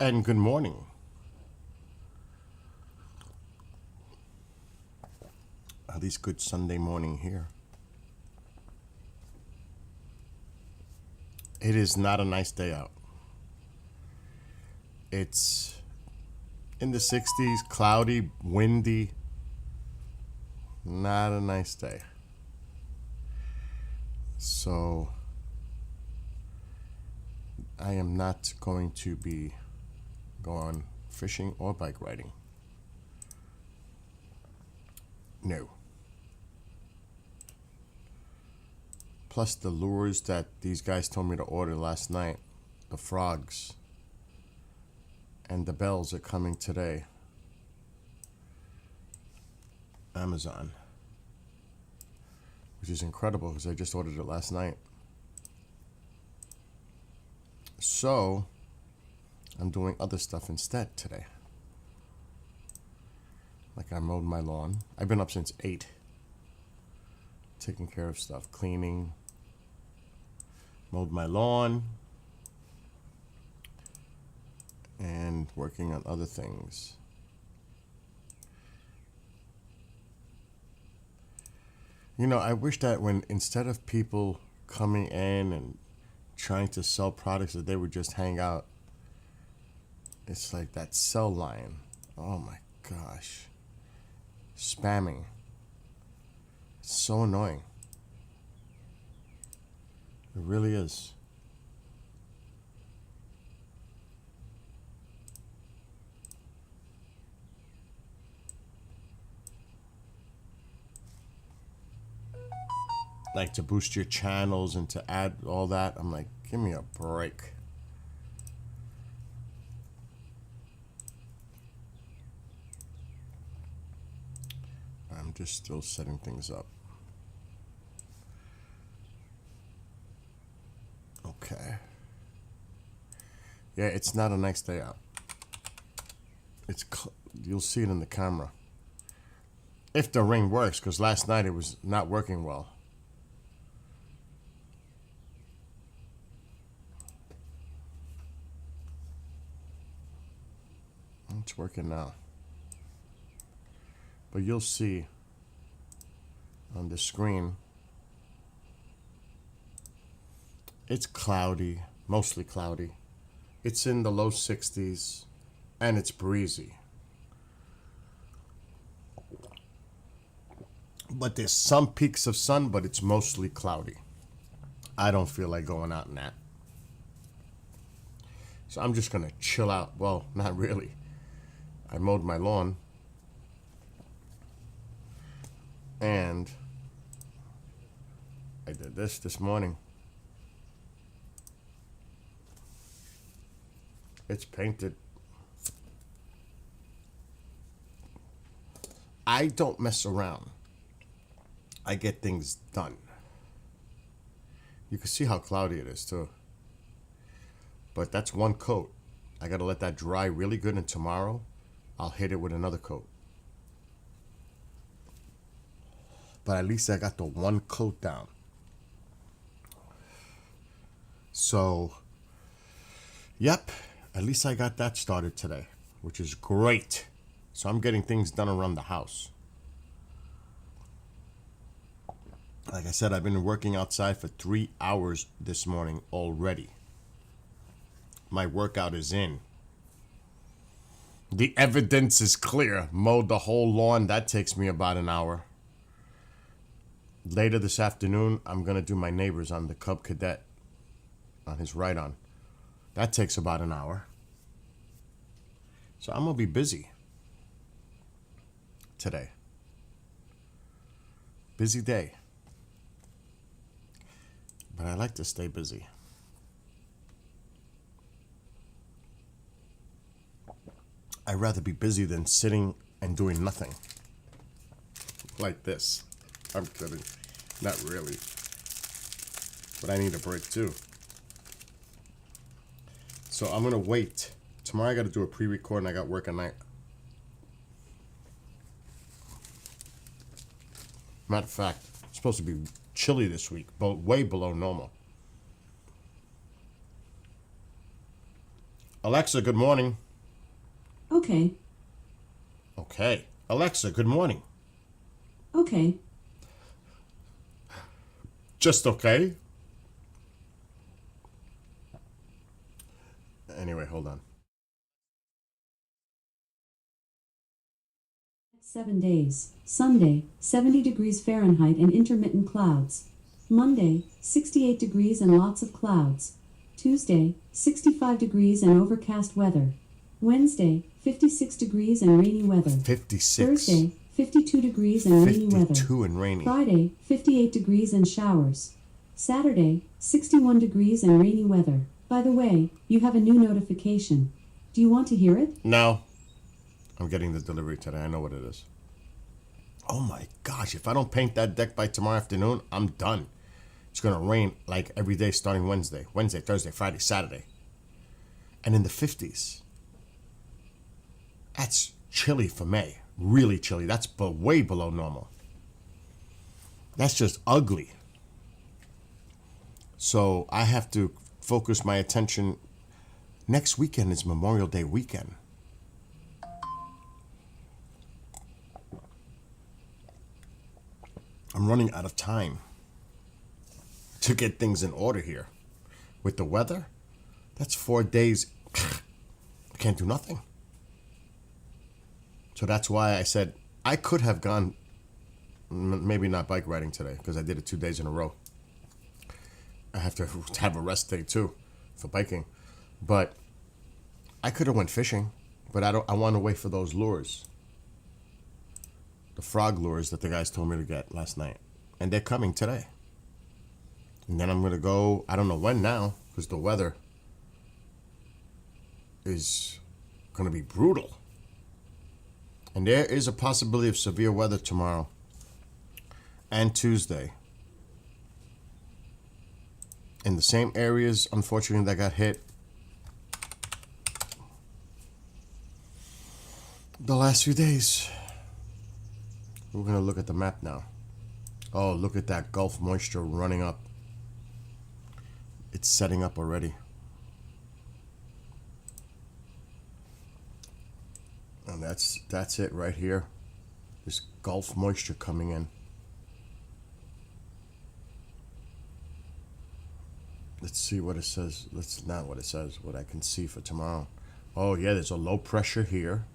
and good morning. At least good Sunday morning here. It is not a nice day out. It's in the 60s, cloudy, windy. Not a nice day. So I am not going to be going fishing or bike riding. No. Plus the lures that these guys told me to order last night, the frogs and the bells are coming today. Amazon. Which is incredible because I just ordered it last night. So I'm doing other stuff instead today. Like I mowed my lawn. I've been up since 8. Taking care of stuff, cleaning, mowed my lawn, and working on other things. You know, I wish that when instead of people coming in and trying to sell products that they would just hang out. It's like that cell line. Oh my gosh. Spamming. It's so annoying. It really is. Like to boost your channels and to add all that. I'm like, give me a break. I'm just still setting things up. Okay. Yeah, it's not a nice day out. You'll see it in the camera. If the ring works, because last night it was not working well. It's working now. But you'll see on the screen, it's cloudy, mostly cloudy. It's in the low 60s and it's breezy. But there's some peaks of sun, but it's mostly cloudy. I don't feel like going out in that. So I'm just gonna chill out. Well, not really. I mowed my lawn. And I did this morning. It's painted. I don't mess around. I get things done. You can see how cloudy it is too. But that's one coat. I gotta let that dry really good, and tomorrow I'll hit it with another coat. But at least I got the one coat down. So, yep, at least I got that started today, which is great. So I'm getting things done around the house. Like I said, I've been working outside for 3 hours this morning already. My workout is in. The evidence is clear. Mowed the whole lawn. That takes me about an hour. Later this afternoon, I'm going to do my neighbors on the Cub Cadet on his ride-on. That takes about an hour. So I'm going to be busy today. Busy day. But I like to stay busy. I'd rather be busy than sitting and doing nothing. Like this. I'm kidding. Not really. But I need a break too. So I'm going to wait. Tomorrow I got to do a pre-record and I got work at night. Matter of fact, it's supposed to be chilly this week, but way below normal. Alexa, good morning. Okay. Okay. Alexa, good morning. Okay. Just okay. Anyway, hold on. 7 days. Sunday, 70 degrees Fahrenheit and intermittent clouds. Monday, 68 degrees and lots of clouds. Tuesday, 65 degrees and overcast weather. Wednesday, 56 degrees and rainy weather. 56. Thursday, 52 degrees and rainy weather. 52 and rainy. Friday, 58 degrees and showers. Saturday, 61 degrees and rainy weather. By the way, you have a new notification. Do you want to hear it? No. I'm getting the delivery today. I know what it is. Oh my gosh. If I don't paint that deck by tomorrow afternoon, I'm done. It's going to rain like every day starting Wednesday. Wednesday, Thursday, Friday, Saturday. And in the 50s. That's chilly for May. Really chilly. That's way below normal. That's just ugly. So I have to focus my attention. Next weekend is Memorial Day weekend. I'm running out of time to get things in order here. With the weather, that's 4 days. I can't do nothing. So that's why I said I could have gone, maybe not bike riding today because I did it 2 days in a row. I have to have a rest day too for biking. But I could have went fishing, but I want to wait for those lures. The frog lures that the guys told me to get last night. And they're coming today. And then I'm going to go, I don't know when now, because the weather is going to be brutal. And there is a possibility of severe weather tomorrow and Tuesday. In the same areas, unfortunately, that got hit the last few days. We're going to look at the map now. Oh, look at that Gulf moisture running up. It's setting up already. And that's it right here. This Gulf moisture coming in. Let's see what it says. That's not what it says, what I can see for tomorrow. Oh yeah, there's a low pressure here.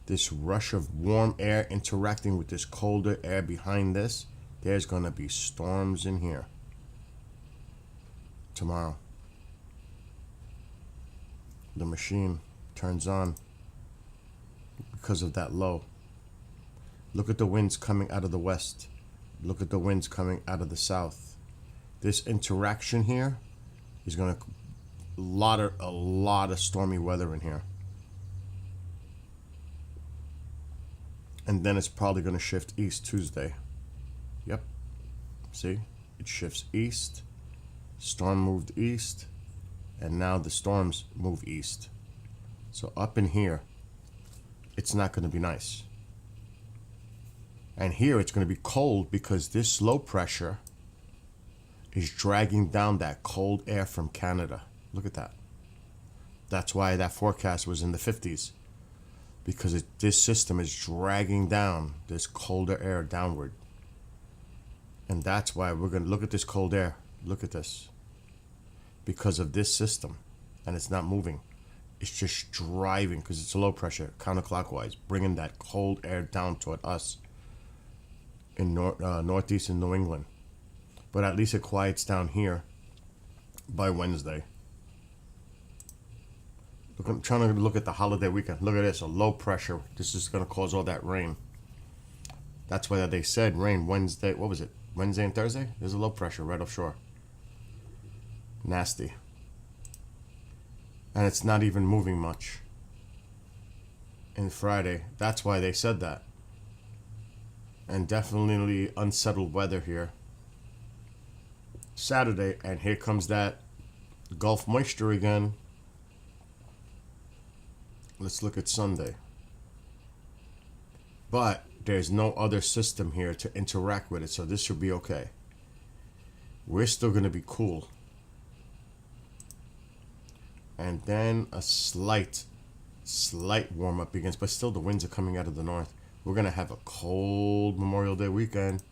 This rush of warm air interacting with this colder air behind this. There's going to be storms in here tomorrow. The machine turns on because of that low. Look at the winds coming out of the west. Look at the winds coming out of the south. This interaction here is going to a lot of stormy weather in here. And then it's probably going to shift east Tuesday. Yep. See? It shifts east. Storm moved east. And now the storms move east. So up in here, it's not going to be nice. And here it's going to be cold because this low pressure is dragging down that cold air from Canada. Look at that. That's why that forecast was in the 50s. Because this system is dragging down this colder air downward. And that's why we're going to look at this cold air. Look at this. Because of this system. And it's not moving. It's just driving because it's a low pressure, counterclockwise, bringing that cold air down toward us in northeastern New England. But at least it quiets down here by Wednesday. Look, I'm trying to look at the holiday weekend. Look at this, a low pressure. This is going to cause all that rain. That's why they said rain Wednesday. What was it? Wednesday and Thursday? There's a low pressure right offshore. Nasty. And it's not even moving much. And Friday. That's why they said that. And definitely unsettled weather here. Saturday, and here comes that Gulf moisture again. Let's look at Sunday. But there's no other system here to interact with it, so this should be okay. We're still going to be cool. And then a slight warm up begins, but still the winds are coming out of the north. We're going to have a cold Memorial Day weekend.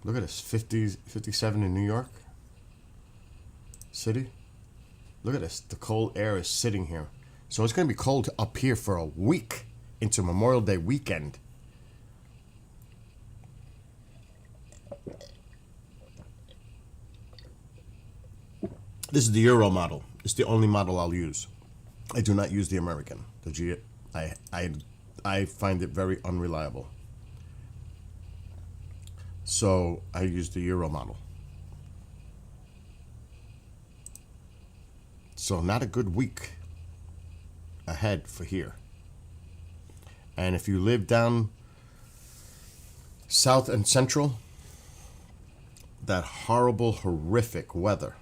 Look at this, 50s, 57 in New York City. Look at this, the cold air is sitting here. So it's going to be cold up here for a week into Memorial Day weekend. This is the Euro model. It's the only model I'll use. I do not use the American. The G, I find it very unreliable. So I use the Euro model. So not a good week ahead for here. And if you live down south and central, that horrible, horrific weather.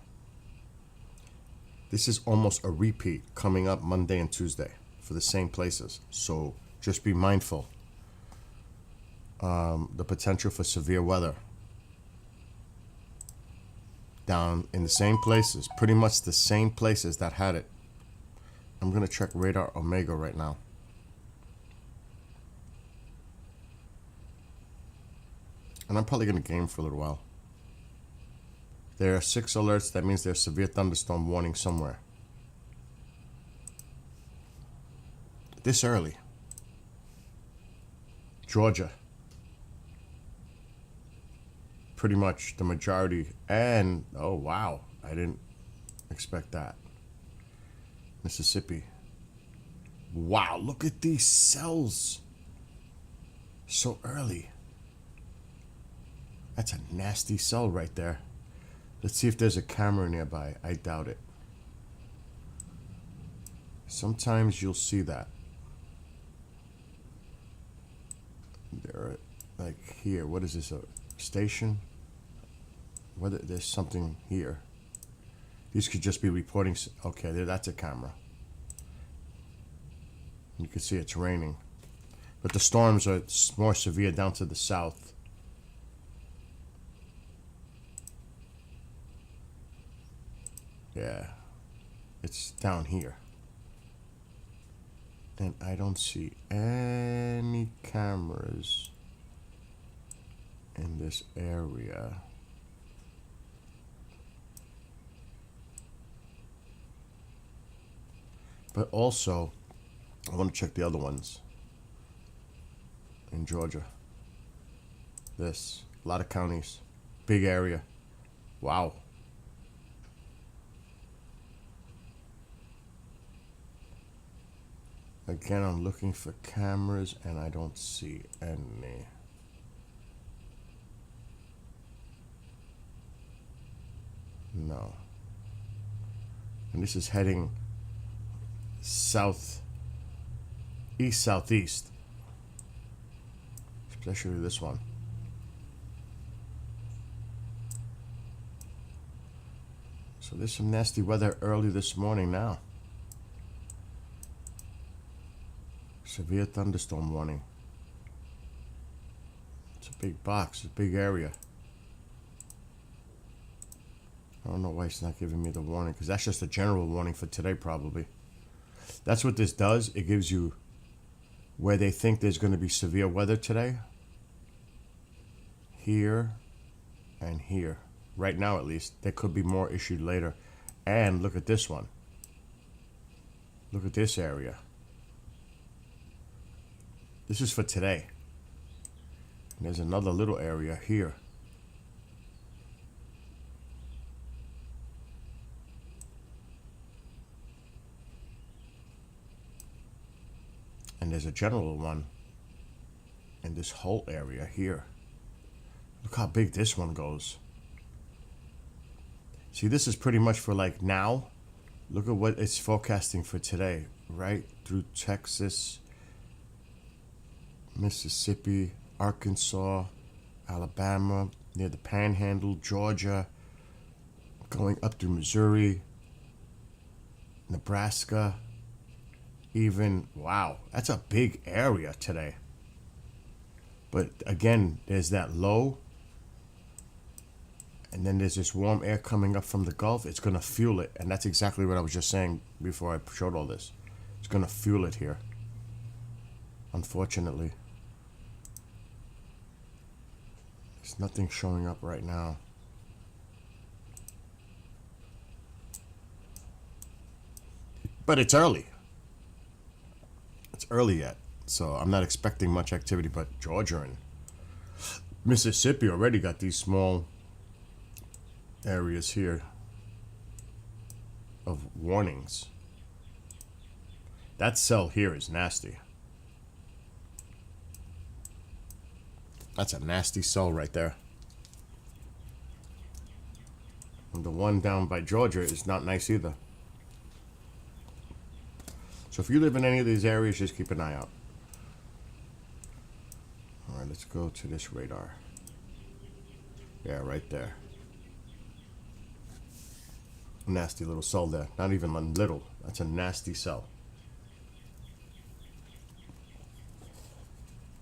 This is almost a repeat coming up Monday and Tuesday for the same places. So just be mindful. The potential for severe weather down in the same places, pretty much the same places that had it. I'm going to check Radar Omega right now. And I'm probably going to game for a little while. There are 6 alerts. That means there's severe thunderstorm warning somewhere. This early. Georgia. Pretty much the majority. And, oh wow, I didn't expect that. Mississippi. Wow, look at these cells. So early. That's a nasty cell right there. Let's see if there's a camera nearby. I doubt it. Sometimes you'll see that. There, like here. What is this? A station? Whether there's something here. These could just be reporting. Okay, there. That's a camera. You can see it's raining, but the storms are more severe down to the south. Yeah, it's down here. And I don't see any cameras in this area. But also, I want to check the other ones in Georgia. This, a lot of counties, big area. Wow. Again, I'm looking for cameras and I don't see any. No. And this is heading south, east, southeast. Especially this one. So there's some nasty weather early this morning now. Severe thunderstorm warning. It's a big box, a big area. I don't know why it's not giving me the warning, because that's just a general warning for today probably. That's what this does. It gives you where they think there's going to be severe weather today. Here and here. Right now at least. There could be more issued later. And look at this one. Look at this area. This is for today. And there's another little area here. And there's a general one in this whole area here. Look how big this one goes. See, this is pretty much for like now. Look at what it's forecasting for today. Right through Texas, Mississippi, Arkansas, Alabama, near the Panhandle, Georgia, going up through Missouri, Nebraska, even, wow, that's a big area today. But again, there's that low, And then there's this warm air coming up from the Gulf. It's going to fuel it. And that's exactly what I was just saying before I showed all this. It's going to fuel it here. Unfortunately. There's nothing showing up right now. But it's early. It's early yet. So I'm not expecting much activity. But Georgia and Mississippi already got these small areas here of warnings. That cell here is nasty. That's a nasty cell right there. And the one down by Georgia is not nice either. So if you live in any of these areas, just keep an eye out. All right, let's go to this radar. Yeah, right there. Nasty little cell there. Not even little. That's a nasty cell.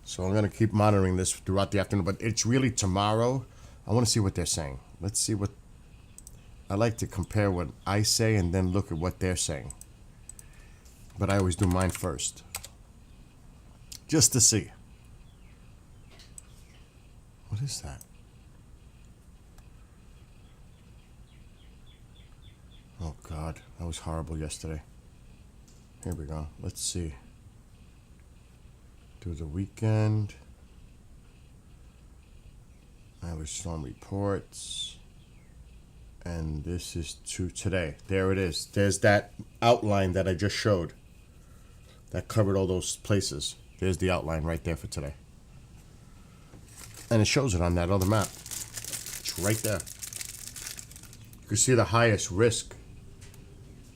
So I'm going to keep monitoring this throughout the afternoon. But it's really tomorrow. I want to see what they're saying. Let's see what... I like to compare what I say and then look at what they're saying. But I always do mine first. Just to see. What is that? Oh, God. That was horrible yesterday. Here we go. Let's see. Do the weekend. Average storm reports. And this is to today. There it is. There's that outline that I just showed. That covered all those places. There's the outline right there for today. And it shows it on that other map. It's right there. You can see the highest risk.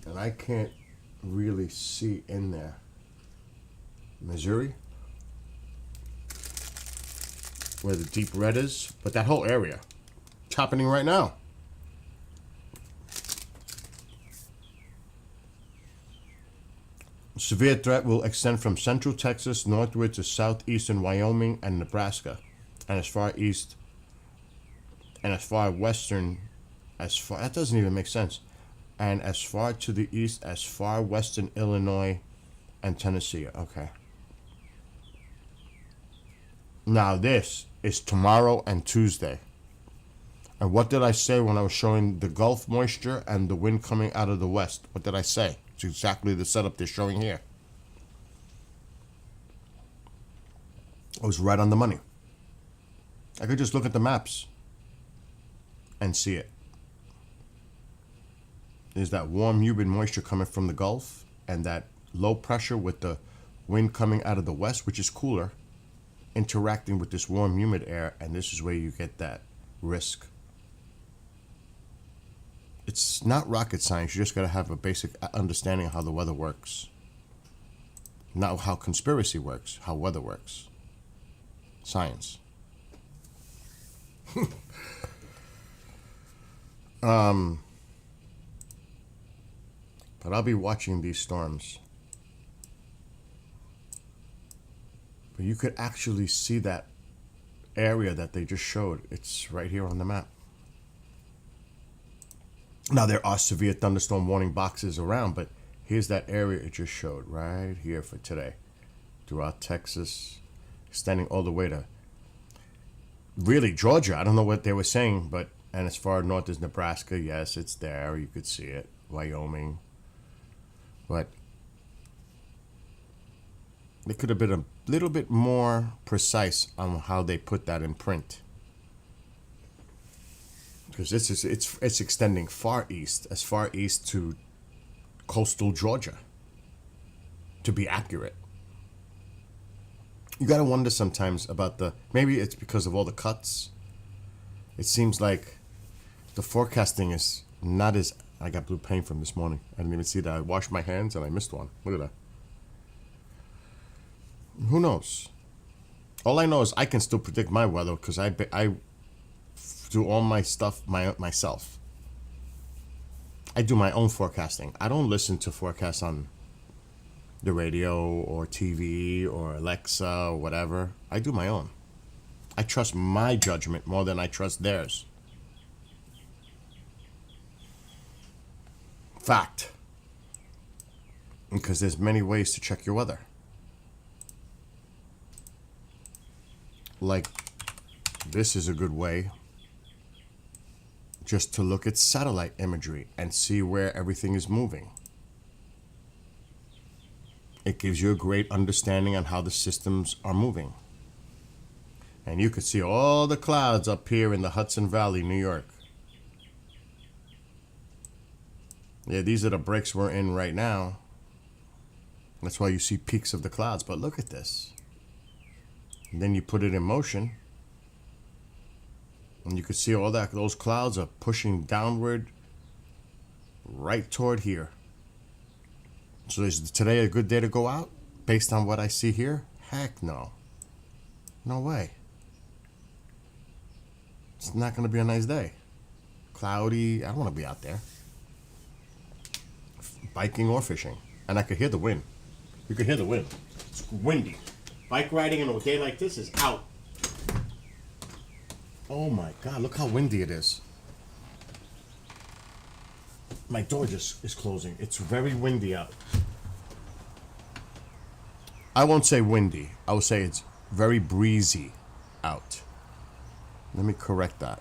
And I can't really see in there. Missouri, where the deep red is, but that whole area, it's happening right now. Severe threat will extend from central Texas northward to southeastern Wyoming and Nebraska, and as far east and as far western that doesn't even make sense. And as far to the east as far western Illinois and Tennessee. Okay. Now this is tomorrow and Tuesday. And what did I say when I was showing the Gulf moisture and the wind coming out of the west? What did I say? It's exactly the setup they're showing here. I was right on the money. I could just look at the maps and see it. There's that warm, humid moisture coming from the Gulf and that low pressure with the wind coming out of the west, which is cooler, interacting with this warm, humid air, and this is where you get that risk. It's not rocket science. You just got to have a basic understanding of how the weather works. Not how conspiracy works, how weather works. Science. But I'll be watching these storms. But you could actually see that area that they just showed. It's right here on the map. Now, there are severe thunderstorm warning boxes around, but here's that area it just showed right here for today. Throughout Texas, extending all the way to really Georgia. I don't know what they were saying, but and as far north as Nebraska, yes, it's there. You could see it. Wyoming. But they could have been a little bit more precise on how they put that in print. Because it's extending far east, as far east to coastal Georgia, to be accurate. You gotta wonder sometimes about maybe it's because of all the cuts. It seems like the forecasting is not as... I got blue paint from this morning. I didn't even see that. I washed my hands and I missed one. Look at that. Who knows? All I know is I can still predict my weather because I do all my stuff myself. I do my own forecasting. I don't listen to forecasts on the radio or TV or Alexa or whatever. I do my own. I trust my judgment more than I trust theirs. Fact. Because there's many ways to check your weather. Like, this is a good way just to look at satellite imagery and see where everything is moving. It gives you a great understanding on how the systems are moving. And you could see all the clouds up here in the Hudson Valley, New York. Yeah, these are the breaks we're in right now. That's why you see peaks of the clouds. But look at this. And then you put it in motion. And you can see all that. Those clouds are pushing downward right toward here. So is today a good day to go out based on what I see here? Heck no. No way. It's not going to be a nice day. Cloudy. I don't want to be out there. Biking or fishing. And I could hear the wind. You could hear the wind. It's windy. Bike riding on a day like this is out. Oh my God, look how windy it is. My door just is closing. It's very windy out. I won't say windy. I will say it's very breezy out. Let me correct that.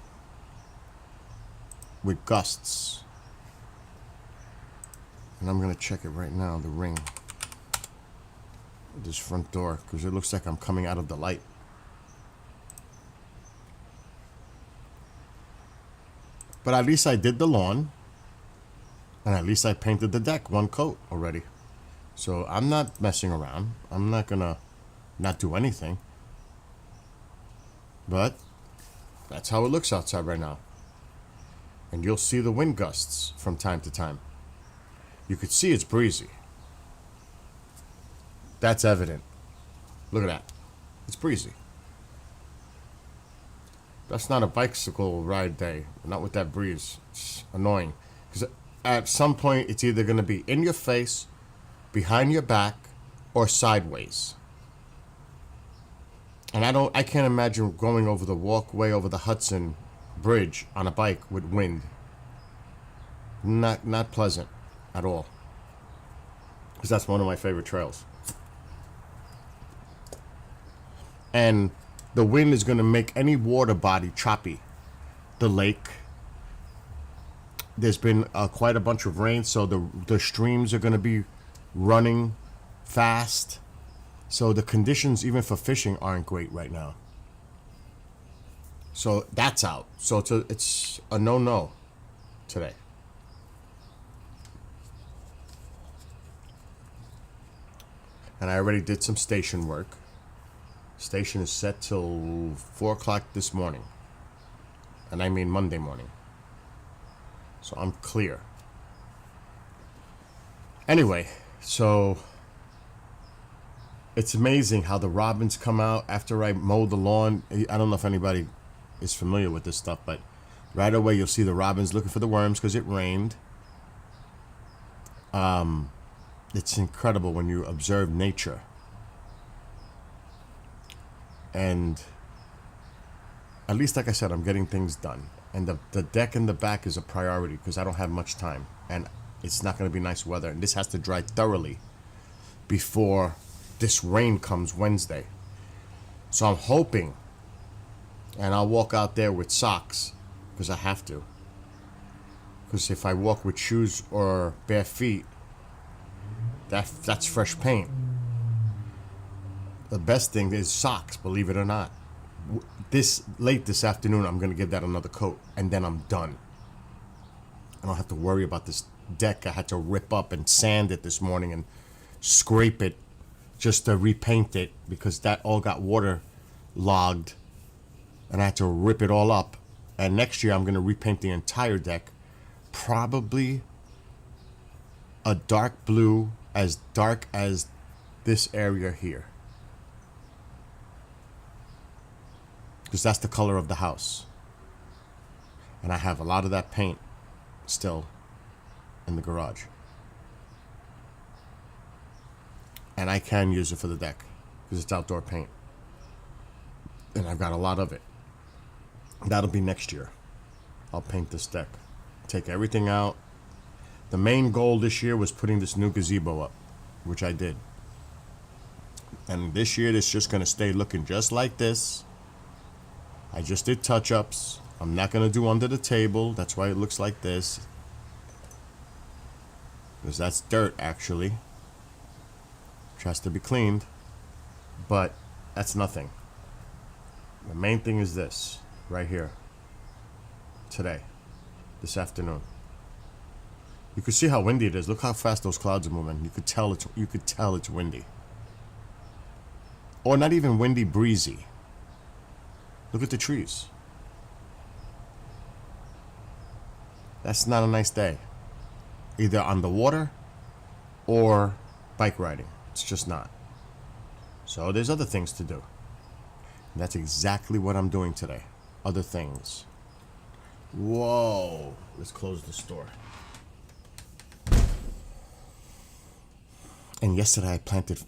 With gusts. And I'm going to check it right now, the ring. This front door, because it looks like I'm coming out of the light. But at least I did the lawn. And at least I painted the deck one coat already. So I'm not messing around. I'm not going to not do anything. But that's how it looks outside right now. And you'll see the wind gusts from time to time. You could see it's breezy. That's evident. Look at that. It's breezy. That's not a bicycle ride day. Not with that breeze. It's annoying. Because at some point, it's either going to be in your face, behind your back, or sideways. And I can't imagine going over the walkway over the Hudson Bridge on a bike with wind. Not pleasant at all. Because that's one of my favorite trails. And the wind is going to make any water body choppy. The lake. There's been quite a bunch of rain, so the streams are going to be running fast. So the conditions, even for fishing, aren't great right now. So that's out. So it's a no-no today. And I already did some station work. Station is set till 4 o'clock this morning. And I mean Monday morning. So I'm clear. Anyway, so it's amazing how the robins come out after I mow the lawn. I don't know if anybody is familiar with this stuff, but right away you'll see the robins looking for the worms because it rained. It's incredible when you observe nature. And at least, like I said, I'm getting things done. And the deck in the back is a priority because I don't have much time. And it's not going to be nice weather. And this has to dry thoroughly before this rain comes Wednesday. So I'm hoping, and I'll walk out there with socks because I have to. Because if I walk with shoes or bare feet, that's fresh paint. The best thing is socks, believe it or not. Late this afternoon, I'm going to give that another coat, and then I'm done. I don't have to worry about this deck. I had to rip up and sand it this morning and scrape it just to repaint it because that all got water logged, and I had to rip it all up. And next year, I'm going to repaint the entire deck, probably a dark blue, as dark as this area here. Because that's the color of the house. And I have a lot of that paint still in the garage. And I can use it for the deck because it's outdoor paint. And I've got a lot of it. That'll be next year. I'll paint this deck. Take everything out. The main goal this year was putting this new gazebo up, which I did. And this year, it's just going to stay looking just like this. I just did touch-ups. I'm not going to do under the table. That's why it looks like this. Because that's dirt, actually. Which has to be cleaned. But that's nothing. The main thing is this, right here. Today. This afternoon. You can see how windy it is. Look how fast those clouds are moving. You could tell it's windy. Or not even windy, breezy. Look at the trees. That's not a nice day. Either on the water or bike riding. It's just not. So there's other things to do. And that's exactly what I'm doing today. Other things. Whoa. Let's close the store. And yesterday I planted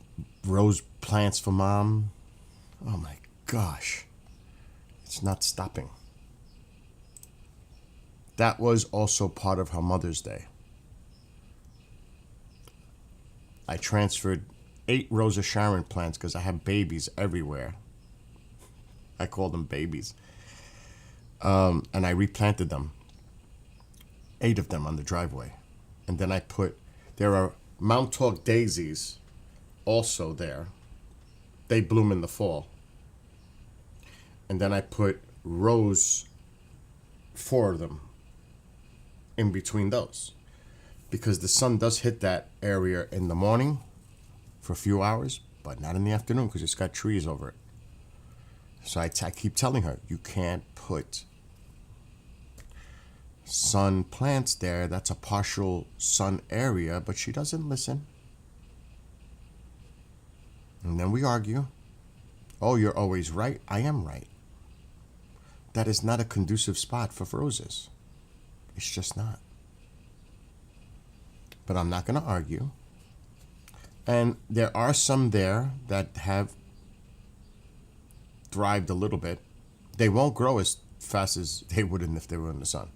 rose plants for Mom. Oh my gosh. It's not stopping. That was also part of her Mother's Day. I transferred 8 Rosa Sharon plants because I have babies everywhere. I call them babies. And I replanted them. 8 of them on the driveway. And then there are Mount Talk daisies also there. They bloom in the fall. And then I put rose, 4 of them, in between those. Because the sun does hit that area in the morning for a few hours, but not in the afternoon because it's got trees over it. So I keep telling her, you can't put sun plants there. That's a partial sun area, but she doesn't listen. And then we argue. Oh, you're always right. I am right. That is not a conducive spot for roses. It's just not. But I'm not going to argue. And there are some there that have thrived a little bit. They won't grow as fast as they would if they were in the sun.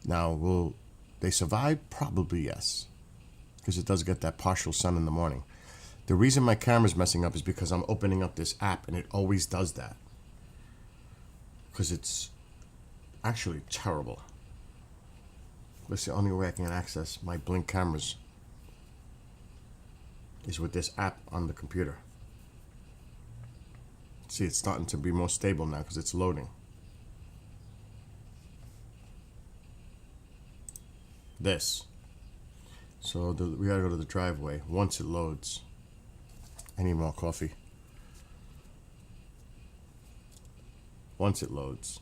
Now, will they survive? Probably yes. Because it does get that partial sun in the morning. The reason my camera's messing up is because I'm opening up this app and it always does that. Because it's actually terrible. That's the only way I can access my Blink cameras is with this app on the computer. See, it's starting to be more stable now because it's loading. This. So we gotta go to the driveway once it loads. I need more coffee. Once it loads.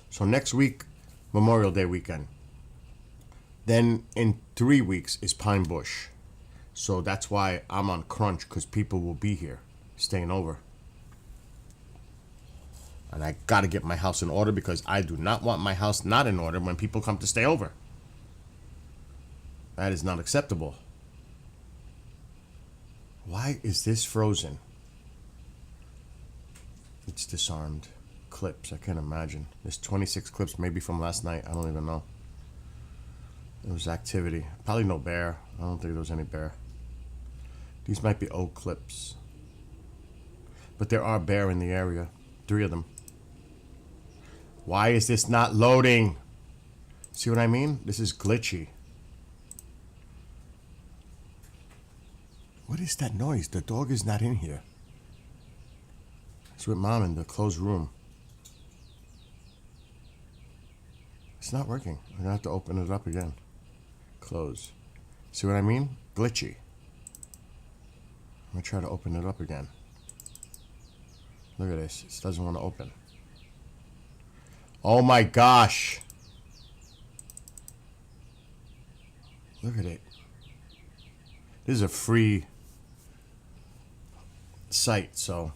So next week, Memorial Day weekend. Then in 3 weeks is Pine Bush. So that's why I'm on crunch, because people will be here, staying over. And I gotta get my house in order because I do not want my house not in order when people come to stay over. That is not acceptable. Why is this frozen? It's disarmed. Clips, I can't imagine. There's 26 clips, maybe from last night. I don't even know. There was activity. Probably no bear. I don't think there was any bear. These might be old clips. But there are bear in the area. 3 of them. Why is this not loading? See what I mean? This is glitchy. What is that noise? The dog is not in here. It's with Mom in the closed room. It's not working. I'm gonna have to open it up again. Close. See what I mean? Glitchy. I'm gonna try to open it up again. Look at this. It doesn't want to open. Oh my gosh. Look at it. This is a free site, so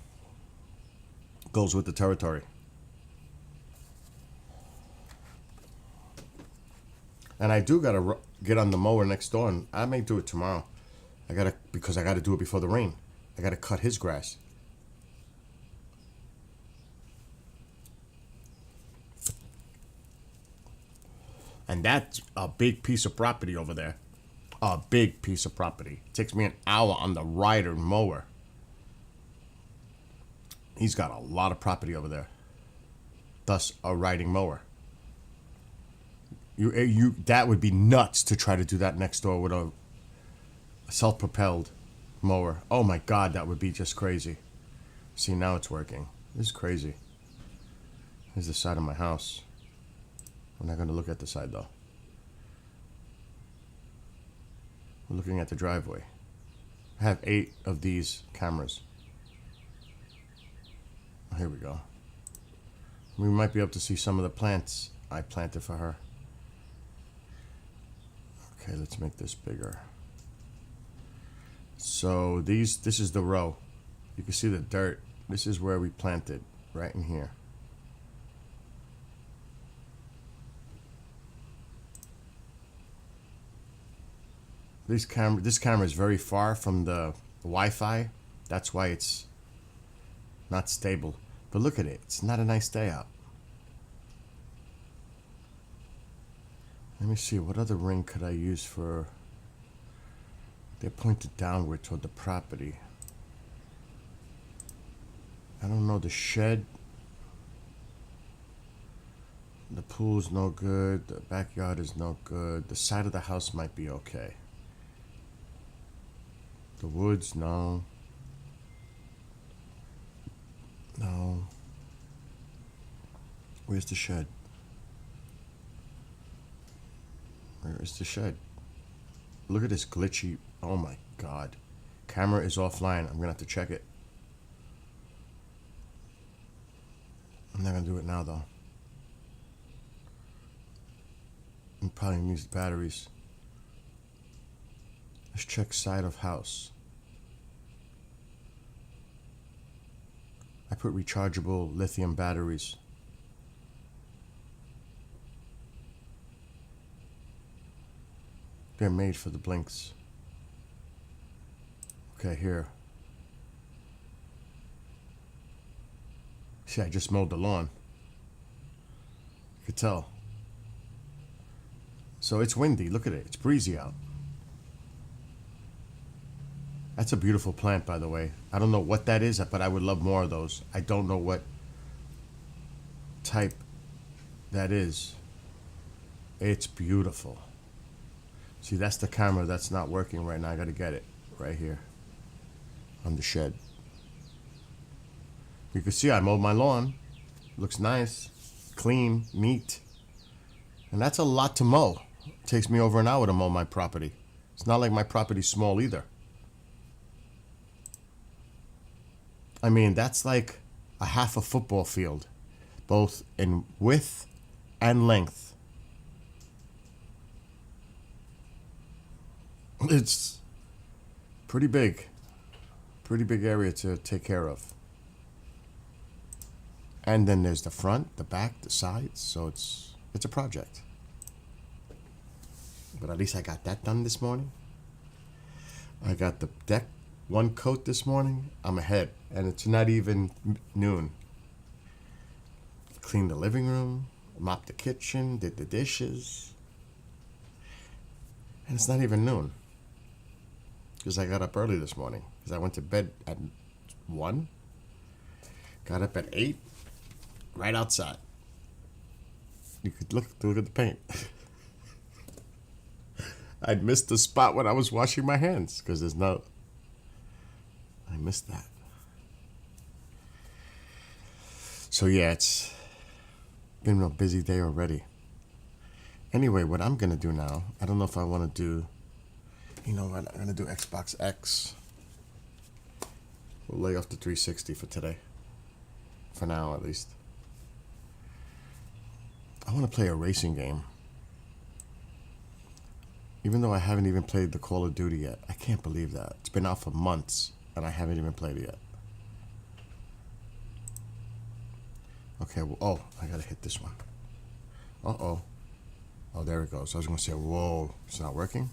goes with the territory. And I do gotta get on the mower next door, and I may do it tomorrow. Because I gotta do it before the rain. I gotta cut his grass. And that's a big piece of property over there. A big piece of property. It takes me an hour on the rider mower. He's got a lot of property over there. Thus, a riding mower. That would be nuts to try to do that next door with a self-propelled mower. Oh my God, that would be just crazy. See, now it's working. This is crazy. Here's the side of my house. We're not going to look at the side though. We're looking at the driveway. I have 8 of these cameras. Here we go. We might be able to see some of the plants I planted for her. Okay, let's make this bigger. So this is the row. You can see the dirt. This is where we planted, right in here. This camera is very far from the Wi-Fi. That's why it's not stable. But look at it. It's not a nice day out. Let me see. What other ring could I use for... They're pointed downward toward the property. I don't know. The shed. The pool's no good. The backyard is no good. The side of the house might be okay. The woods, no. No. Where's the shed? Where is the shed? Look at this glitchy. Oh my God. Camera is offline. I'm gonna have to check it. I'm not gonna do it now though. I'm probably gonna use batteries. Let's check side of house. I put rechargeable lithium batteries. They're made for the blinks. Okay, here. See, I just mowed the lawn. You could tell. So it's windy. Look at it. It's breezy out. That's a beautiful plant, by the way. I don't know what that is, but I would love more of those. I don't know what type that is. It's beautiful. See, that's the camera that's not working right now. I gotta get it right here on the shed. You can see I mowed my lawn. Looks nice, clean, neat. And that's a lot to mow. It takes me over an hour to mow my property. It's not like my property's small either. I mean, that's like a half a football field, both in width and length. It's pretty big area to take care of. And then there's the front, the back, the sides, so it's a project. But at least I got that done this morning. I got the deck one coat this morning. I'm ahead, and it's not even noon. Cleaned the living room, mopped the kitchen, did the dishes. And it's not even noon. Because I got up early this morning. Because I went to bed at 1. Got up at 8. Right outside. You could look at the paint. I'd missed the spot when I was washing my hands. Because there's no... I missed that. So yeah, it's been a busy day already. Anyway, what I'm going to do now, I don't know if I want to do, you know what, I'm going to do Xbox X. We'll lay off the 360 for today. For now, at least. I want to play a racing game. Even though I haven't even played the Call of Duty yet. I can't believe that. It's been out for months, and I haven't even played it yet. Okay, well, oh, I got to hit this one. Uh-oh. Oh, there it goes. I was going to say, whoa, it's not working?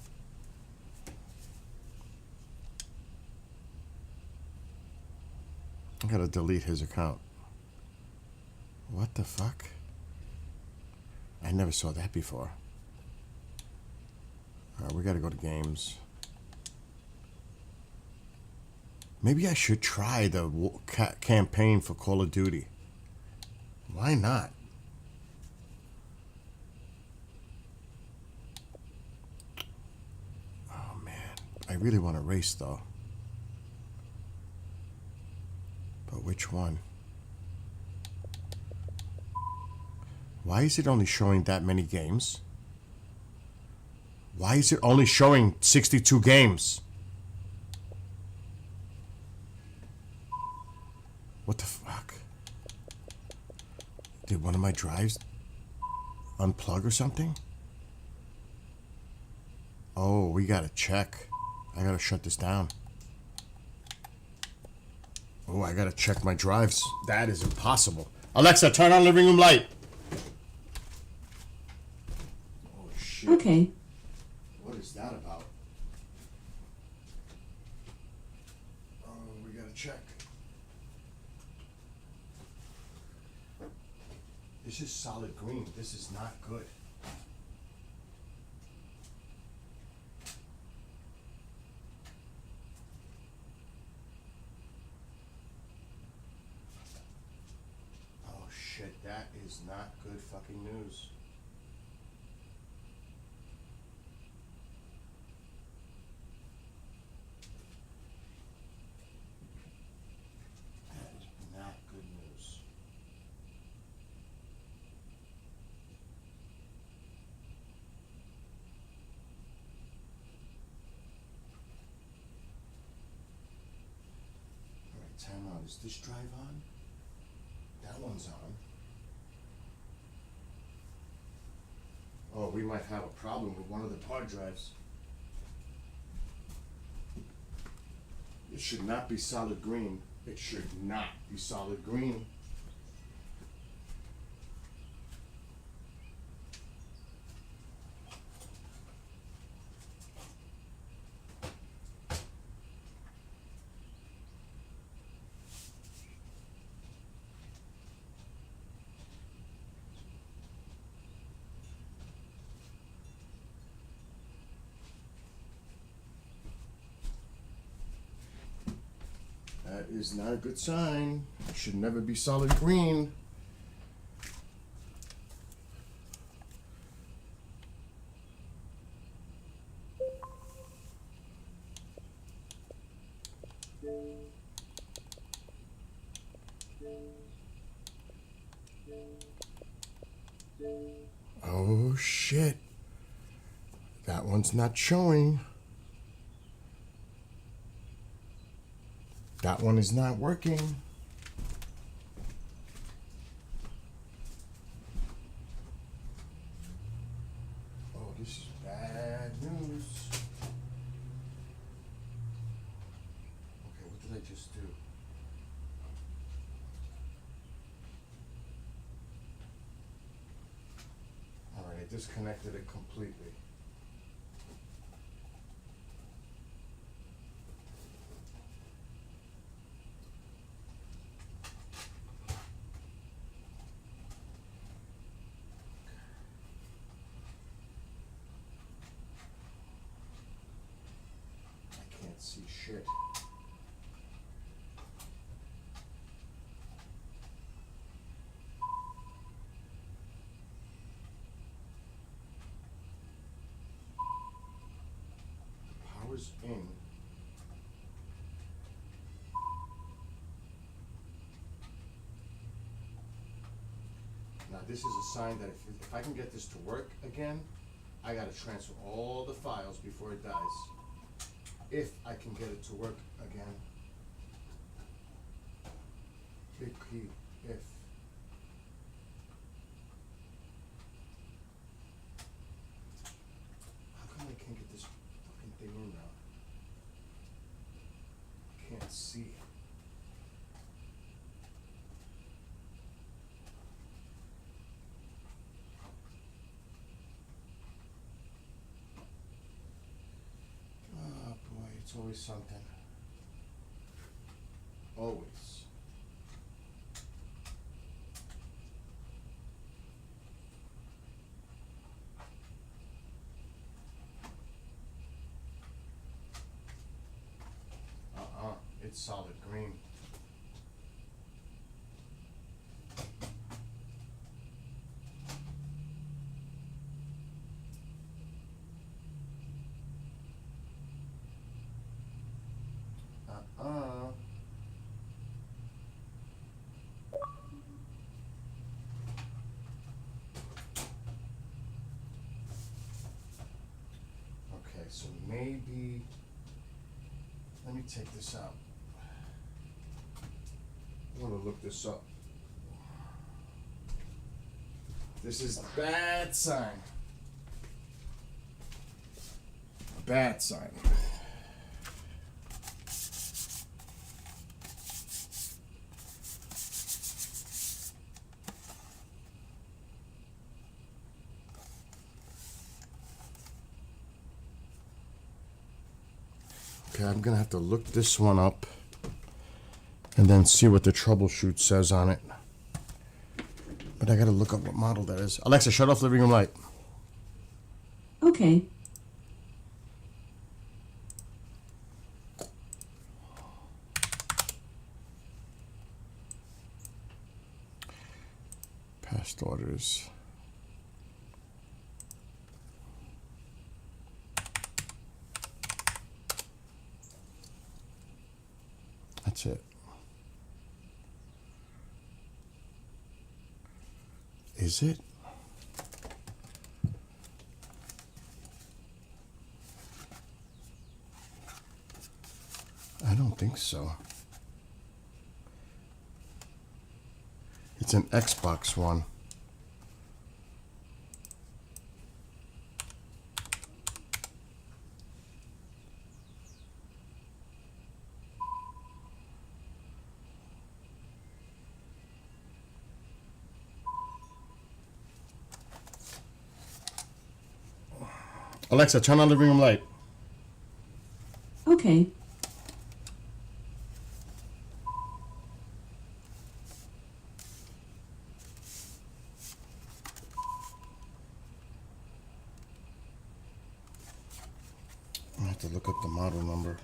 I got to delete his account. What the fuck? I never saw that before. we gotta go to games. Maybe I should try the campaign for Call of Duty. Why not? Oh man, I really want to race though. But which one? Why is it only showing that many games? Why is it only showing 62 games? What the fuck? Did one of my drives unplug or something? Oh, we gotta check. I gotta shut this down. Oh, I gotta check my drives. That is impossible. Alexa, turn on living room light. Oh, shit. Okay. What is that about? Oh, we gotta check. This is solid green. This is not good. Oh shit, that is not good fucking news. That is not good news. Alright, time out. Is this drive on? That one's on. Oh, we might have a problem with one of the hard drives. It should not be solid green. It should not be solid green. That is not a good sign. It should never be solid green. Oh shit. That one's not showing. That one is not working. Oh, this is bad news. Okay, what did I just do? Alright, I disconnected it completely. I can't see shit. Power's in. Now this is a sign that if I can get this to work again, I gotta transfer all the files before it dies. If I can get it to work again. Big key, if. How come I can't get this fucking thing in now? I can't see. Oh boy, it's always something. Always. it's solid green. Uh-uh. Okay, so maybe, let me take this out. I want to look this up. This is bad sign. Bad sign. Okay, I'm gonna have to look this one up and then see what the troubleshoot says on it. But I gotta look up what model that is. Alexa, shut off living room light. Okay. Past orders. That's it. Is it? I don't think so. It's an Xbox One. Alexa, turn on living room light. Okay. I have to look up the model number.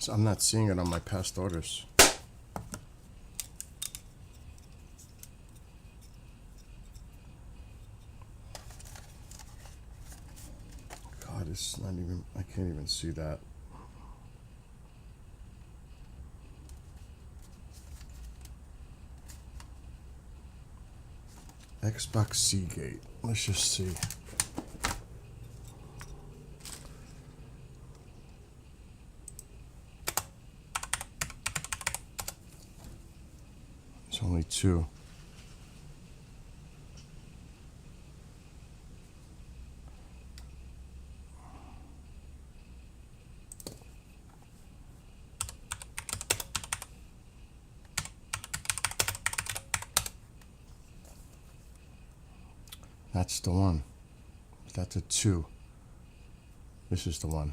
So I'm not seeing it on my past orders. God, it's not even, I can't even see that. Xbox Seagate. Let's just see. There's only two. That's the one. That's a two. This is the one.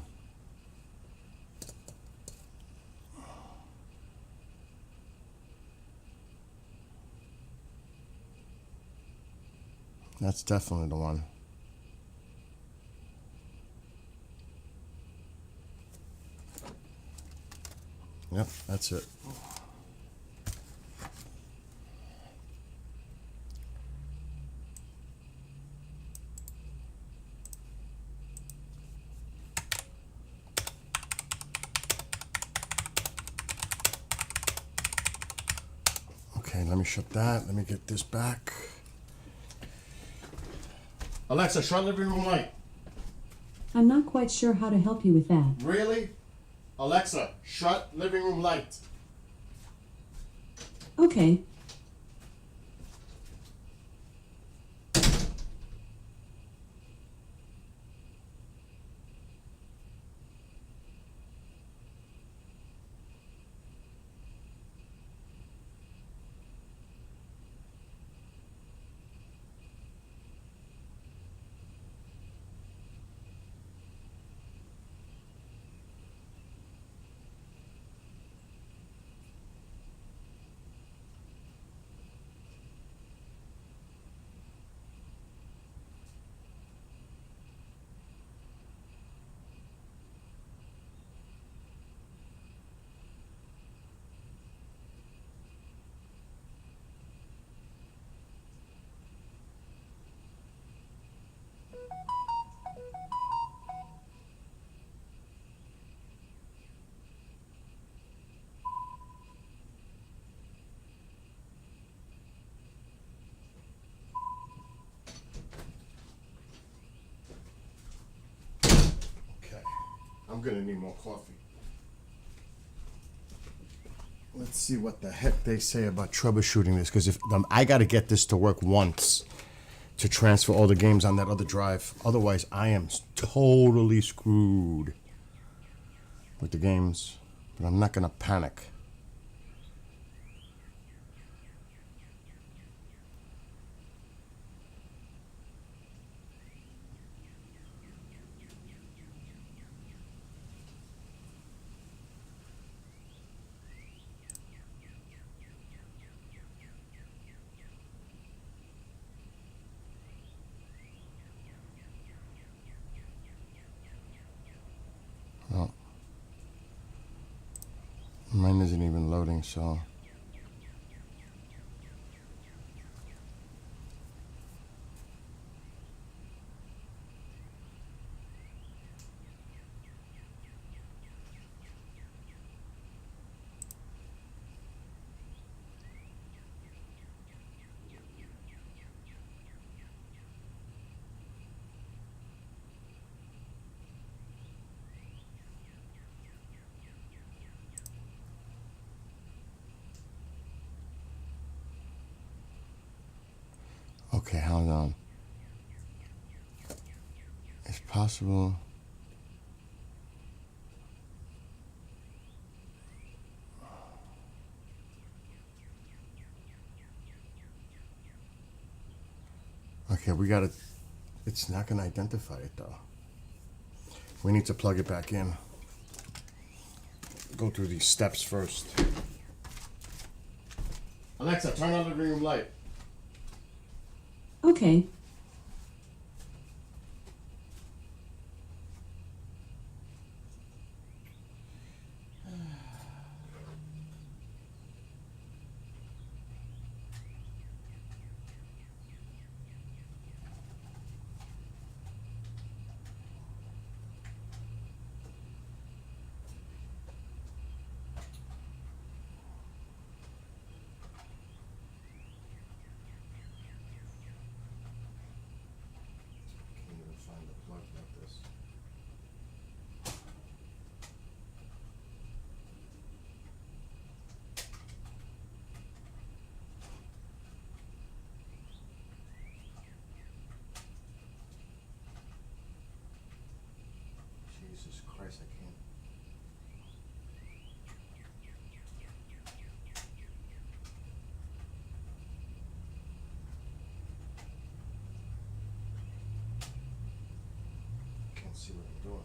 That's definitely the one. Yep, that's it. Okay, let me shut that. Let me get this back. Alexa, shut living room light. I'm not quite sure how to help you with that. Really? Alexa, shut living room light. Okay. gonna need more coffee. Let's see what the heck they say about troubleshooting this, because if I got to get this to work once to transfer all the games on that other drive. Otherwise, I am totally screwed with the games. But I'm not gonna panic. Well, mine isn't even loading, so. Okay, hold on. It's possible. Okay, we gotta. It's not gonna identify it though. We need to plug it back in. Go through these steps first. Alexa, turn on the living room light. Okay. Can't even find the plug like this. Jesus Christ, I can't. Can't see what I'm doing.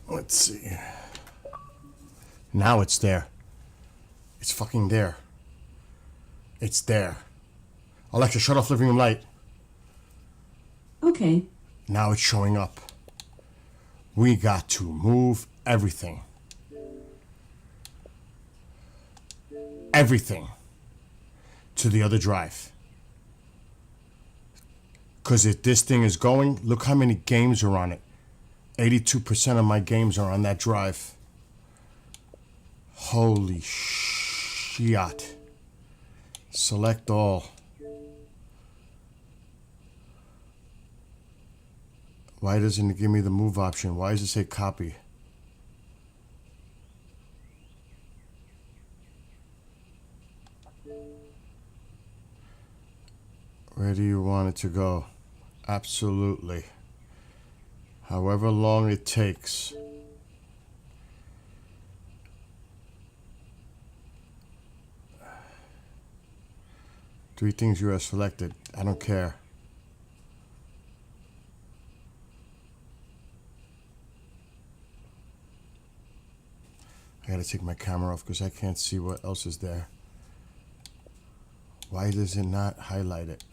Let's see. Now it's there. It's fucking there. It's there. Alexa, shut off living room light. Okay. Now it's showing up. We got to move everything. Everything to the other drive. Because if this thing is going, look how many games are on it. 82% of my games are on that drive. Holy shit. Select all. Why doesn't it give me the move option? Why does it say copy? Where do you want it to go? Absolutely. However long it takes. Three things you have selected. I don't care. I gotta take my camera off because I can't see what else is there. Why does it not highlight it?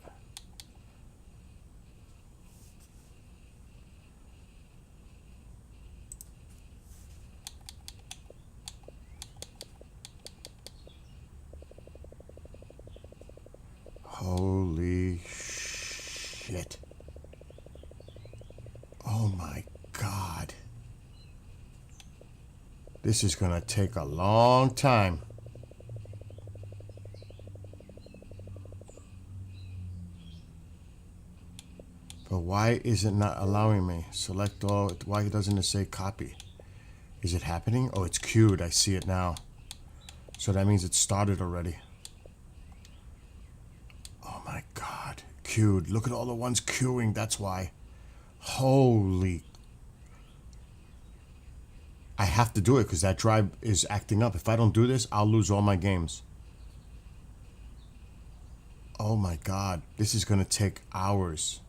Holy shit. Oh my God. This is gonna take a long time. But why is it not allowing me? Select all. Why doesn't it say copy? Is it happening? Oh, it's queued. I see it now. So that means it started already. Oh my God. Queued. Look at all the ones queuing. That's why. Holy. I have to do it because that drive is acting up. If I don't do this, I'll lose all my games. Oh my God. This is going to take hours.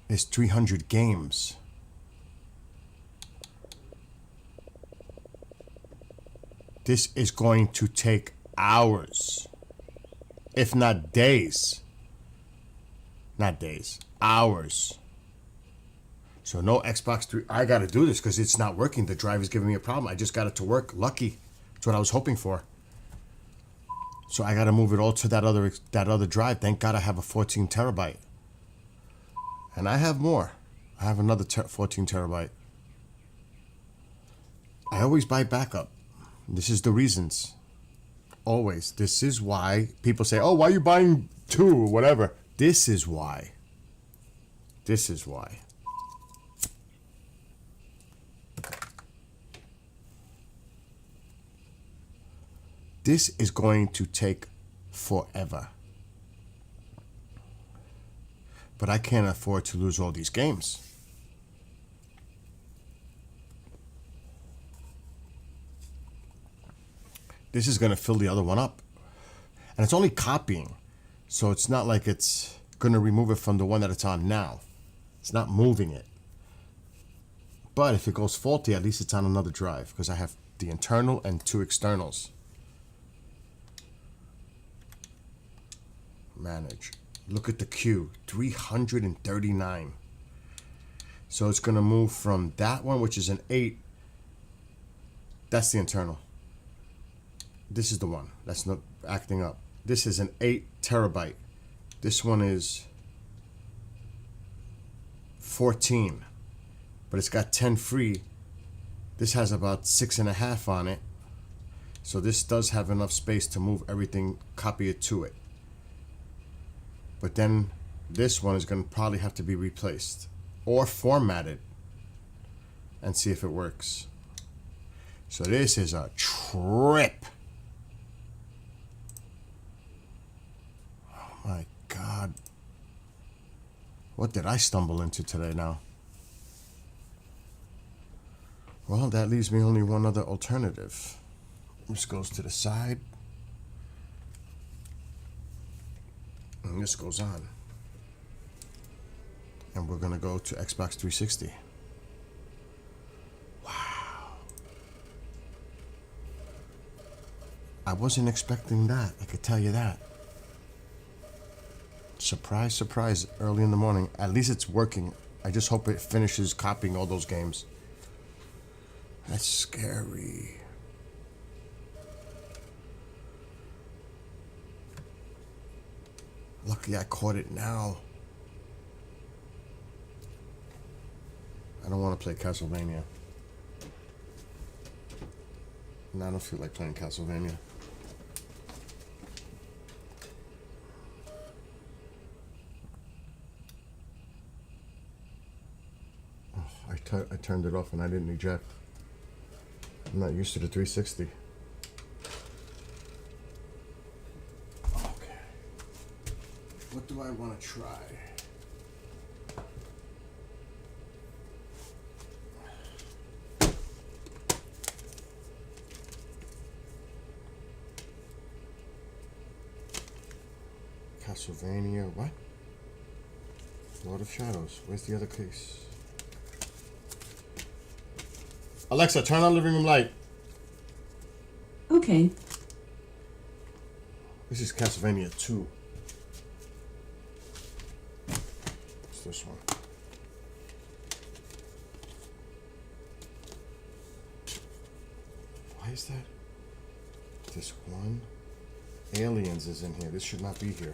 There's 300 games. This is going to take hours, if not days. Not days, hours. So no Xbox 3. I got to do this because it's not working. The drive is giving me a problem. I just got it to work. Lucky. That's what I was hoping for. So I got to move it all to that other drive. Thank God I have a 14 terabyte. And I have more. I have another 14 terabyte. I always buy backup. This is the reasons. Always. This is why people say, oh, why are you buying two or whatever? This is why. This is why. This is going to take forever. But I can't afford to lose all these games. This is going to fill the other one up. And it's only copying. So it's not like it's going to remove it from the one that it's on now. It's not moving it. But if it goes faulty, at least it's on another drive. Because I have the internal and two externals. Manage. Look at the queue. 339. So it's going to move from that one, which is an 8. That's the internal. This is the one that's not acting up. This is an 8 terabyte. This one is 14, but it's got 10 free. This has about 6.5 on it. So this does have enough space to move everything, copy it to it. But then this one is going to probably have to be replaced or formatted and see if it works. So this is a trip. My God. What did I stumble into today now? Well, that leaves me only one other alternative. This goes to the side. And this goes on. And we're going to go to Xbox 360. Wow. I wasn't expecting that. I could tell you that. Surprise, surprise, early in the morning. At least it's working. I just hope it finishes copying all those games. That's scary. Luckily I caught it now. I don't want to play Castlevania. No, I don't feel like playing Castlevania. I turned it off and I didn't eject. I'm not used to the 360. Okay. What do I want to try? Castlevania, what? Lord of Shadows. Where's the other case? Alexa, turn on living room light. Okay. This is Castlevania 2. It's this one. Why is that? Disc 1. Aliens is in here. This should not be here.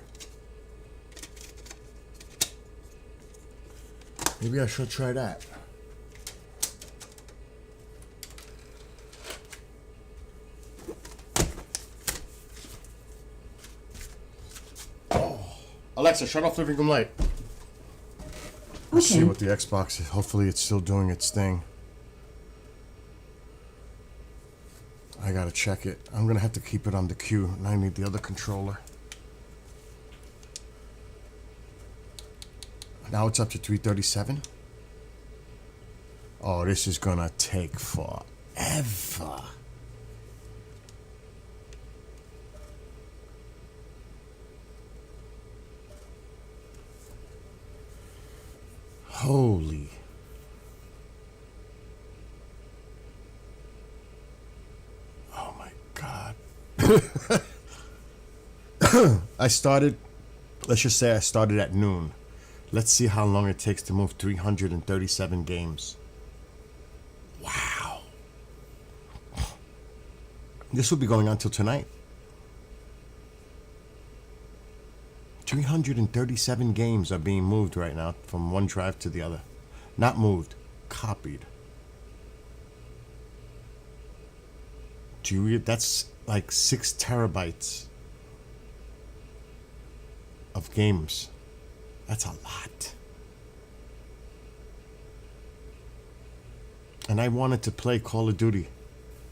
Maybe I should try that. Oh. Alexa, shut off the living room light. Let's see Okay. what the Xbox is. Hopefully it's still doing its thing. I gotta check it. I'm gonna have to keep it on the queue, and I need the other controller. Now it's up to 337. Oh, this is gonna take forever. Holy. Oh my God. Let's just say I started at noon. Let's see how long it takes to move 337 games. Wow. This will be going on till tonight. 337 games are being moved right now from one drive to the other. Not moved, copied. Do you read? That's like 6 terabytes of games. That's a lot. And I wanted to play Call of Duty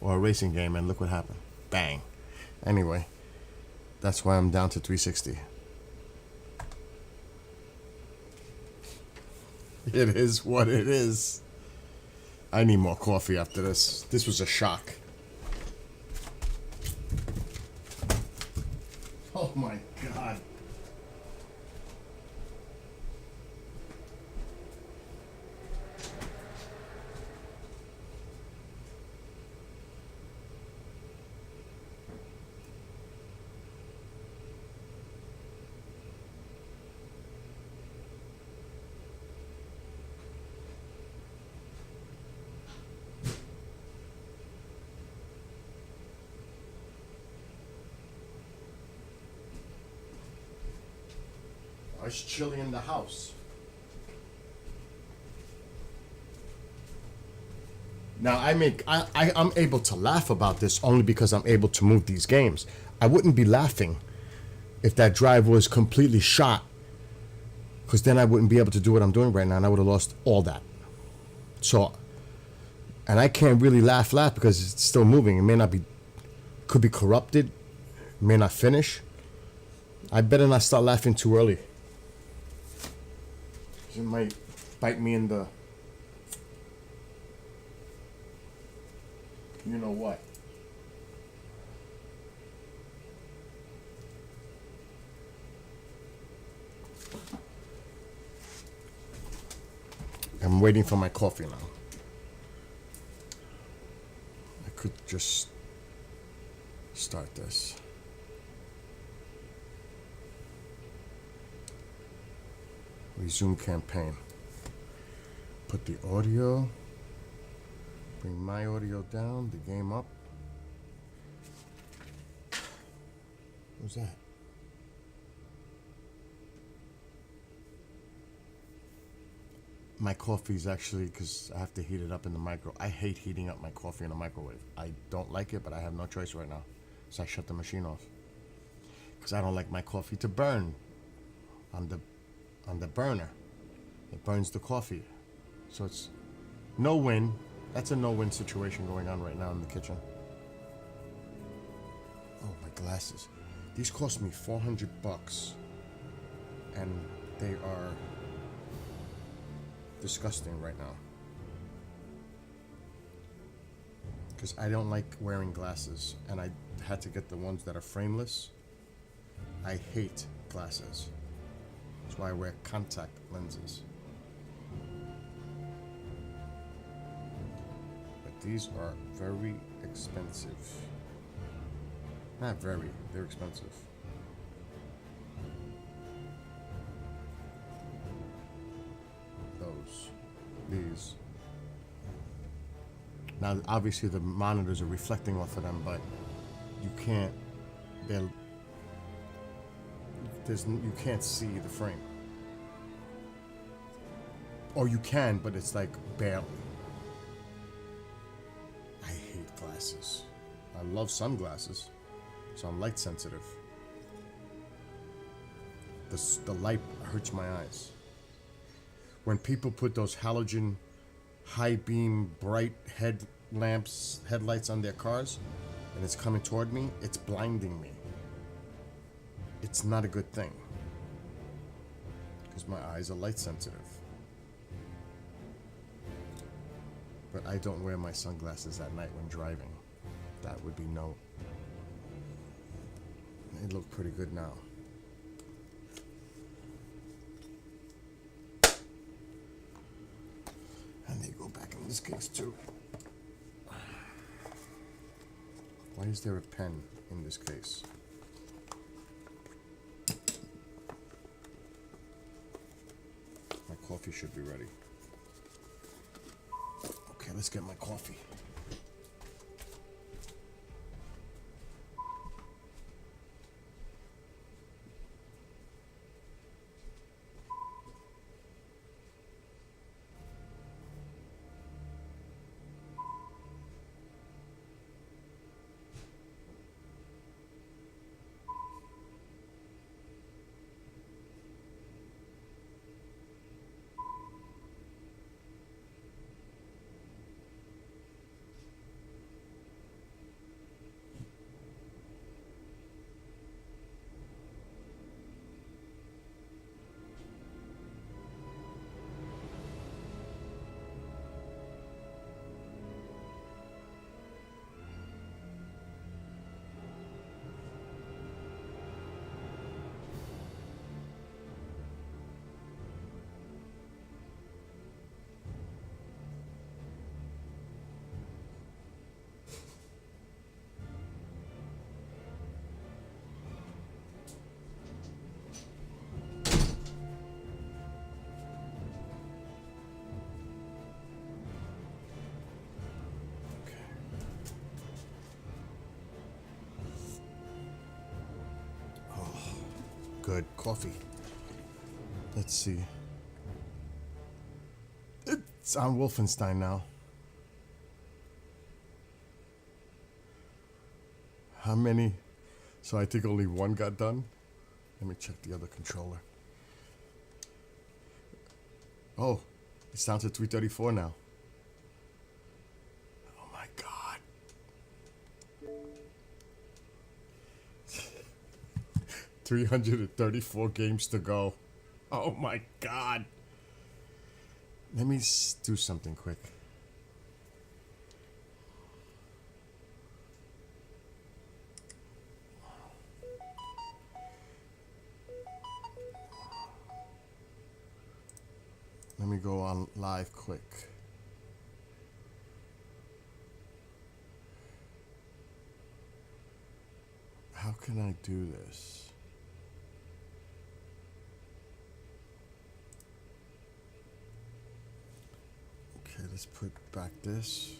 or a racing game, and look what happened. Bang. Anyway, that's why I'm down to 360. It is what it is. I need more coffee after this. This was a shock. Oh my God. It's chilly in the house. Now I'm able to laugh about this only because I'm able to move these games. I wouldn't be laughing if that drive was completely shot, because then I wouldn't be able to do what I'm doing right now, and I would have lost all that. So, and I can't really laugh because it's still moving. It may not be, could be corrupted, may not finish. I better not start laughing too early. It might bite me in the, you know what. I'm waiting for my coffee now. I could just start this. Resume campaign. Put the audio. Bring my audio down. The game up. What's that? My coffee's actually, because I have to heat it up in the micro. I hate heating up my coffee in a microwave. I don't like it, but I have no choice right now. So I shut the machine off. Because I don't like my coffee to burn on the burner. It burns the coffee. So it's no win. That's a no-win situation going on right now in the kitchen. Oh, my glasses. These cost me $400. And they are disgusting right now. Because I don't like wearing glasses. And I had to get the ones that are frameless. I hate glasses. That's why I wear contact lenses. But these are very expensive. Not very, they're expensive. Now, obviously, the monitors are reflecting off of them, but you can't. They're, you can't see the frame, or you can, but it's like barely. I hate glasses. I love sunglasses, so I'm light sensitive. The light hurts my eyes. When people put those halogen, high beam, bright headlights on their cars, and it's coming toward me, it's blinding me. It's not a good thing, because my eyes are light sensitive. But I don't wear my sunglasses at night when driving. That would be no. They look pretty good now. And they go back in this case too. Why is there a pen in this case? My coffee should be ready. Okay, let's get my coffee. Good coffee. Let's see. It's on Wolfenstein now. How many? So I think only one got done. Let me check the other controller. Oh, it's down to 334 now. Oh my God. 334 games to go. Oh my God. Let me do something quick. Let me go on live quick. How can I do this? Okay, let's put back this.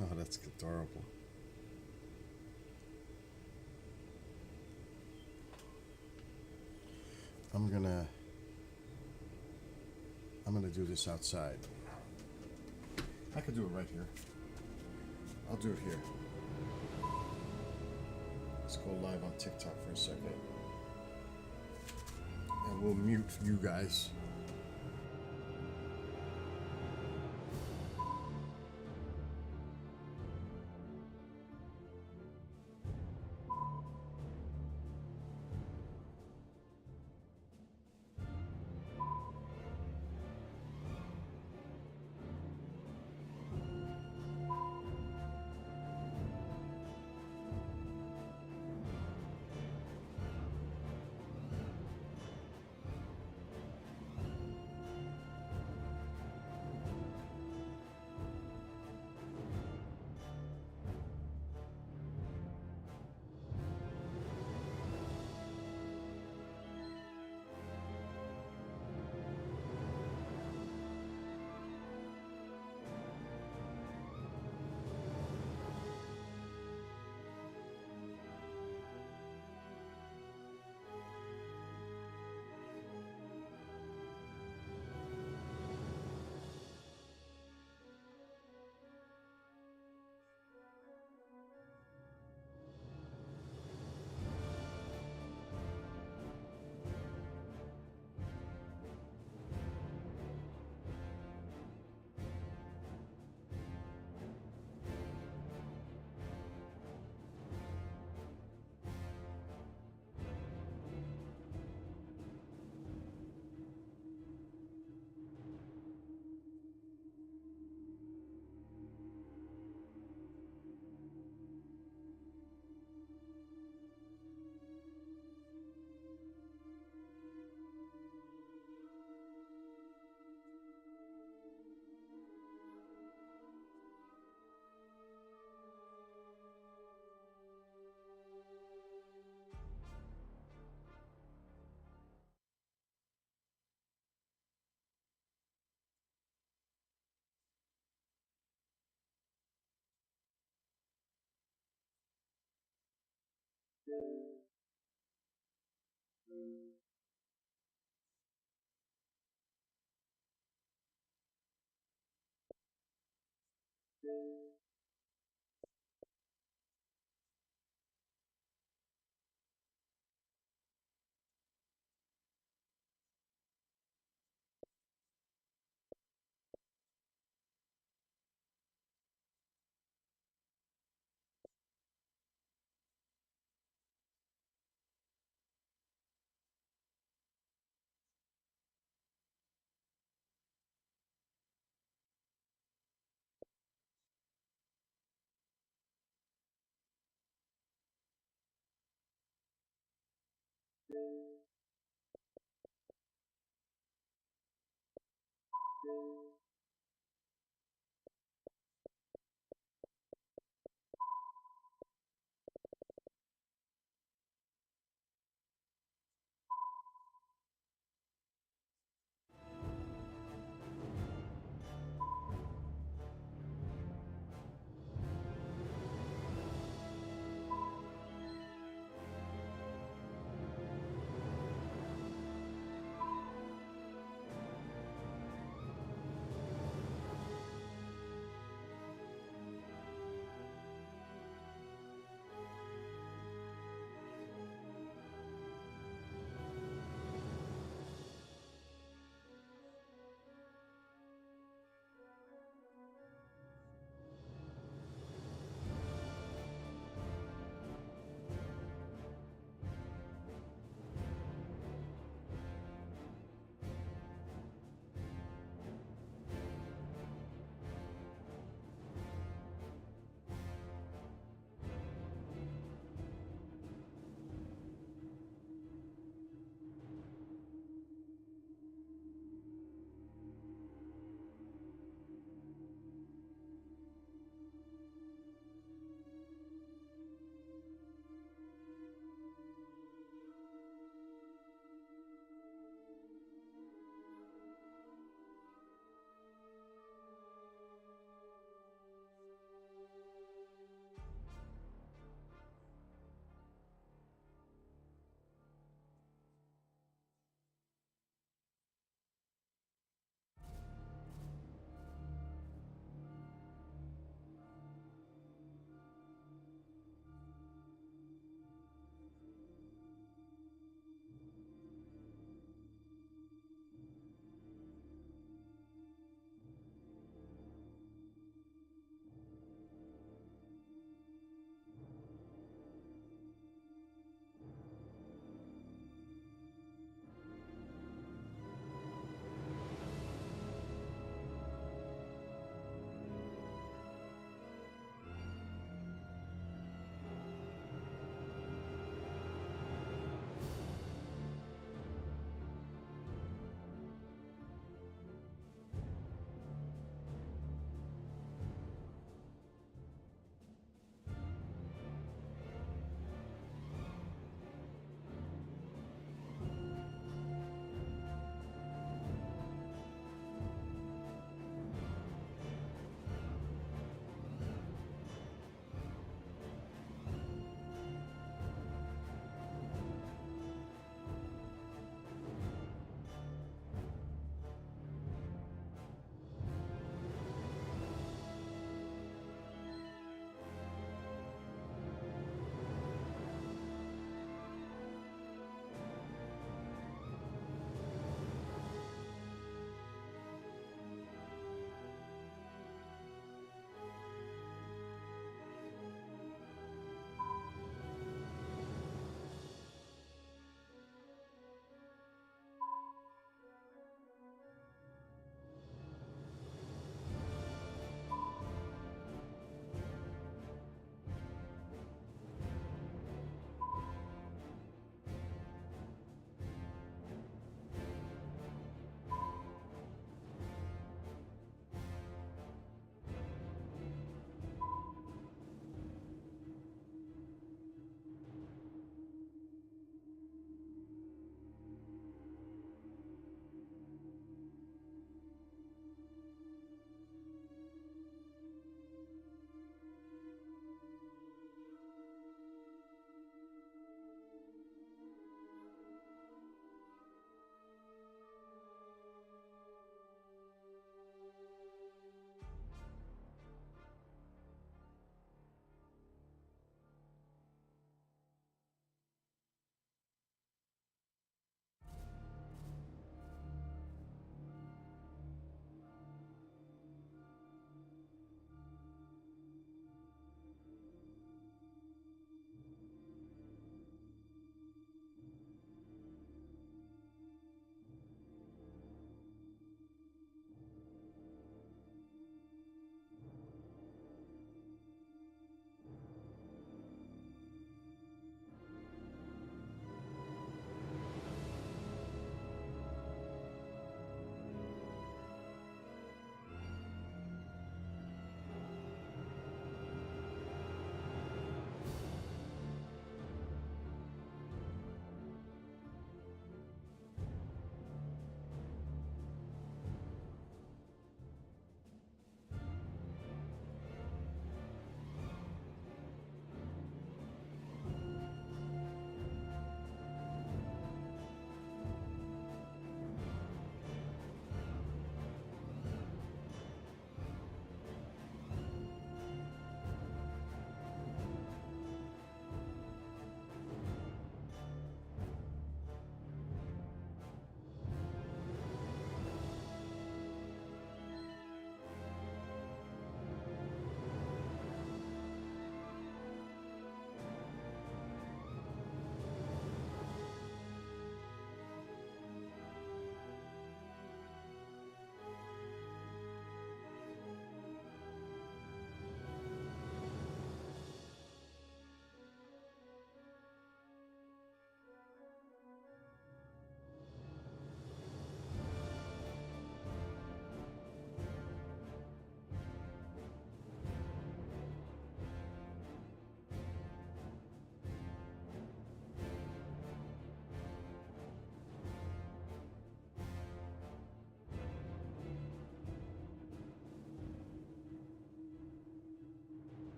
Oh, that's adorable. I'm gonna do this outside. I could do it right here. I'll do it here. Let's go live on TikTok for a second. And we'll mute you guys.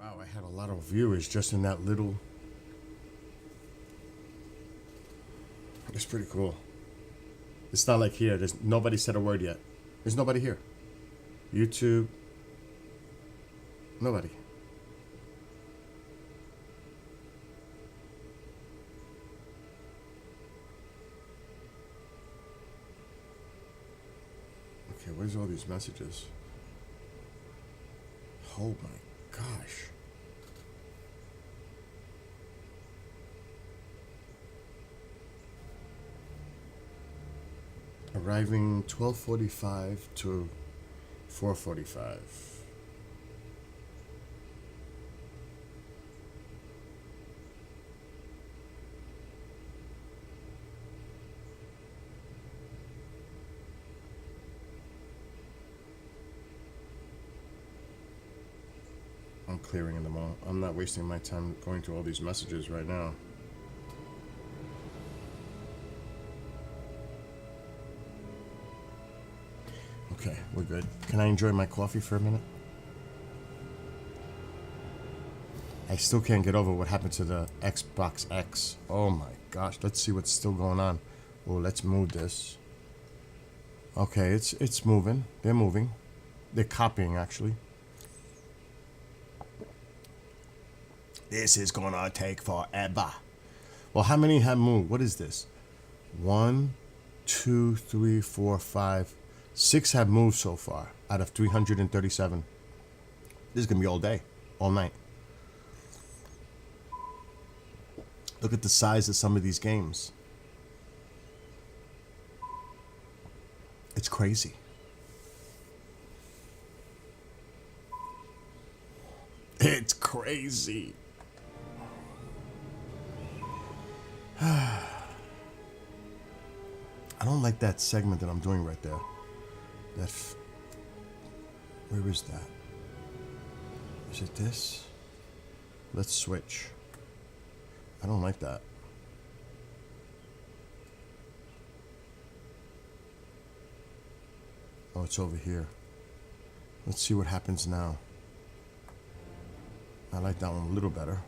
Wow, I had a lot of viewers just in that little. It's pretty cool. It's not like here. There's nobody said a word yet. There's nobody here. YouTube. Nobody. Okay, where's all these messages? Oh my gosh. Arriving 12:45 to 4:45. I'm clearing them all. I'm not wasting my time going through all these messages right now. Okay, we're good. Can I enjoy my coffee for a minute? I still can't get over what happened to the Xbox X. Oh my gosh, let's see what's still going on. Oh, let's move this. Okay, it's moving. They're moving. They're copying, actually. This is gonna take forever. Well, how many have moved? What is this? 1, 2, 3, 4, 5, 6 have moved so far out of 337. This is gonna be all day, all night. Look at the size of some of these games. It's crazy. It's crazy. I don't like that segment that I'm doing right there. Where is that? Is it this? Let's switch. I don't like that. Oh, it's over here. Let's see what happens now. I like that one a little better.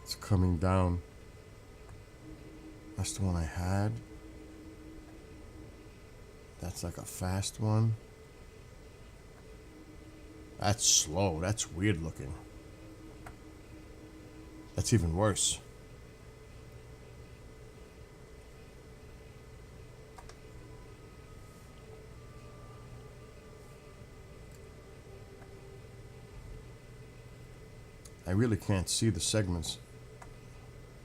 It's coming down. That's the one I had. That's like a fast one. That's slow. That's weird looking. That's even worse. I really can't see the segments.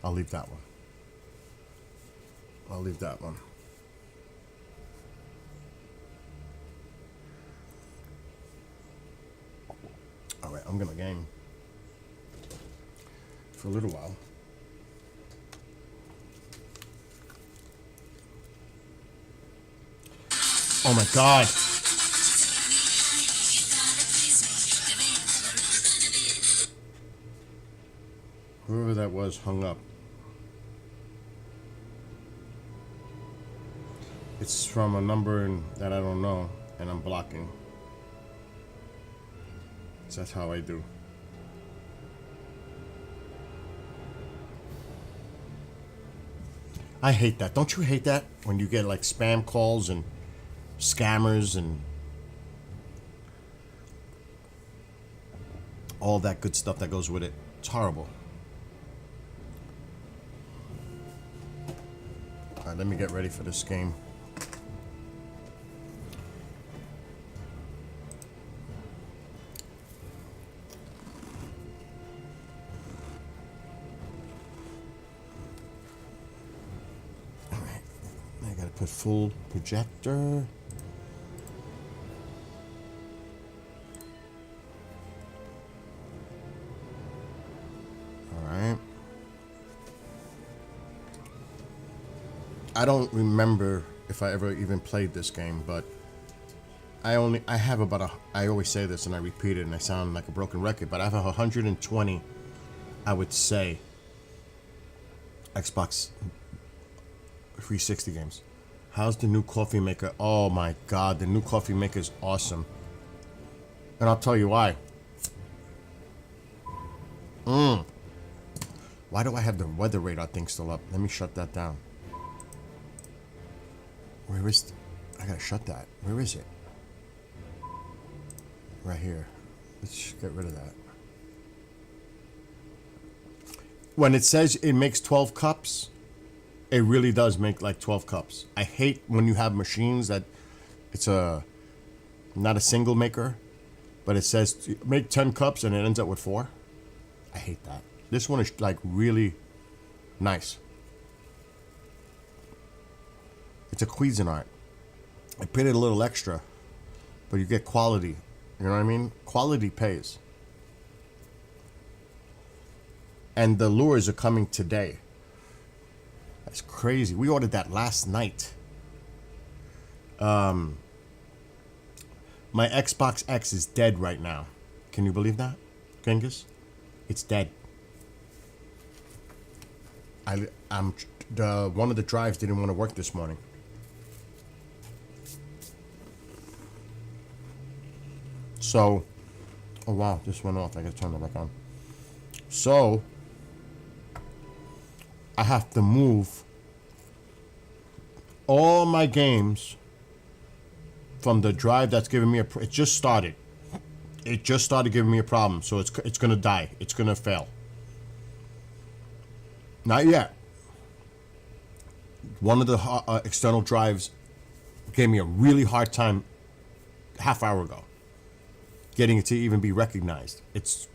I'll leave that one. I'll leave that one. All right, I'm gonna game for a little while. Oh my God. Whoever that was hung up. It's from a number that I don't know, and I'm blocking. So that's how I do. I hate that. Don't you hate that? When you get like spam calls and scammers and all that good stuff that goes with it. It's horrible. All right, let me get ready for this game. All right, I gotta put full projector. I don't remember if I ever even played this game, but I have about I always say this and I repeat it and I sound like a broken record, but I have 120, I would say, Xbox 360 games. How's the new coffee maker? Oh my god, the new coffee maker is awesome. And I'll tell you why. Why do I have the weather radar thing still up? Let me shut that down. Where is... I gotta shut that. Where is it? Right here. Let's get rid of that. When it says it makes 12 cups, it really does make like 12 cups. I hate when you have machines that it's not a single maker, but it says make 10 cups and it ends up with 4. I hate that. This one is like really nice. It's a Cuisinart. I paid it a little extra, but you get quality. You know what I mean? Quality pays. And the lures are coming today. That's crazy. We ordered that last night. My Xbox X is dead right now. Can you believe that, Genghis? It's dead. One of the drives didn't want to work this morning. So, oh wow, this went off. I gotta turn it back on. So, I have to move all my games from the drive that's giving me it just started. It just started giving me a problem, so it's gonna die. It's gonna fail. Not yet. One of the external drives gave me a really hard time half hour ago getting it to even be recognized. It's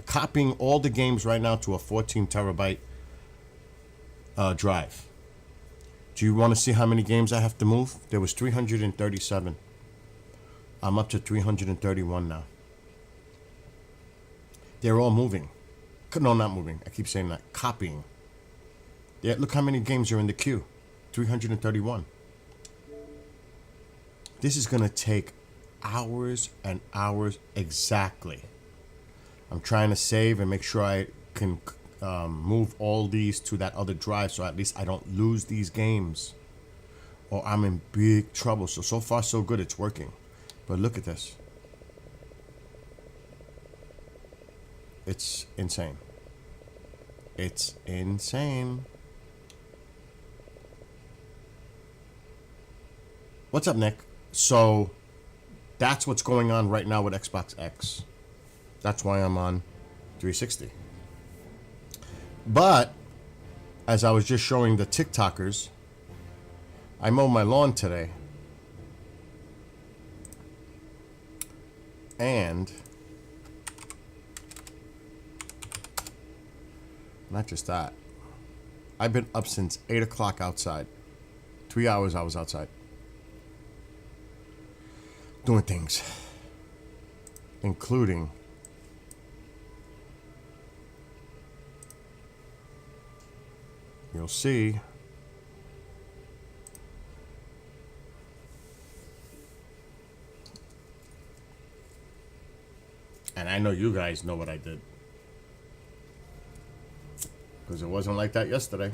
copying all the games right now to a 14 terabyte drive. Do you want to see how many games I have to move? There was 337. I'm up to 331 now. They're all moving. No, not moving. I keep saying that. Copying. Yeah, look how many games are in the queue. 331. This is going to take hours and hours exactly. I'm trying to save and make sure I can move all these to that other drive so at least I don't lose these games or I'm in big trouble. So far so good, it's working. But look at this. It's insane. It's insane. What's up, Nick? So that's what's going on right now with Xbox X. That's why I'm on 360. But as I was just showing the TikTokers, I mowed my lawn today. And not just that. I've been up since 8 o'clock outside. 3 hours I was outside. Doing things. Including you'll see and I know you guys know what I did because it wasn't like that yesterday.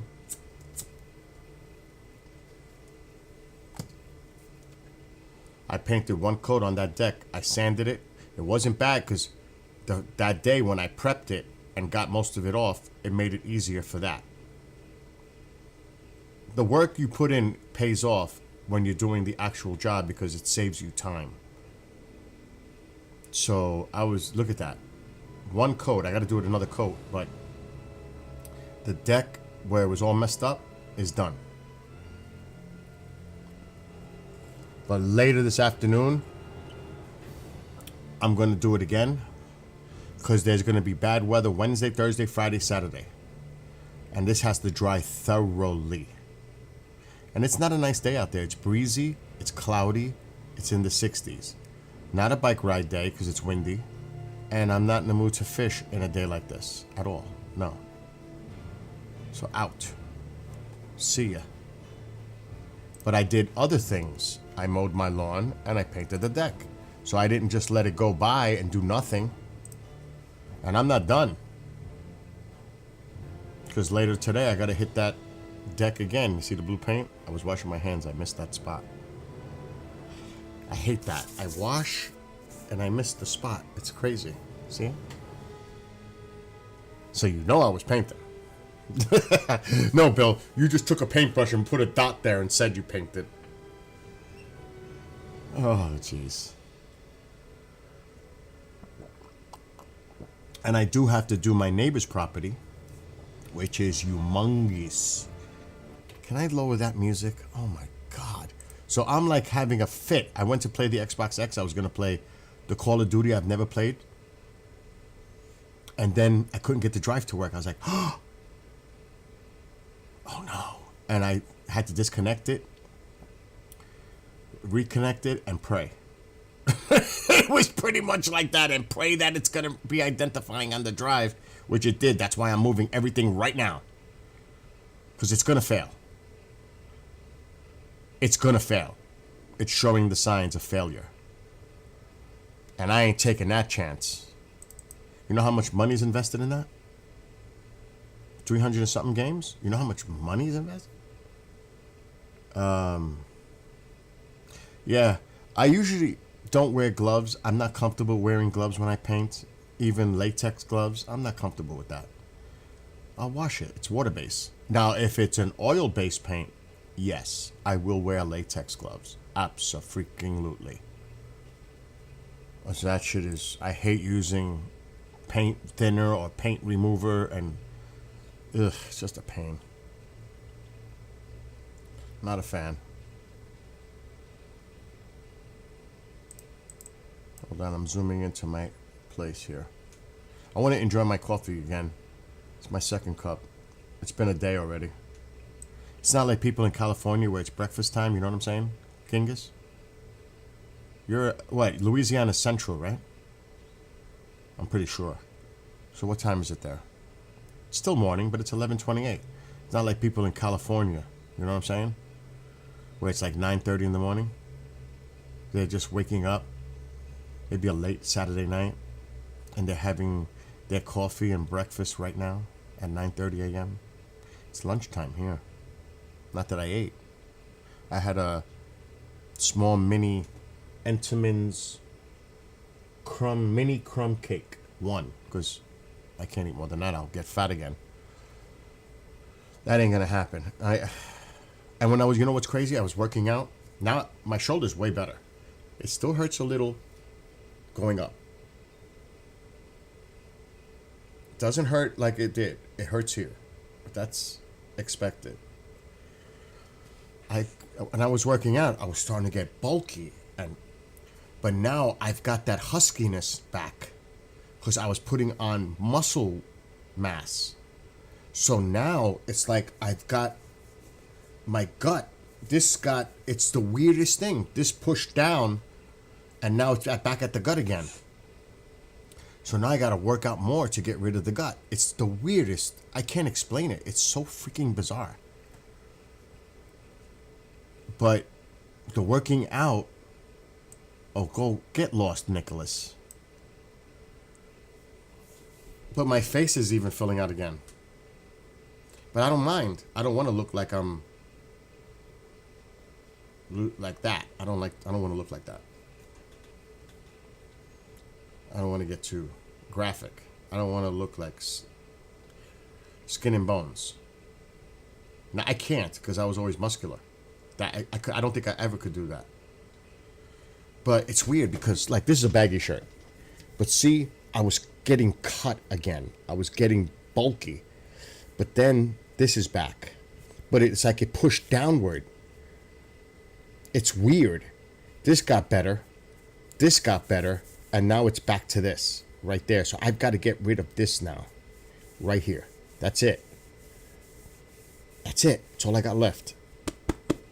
I painted one coat on that deck. I sanded it. It wasn't bad because that day when I prepped it and got most of it off, it made it easier for that. The work you put in pays off when you're doing the actual job because it saves you time. So look at that. One coat, I got to do it another coat, but the deck where it was all messed up is done. But later this afternoon, I'm going to do it again because there's going to be bad weather Wednesday, Thursday, Friday, Saturday. And this has to dry thoroughly. And it's not a nice day out there. It's breezy, it's cloudy, it's in the 60s. Not a bike ride day because it's windy. And I'm not in the mood to fish in a day like this at all. No. So out. See ya. But I did other things. I mowed my lawn and I painted the deck. So I didn't just let it go by and do nothing. And I'm not done. Because later today I got to hit that Deck again. You see the blue paint? I was washing my hands. I missed that spot. I hate that. I wash and I miss the spot. It's crazy. See? So you know I was painting. No, Bill. You just took a paintbrush and put a dot there and said you painted. Oh, jeez. And I do have to do my neighbor's property, which is humongous. Can I lower that music? Oh my God. So I'm like having a fit. I went to play the Xbox X. I was going to play the Call of Duty I've never played. And then I couldn't get the drive to work. I was like, oh no. And I had to disconnect it, reconnect it, and pray. It was pretty much like that, and pray that it's going to be identifying on the drive, which it did. That's why I'm moving everything right now. Because it's going to fail. It's going to fail. It's showing the signs of failure. And I ain't taking that chance. You know how much money's invested in that? 300 and something games? You know how much money is invested? Yeah. I usually don't wear gloves. I'm not comfortable wearing gloves when I paint. Even latex gloves. I'm not comfortable with that. I'll wash it. It's water-based. Now, if it's an oil-based paint, yes, I will wear latex gloves. Abso-freaking-lutely. That shit is... I hate using paint thinner or paint remover, and... Ugh, it's just a pain. Not a fan. Hold on, I'm zooming into my place here. I want to enjoy my coffee again. It's my second cup. It's been a day already. It's not like people in California where it's breakfast time, you know what I'm saying, Kingus? You're, what, Louisiana Central, right? I'm pretty sure. So what time is it there? It's still morning, but it's 11:28. It's not like people in California, you know what I'm saying? Where it's like 9:30 in the morning. They're just waking up. Maybe a late Saturday night. And they're having their coffee and breakfast right now at 9:30 a.m. It's lunchtime here. Not that I ate. I had a small mini Entenmann's mini crumb cake. One, because I can't eat more than that. I'll get fat again. That ain't gonna happen. And when I was, you know what's crazy? I was working out. Now my shoulder's way better. It still hurts a little going up. It doesn't hurt like it did. It hurts here. But that's expected. When I was working out, I was starting to get bulky, but now I've got that huskiness back because I was putting on muscle mass. So now it's like I've got my gut. It's the weirdest thing. This pushed down, and now it's back at the gut again. So now I got to work out more to get rid of the gut. It's the weirdest. I can't explain it. It's so freaking bizarre. But the working out, oh, go get lost, Nicholas. But my face is even filling out again. But I don't mind. I don't want to look like I'm like that. I don't want to look like that. I don't want to get too graphic. I don't want to look like skin and bones. Now I can't because I was always muscular. I don't think I ever could do that. But it's weird because, like, this is a baggy shirt. But see, I was getting cut again. I was getting bulky. But then this is back. But it's like it pushed downward. It's weird. This got better. This got better. And now it's back to this right there. So I've got to get rid of this now. Right here. That's it. That's it. That's all I got left.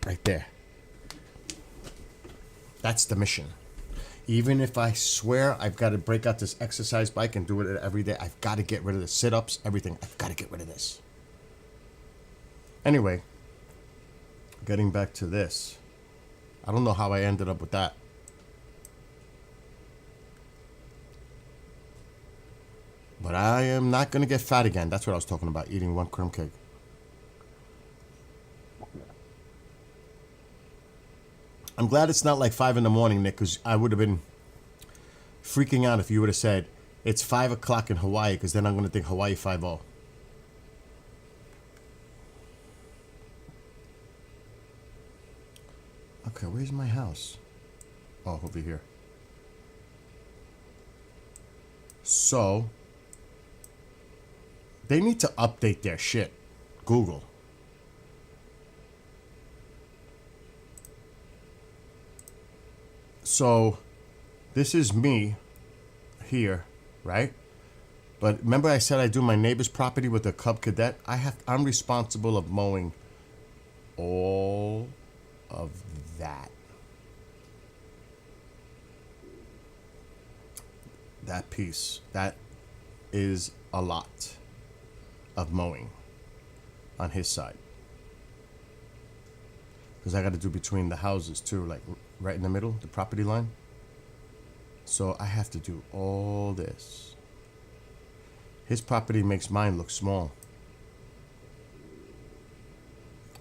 Right there. That's the mission. Even if I swear I've got to break out this exercise bike and do it every day, I've got to get rid of the sit-ups, everything. I've got to get rid of this. Anyway, getting back to this. I don't know how I ended up with that. But I am not going to get fat again. That's what I was talking about, eating one crumb cake. I'm glad it's not like 5 in the morning, Nick, because I would have been freaking out if you would have said it's 5 o'clock in Hawaii, because then I'm going to think Hawaii 5-0. Okay, where's my house? Oh, over here. So, they need to update their shit. Google. So, this is me here, right? But remember I said I do my neighbor's property with the Cub Cadet? I'm responsible of mowing all of that. That piece. That is a lot of mowing on his side. Because I got to do between the houses too, like right in the middle, the property line. So I have to do all this. His property makes mine look small.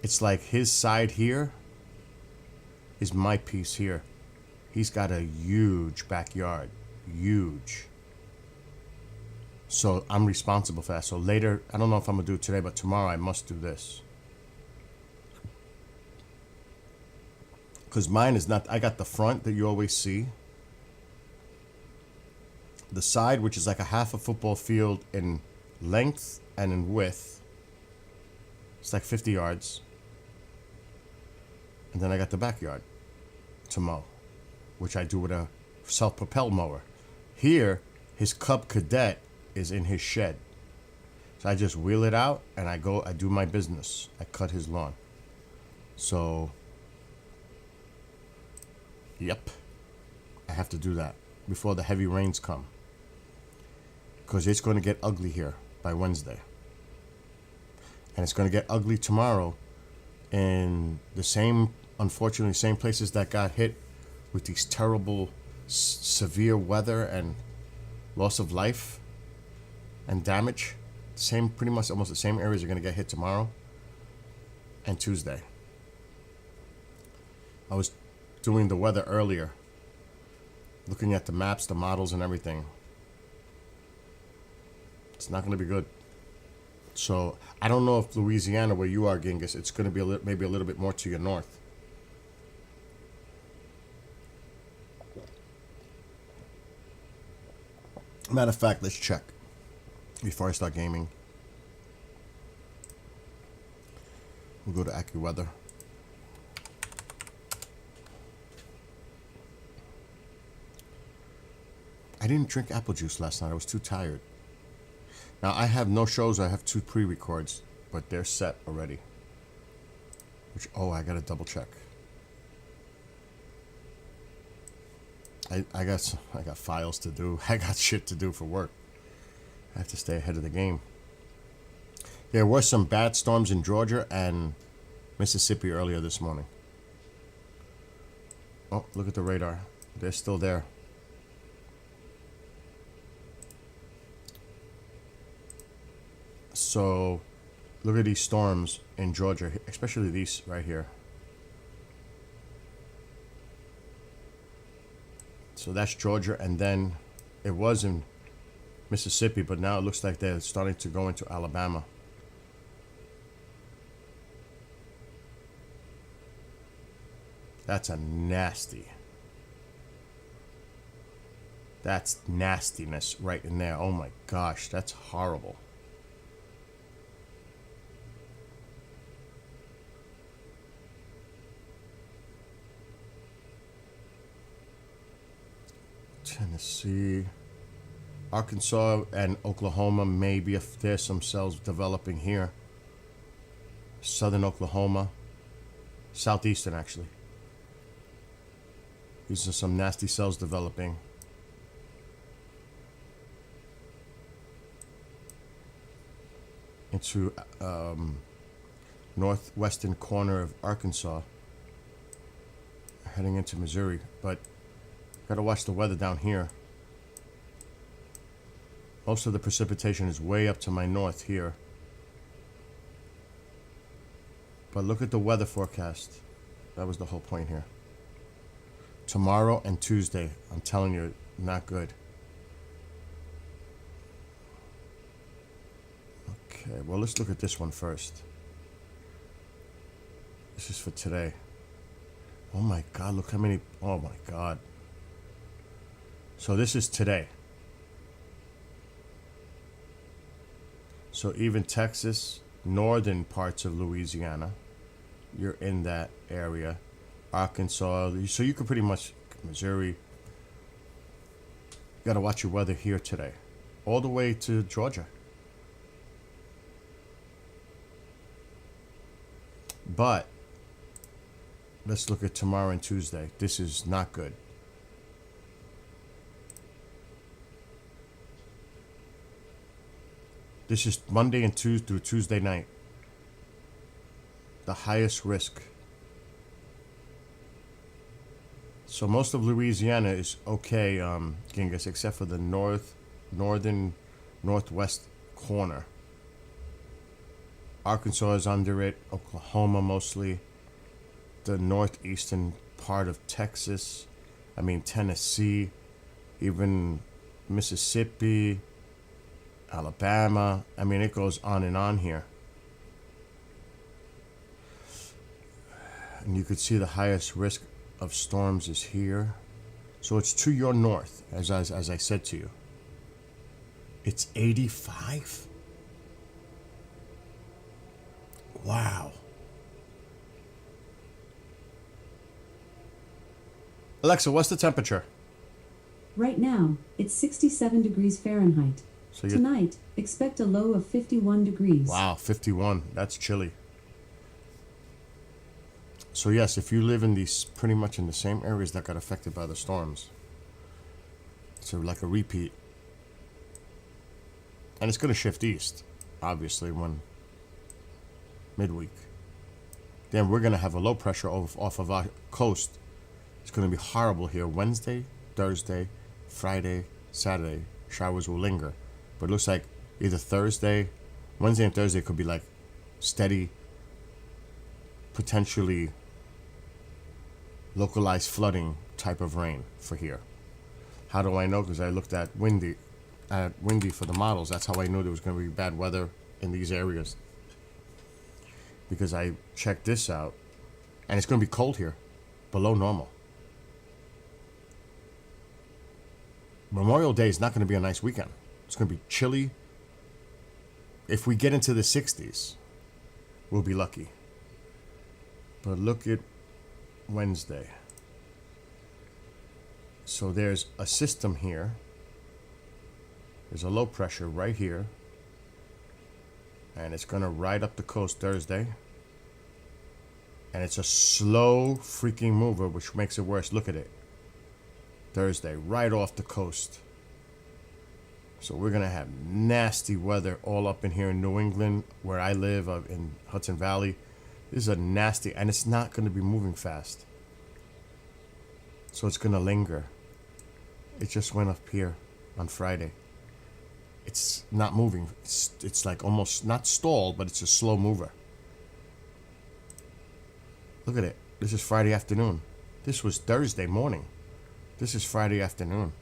It's like his side here is my piece here. He's got a huge backyard. Huge. So I'm responsible for that. So later, I don't know if I'm going to do it today, but tomorrow I must do this. Because mine is not, I got the front that you always see. The side, which is like a half a football field in length and in width. It's like 50 yards. And then I got the backyard to mow, which I do with a self-propelled mower. Here, his Cub Cadet is in his shed. So I just wheel it out and I do my business. I cut his lawn. So, yep, I have to do that before the heavy rains come. Because it's going to get ugly here by Wednesday. And it's going to get ugly tomorrow in the same, unfortunately, same places that got hit with these terrible, severe weather and loss of life and damage. Same, pretty much almost the same areas are going to get hit tomorrow and Tuesday. I was doing the weather earlier, looking at the maps, the models, and everything. It's not going to be good. So I don't know if Louisiana, where you are, Genghis, it's going to be maybe a little bit more to your north. Matter of fact, let's check before I start gaming. We'll go to AccuWeather. I didn't drink apple juice last night. I was too tired. Now, I have no shows. I have 2 pre-records, but they're set already. Which, oh, I got to double check. I got files to do. I got shit to do for work. I have to stay ahead of the game. There were some bad storms in Georgia and Mississippi earlier this morning. Oh, look at the radar. They're still there. So, look at these storms in Georgia, especially these right here. So that's Georgia, and then it was in Mississippi, but now it looks like they're starting to go into Alabama. That's a nasty. That's nastiness right in there. Oh my gosh, that's horrible. Tennessee, Arkansas, and Oklahoma. Maybe if there's some cells developing here. Southern Oklahoma, southeastern actually. These are some nasty cells developing. Into northwestern corner of Arkansas, heading into Missouri, but gotta watch the weather down here. Most of the precipitation is way up to my north here. But look at the weather forecast. That was the whole point here. Tomorrow and Tuesday, I'm telling you, not good. Okay, well, let's look at this one first. This is for today. Oh my God, look how many. Oh my God. So this is today. So even Texas, northern parts of Louisiana, you're in that area. Arkansas, so you could pretty much, Missouri. You gotta watch your weather here today. All the way to Georgia. But let's look at tomorrow and Tuesday. This is not good. This is Monday and Tuesday through Tuesday night. The highest risk. So most of Louisiana is okay, Genghis, except for the northern, northwest corner. Arkansas is under it. Oklahoma mostly. The northeastern part of Texas. Tennessee. Even Mississippi. Alabama. It goes on and on here. And you could see the highest risk of storms is here. So it's to your north, as I said to you. It's 85? Wow. Alexa, what's the temperature? Right now, it's 67 degrees Fahrenheit. So Tonight, expect a low of 51 degrees. Wow, 51. That's chilly. So yes, if you live in these, pretty much in the same areas that got affected by the storms, so like a repeat. And it's going to shift east, obviously, when midweek. Then we're going to have a low pressure off of our coast. It's going to be horrible here. Wednesday, Thursday, Friday, Saturday, showers will linger. But it looks like either Wednesday and Thursday could be like steady, potentially localized flooding type of rain for here. How do I know? Because I looked at Windy for the models. That's how I knew there was going to be bad weather in these areas. Because I checked this out, and it's going to be cold here, below normal. Memorial Day is not going to be a nice weekend. It's going to be chilly. If we get into the 60s, we'll be lucky. But look at Wednesday. So there's a system here. There's a low pressure right here. And it's going to ride up the coast Thursday. And it's a slow freaking mover, which makes it worse. Look at it. Thursday, right off the coast. So we're going to have nasty weather all up in here in New England, where I live, in Hudson Valley. This is a nasty, and it's not going to be moving fast. So it's going to linger. It just went up here on Friday. It's not moving. It's like almost not stalled, but it's a slow mover. Look at it. This is Friday afternoon. This was Thursday morning. This is Friday afternoon.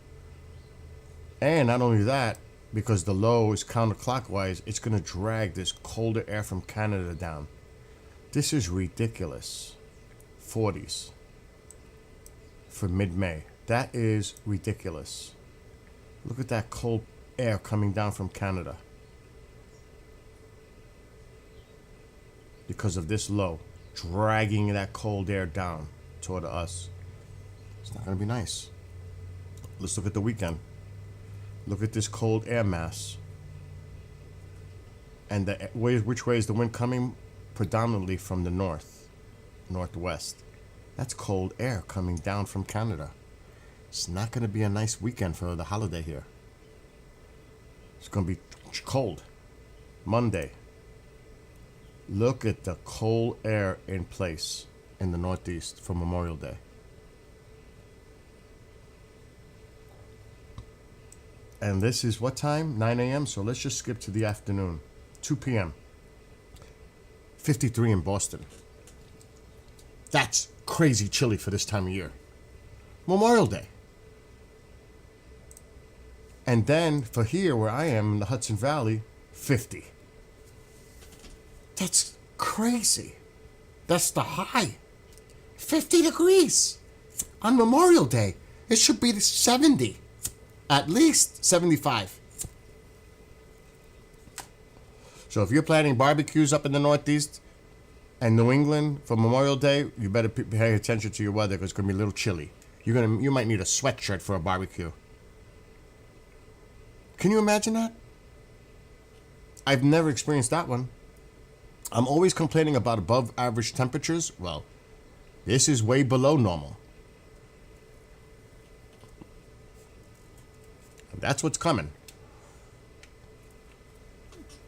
And not only that, because the low is counterclockwise, it's going to drag this colder air from Canada down. This is ridiculous. 40s for mid-May. That is ridiculous. Look at that cold air coming down from Canada. Because of this low, dragging that cold air down toward us. It's not going to be nice. Let's look at the weekend. Look at this cold air mass. And which way is the wind coming? Predominantly from the northwest. That's cold air coming down from Canada. It's not going to be a nice weekend for the holiday here. It's going to be cold. Monday. Look at the cold air in place in the Northeast for Memorial Day. And this is what time? 9 a.m. So let's just skip to the afternoon. 2 p.m. 53 in Boston. That's crazy chilly for this time of year. Memorial Day. And then for here, where I am in the Hudson Valley, 50. That's crazy. That's the high. 50 degrees on Memorial Day. It should be 70. At least 75. So if you're planning barbecues up in the Northeast and New England for Memorial Day, you better pay attention to your weather because it's going to be a little chilly. You might need a sweatshirt for a barbecue. Can you imagine that? I've never experienced that one. I'm always complaining about above average temperatures. Well, this is way below normal. That's what's coming.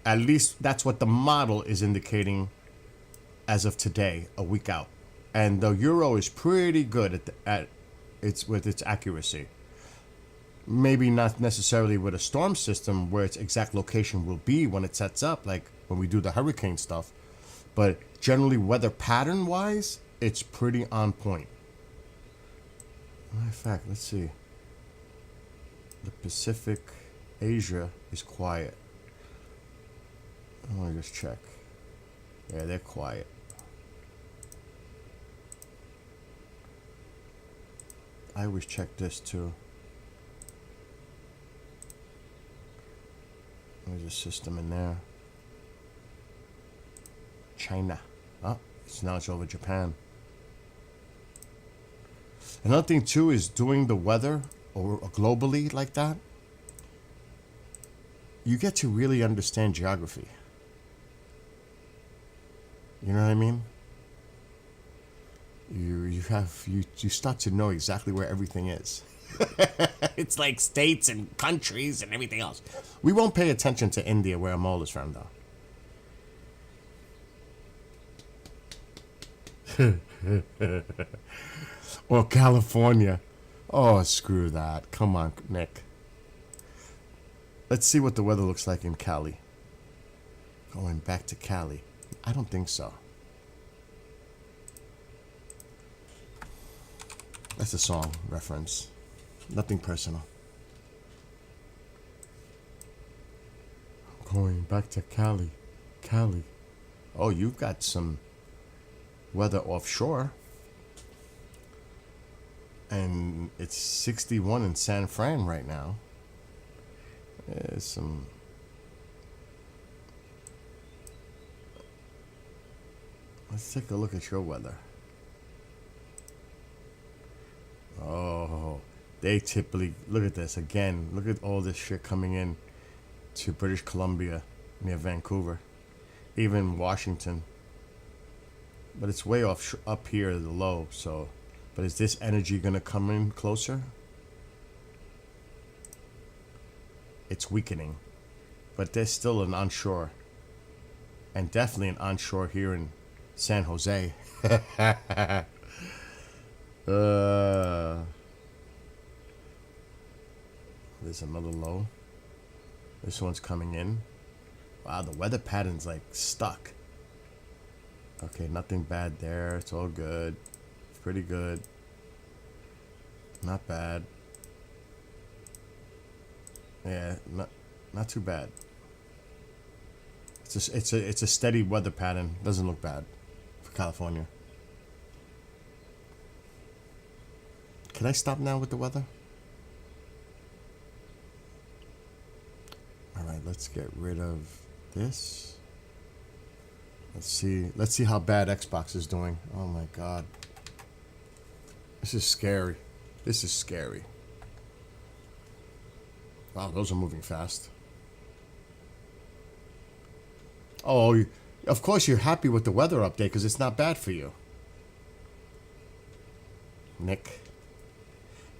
At least that's what the model is indicating as of today, a week out. And the Euro is pretty good at its accuracy. Maybe not necessarily with a storm system where its exact location will be when it sets up, like when we do the hurricane stuff. But generally, weather pattern wise, it's pretty on point. Matter of fact, let's see. The Pacific, Asia is quiet. I want to just check. Yeah, they're quiet. I always check this too. There's a system in there. China. Oh, now it's over Japan. Another thing too is doing the weather or globally like that. You get to really understand geography. You know what I mean? You start to know exactly where everything is. It's like states and countries and everything else. We won't pay attention to India, where Amol is from, though. Or California. Oh, screw that. Come on, Nick. Let's see what the weather looks like in Cali. Going back to Cali. I don't think so. That's a song reference. Nothing personal. Going back to Cali. Cali. Oh, you've got some weather offshore. And it's 61 in San Fran right now. There's some... Let's take a look at your weather. Oh, they typically... Look at this again. Look at all this shit coming in to British Columbia near Vancouver. Even Washington. But it's way off up here, the low, so... But is this energy going to come in closer? It's weakening. But there's still an onshore. And definitely an onshore here in San Jose. There's another low. This one's coming in. Wow, the weather pattern's like stuck. Okay, nothing bad there. It's all good. Pretty good. Not bad. Yeah, not too bad. It's a steady weather pattern. Doesn't look bad for California. Can I stop now with the weather? All right, let's get rid of this. Let's see how bad Xbox is doing. Oh my God. This is scary. This is scary. Wow, those are moving fast. Oh, of course you're happy with the weather update because it's not bad for you. Nick.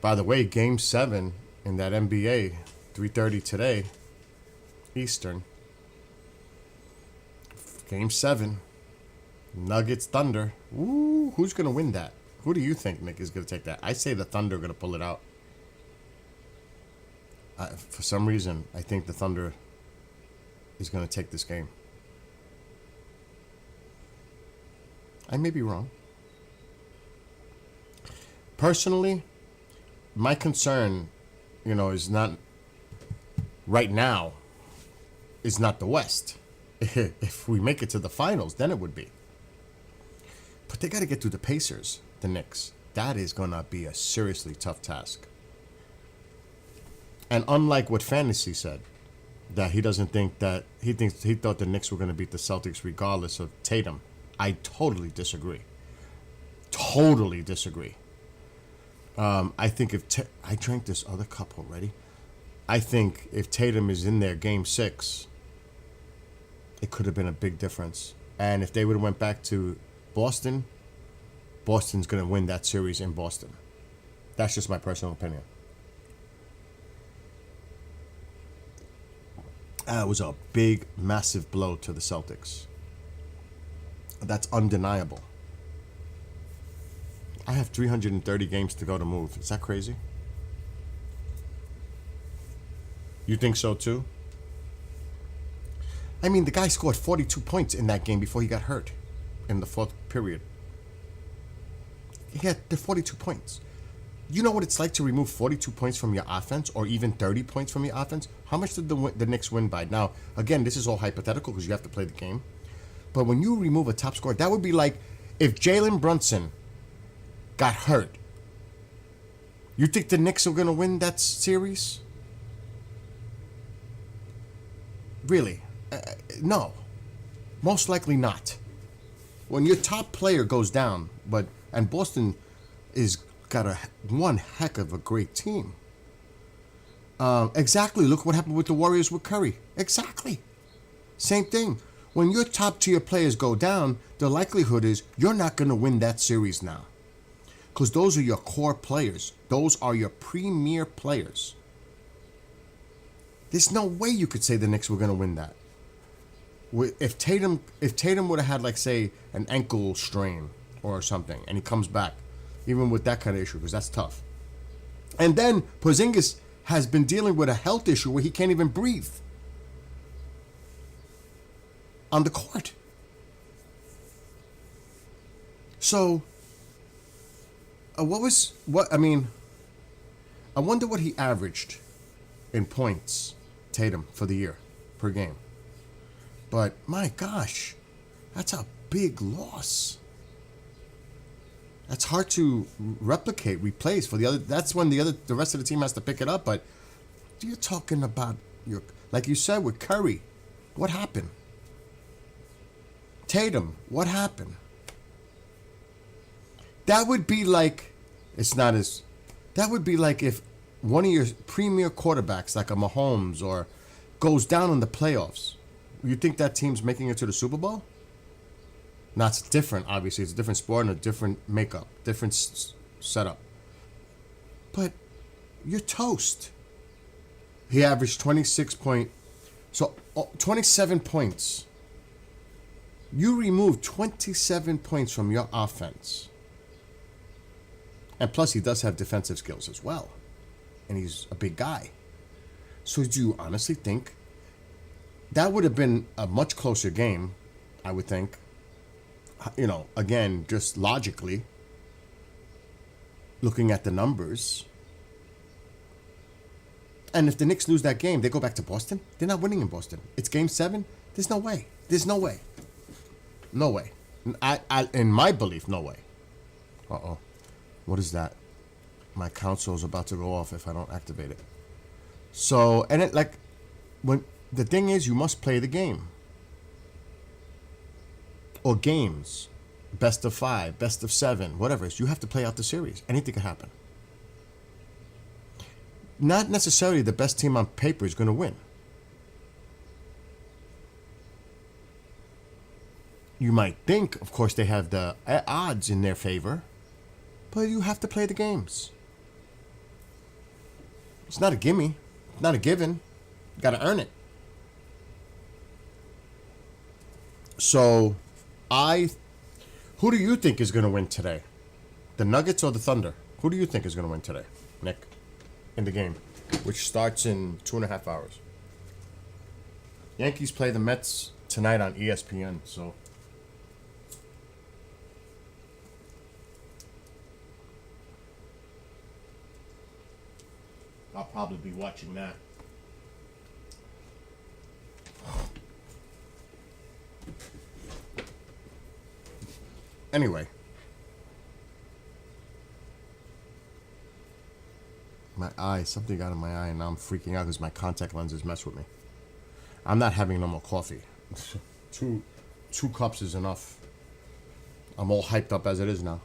By the way, Game 7 in that NBA, 3:30 today, Eastern. Game 7. Nuggets Thunder. Ooh, who's going to win that? Who do you think, Nick, is going to take that? I say the Thunder are going to pull it out. For some reason, I think the Thunder is going to take this game. I may be wrong. Personally, my concern, is not right now. Is not the West. If we make it to the finals, then it would be. But they got to get through the Pacers, the Knicks. That is gonna be a seriously tough task. And unlike what Fantasy said, that he doesn't think that he thought the Knicks were going to beat the Celtics regardless of Tatum. I totally disagree. Totally disagree. I think I drank this other cup already. I think if Tatum is in there game 6, it could have been a big difference. And if they would have went back to Boston, Boston's going to win that series in Boston. That's just my personal opinion. It was a big, massive blow to the Celtics. That's undeniable. I have 330 games to go to move. Is that crazy? You think so too? I mean, the guy scored 42 points in that game before he got hurt in the fourth period. He had the 42 points. You know what it's like to remove 42 points from your offense or even 30 points from your offense? How much did the Knicks win by? Now, again, this is all hypothetical because you have to play the game. But when you remove a top scorer, that would be like if Jalen Brunson got hurt. You think the Knicks are going to win that series? Really? No. Most likely not. When your top player goes down, and Boston is got one heck of a great team. Exactly. Look what happened with the Warriors with Curry. Exactly. Same thing. When your top tier players go down, the likelihood is you're not going to win that series now. Because those are your core players. Those are your premier players. There's no way you could say the Knicks were going to win that. If Tatum would have had, like, say, an ankle strain or something, and he comes back, even with that kind of issue, because that's tough. And then Porzingis has been dealing with a health issue where he can't even breathe on the court. So, I wonder what he averaged in points, Tatum, for the year, per game. But, my gosh, that's a big loss. That's hard to replicate, replace for the other. That's when the rest of the team has to pick it up. But you're talking about like you said with Curry, what happened? Tatum, what happened? That would be like that would be like if one of your premier quarterbacks, like a Mahomes, goes down in the playoffs. You think that team's making it to the Super Bowl? Now, it's different, obviously. It's a different sport and a different makeup, different setup. But you're toast. He averaged 27 points. You removed 27 points from your offense. And plus, he does have defensive skills as well. And he's a big guy. So do you honestly think that would have been a much closer game, I would think. Again, just logically, looking at the numbers. And if the Knicks lose that game, they go back to Boston. They're not winning in Boston. It's game 7. There's no way. There's no way. No way. In my belief, no way. Uh-oh. What is that? My console is about to go off if I don't activate it. So, and when the thing is, you must play the game. Or games, best of 5, best of 7, whatever. You have to play out the series. Anything can happen. Not necessarily the best team on paper is going to win. You might think, of course, they have the odds in their favor, but you have to play the games. It's not a gimme. It's not a given. You got to earn it. So, who do you think is going to win today? The Nuggets or the Thunder? Who do you think is going to win today, Nick, in the game, which starts in 2.5 hours? Yankees play the Mets tonight on ESPN, so. probably be watching that. Anyway, my eye, something got in my eye, and now I'm freaking out because my contact lenses mess with me. I'm not having no more coffee. Two cups is enough. I'm all hyped up as it is now.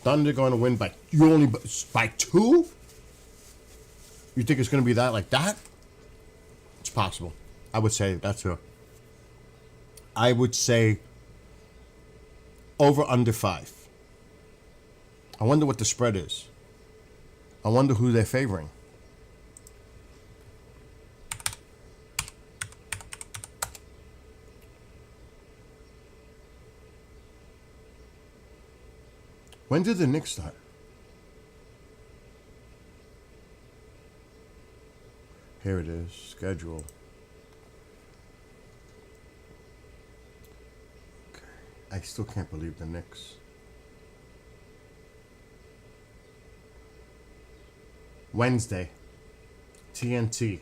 Thunder going to win by by 2? You think it's going to be that like that? It's possible. I would say that's a. I would say over under 5. I wonder what the spread is. I wonder who they're favoring. When did the Knicks start? Here it is, schedule. Okay. I still can't believe the Knicks. Wednesday, TNT,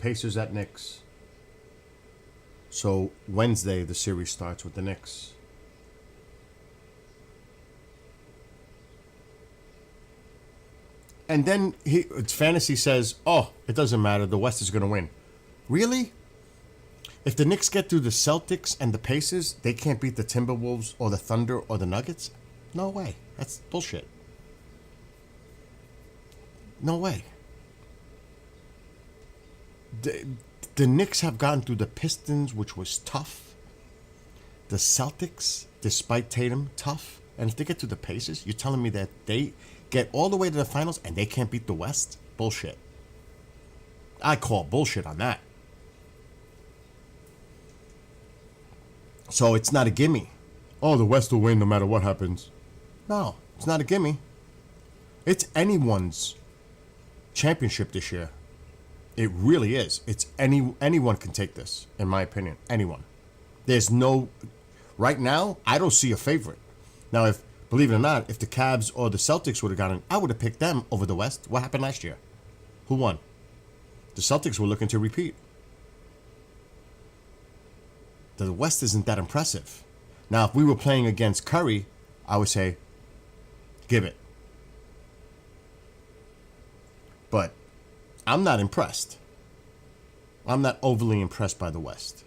Pacers at Knicks. So Wednesday the series starts with the Knicks. And then fantasy says, oh, it doesn't matter. The West is going to win. Really? If the Knicks get through the Celtics and the Pacers, they can't beat the Timberwolves or the Thunder or the Nuggets? No way. That's bullshit. No way. The Knicks have gotten through the Pistons, which was tough. The Celtics, despite Tatum, tough. And if they get to the Pacers, you're telling me that they get all the way to the finals and they can't beat the West? Bullshit. I call bullshit on that. So it's not a gimme. Oh, the West will win no matter what happens. No, it's not a gimme. It's anyone's championship this year. It really is. It's anyone can take this, in my opinion. Anyone. There's no. Right now, I don't see a favorite. Now, if believe it or not, if the Cavs or the Celtics would have gotten, I would have picked them over the West. What happened last year? Who won? The Celtics were looking to repeat. The West isn't that impressive. Now, if we were playing against Curry, I would say, give it. But I'm not impressed. I'm not overly impressed by the West.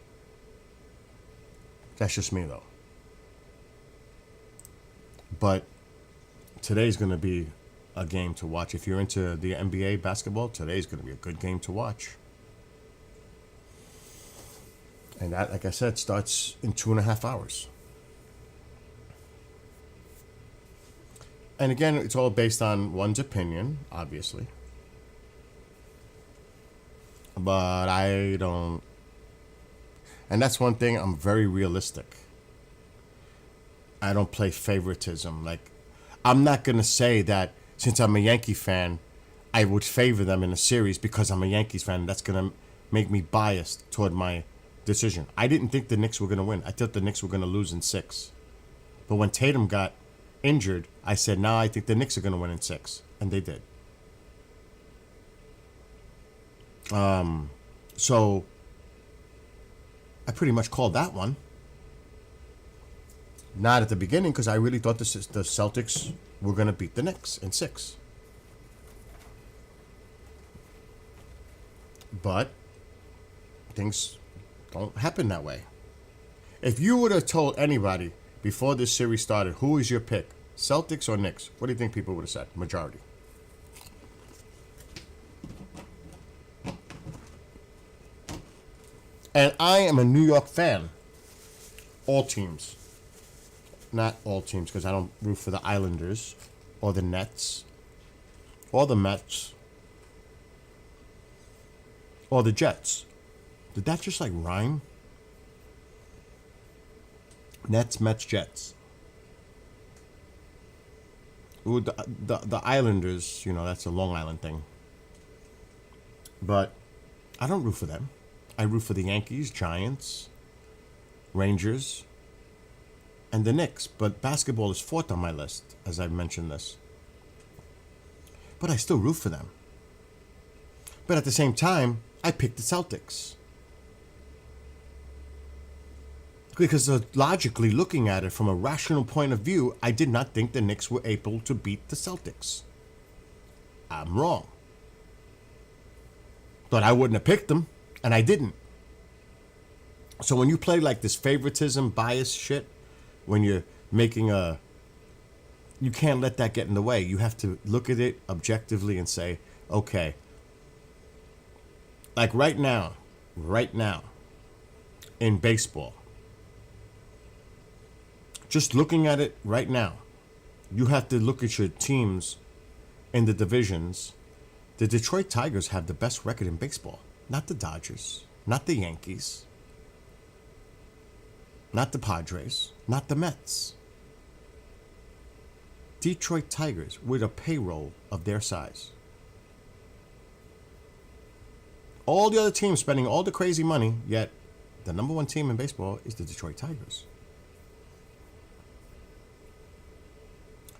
That's just me, though. But today's going to be a game to watch. If you're into the NBA basketball, today's going to be a good game to watch. And that, like I said, starts in 2.5 hours. And again, it's all based on one's opinion, obviously. But I don't. And that's one thing, I'm very realistic. I don't play favoritism. Like, I'm not going to say that since I'm a Yankee fan, I would favor them in a series because I'm a Yankees fan. That's going to make me biased toward my decision. I didn't think the Knicks were going to win. I thought the Knicks were going to lose in 6. But when Tatum got injured, I said, nah, I think the Knicks are going to win in 6. And they did. So I pretty much called that one. Not at the beginning, because I really thought the Celtics were going to beat the Knicks in 6. But things don't happen that way. If you would have told anybody before this series started, who is your pick, Celtics or Knicks, what do you think people would have said? Majority. And I am a New York fan. All teams. Not all teams, because I don't root for the Islanders or the Nets or the Mets or the Jets. Did that just like rhyme? Nets, Mets, Jets. Ooh, the Islanders, you know, that's a Long Island thing. But I don't root for them. I root for the Yankees, Giants, Rangers, and the Knicks. But basketball is fourth on my list, as I've mentioned this. But I still root for them. But at the same time, I picked the Celtics. Because logically looking at it from a rational point of view, I did not think the Knicks were able to beat the Celtics. I'm wrong. But I wouldn't have picked them, and I didn't. So when you play like this favoritism, bias shit, when you're making a... You can't let that get in the way. You have to look at it objectively and say, okay, like right now, in baseball, just looking at it right now, you have to look at your teams in the divisions. The Detroit Tigers have the best record in baseball. Not the Dodgers, not the Yankees, not the Padres, not the Mets. Detroit Tigers with a payroll of their size. All the other teams spending all the crazy money, yet the number one team in baseball is the Detroit Tigers.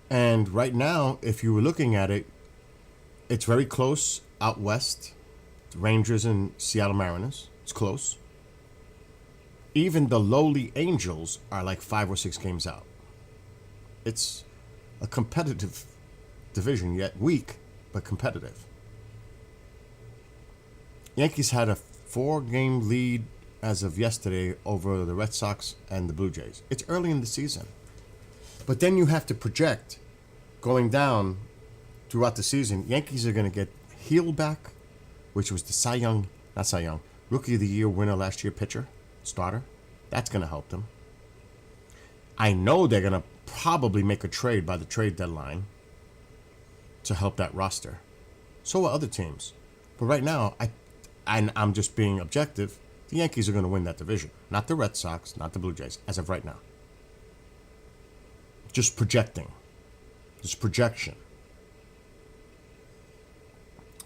And right now, if you were looking at it, it's very close out west. The Rangers and Seattle Mariners. It's close. Even the lowly Angels are like 5 or 6 games out. It's a competitive division, yet weak, but competitive. Yankees had a 4-game lead as of yesterday over the Red Sox and the Blue Jays. It's early in the season. But then you have to project going down throughout the season. Yankees are going to get Heel back, which was the Rookie of the Year winner last year, pitcher, starter. That's going to help them. I know they're going to probably make a trade by the trade deadline to help that roster. So are other teams. But right now, I'm just being objective. The Yankees are going to win that division. Not the Red Sox, not the Blue Jays, as of right now. Just projecting. Just projection.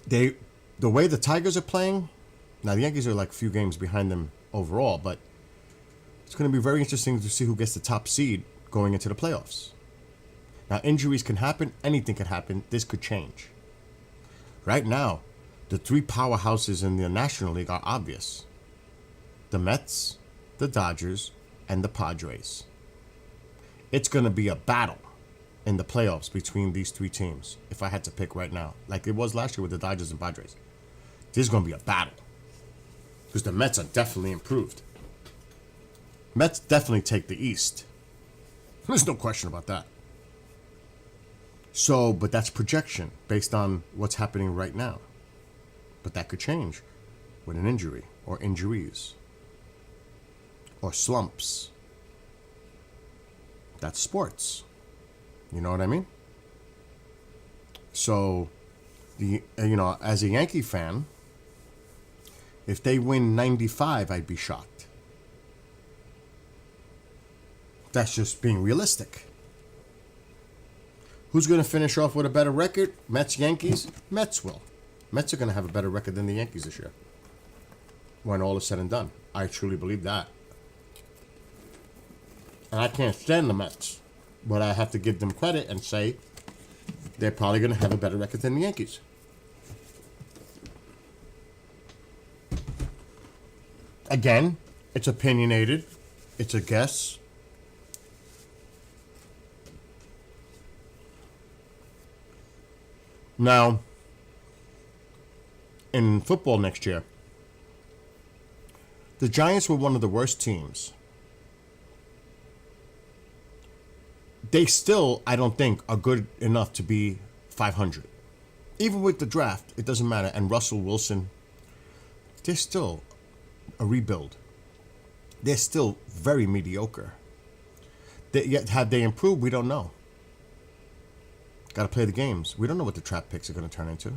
The way the Tigers are playing, now the Yankees are like a few games behind them overall, but it's going to be very interesting to see who gets the top seed going into the playoffs. Now, injuries can happen. Anything can happen. This could change. Right now, the 3 powerhouses in the National League are obvious. The Mets, the Dodgers, and the Padres. It's going to be a battle in the playoffs between these 3 teams, if I had to pick right now, like it was last year with the Dodgers and Padres. This is going to be a battle. Because the Mets are definitely improved. Mets definitely take the East. There's no question about that. So, but that's projection based on what's happening right now. But that could change with an injury or injuries or slumps. That's sports. You know what I mean? So, as a Yankee fan, if they win 95, I'd be shocked. That's just being realistic. Who's going to finish off with a better record? Mets, Yankees? Mets will. Mets are going to have a better record than the Yankees this year, when all is said and done. I truly believe that. And I can't stand the Mets, but I have to give them credit and say they're probably going to have a better record than the Yankees. Again, it's opinionated. It's a guess. Now, in football next year, the Giants were one of the worst teams. They still, I don't think, are good enough to be 500. Even with the draft, it doesn't matter. And Russell Wilson, they're still a rebuild. They're still very mediocre. Yet have they improved? We don't know. Got to play the games. We don't know what the trap picks are going to turn into.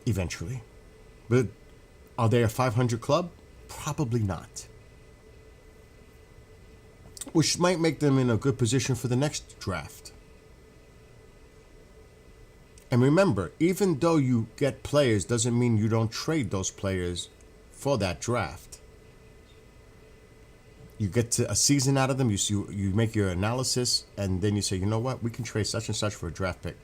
Eventually. But are they a 500 club? Probably not. Which might make them in a good position for the next draft. And remember, even though you get players, doesn't mean you don't trade those players for that draft. You get to a season out of them. You make your analysis, and then you say, you know what, we can trade such and such for a draft pick.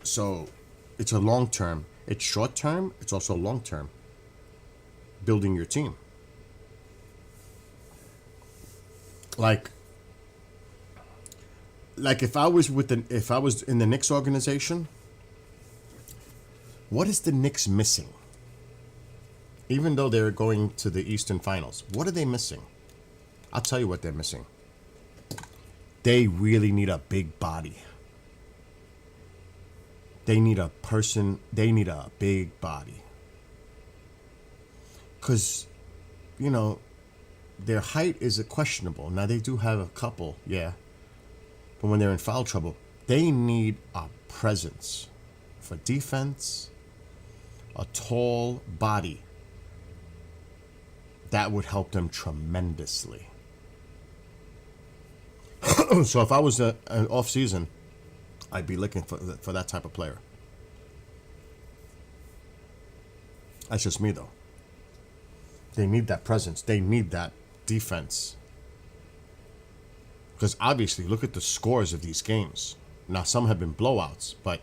So it's a long term. It's short term. It's also long term. Building your team. Like if I was in the Knicks organization, what is the Knicks missing? Even though they're going to the Eastern Finals, what are they missing? I'll tell you what they're missing. They really need a big body. They need a big body. Because, their height is questionable. Now, they do have a couple, yeah. But when they're in foul trouble, they need a presence. For defense, a tall body. That would help them tremendously. So if I was an off season, I'd be looking for that type of player. That's just me, though. They need that presence. They need that defense. Because obviously, look at the scores of these games. Now, some have been blowouts, but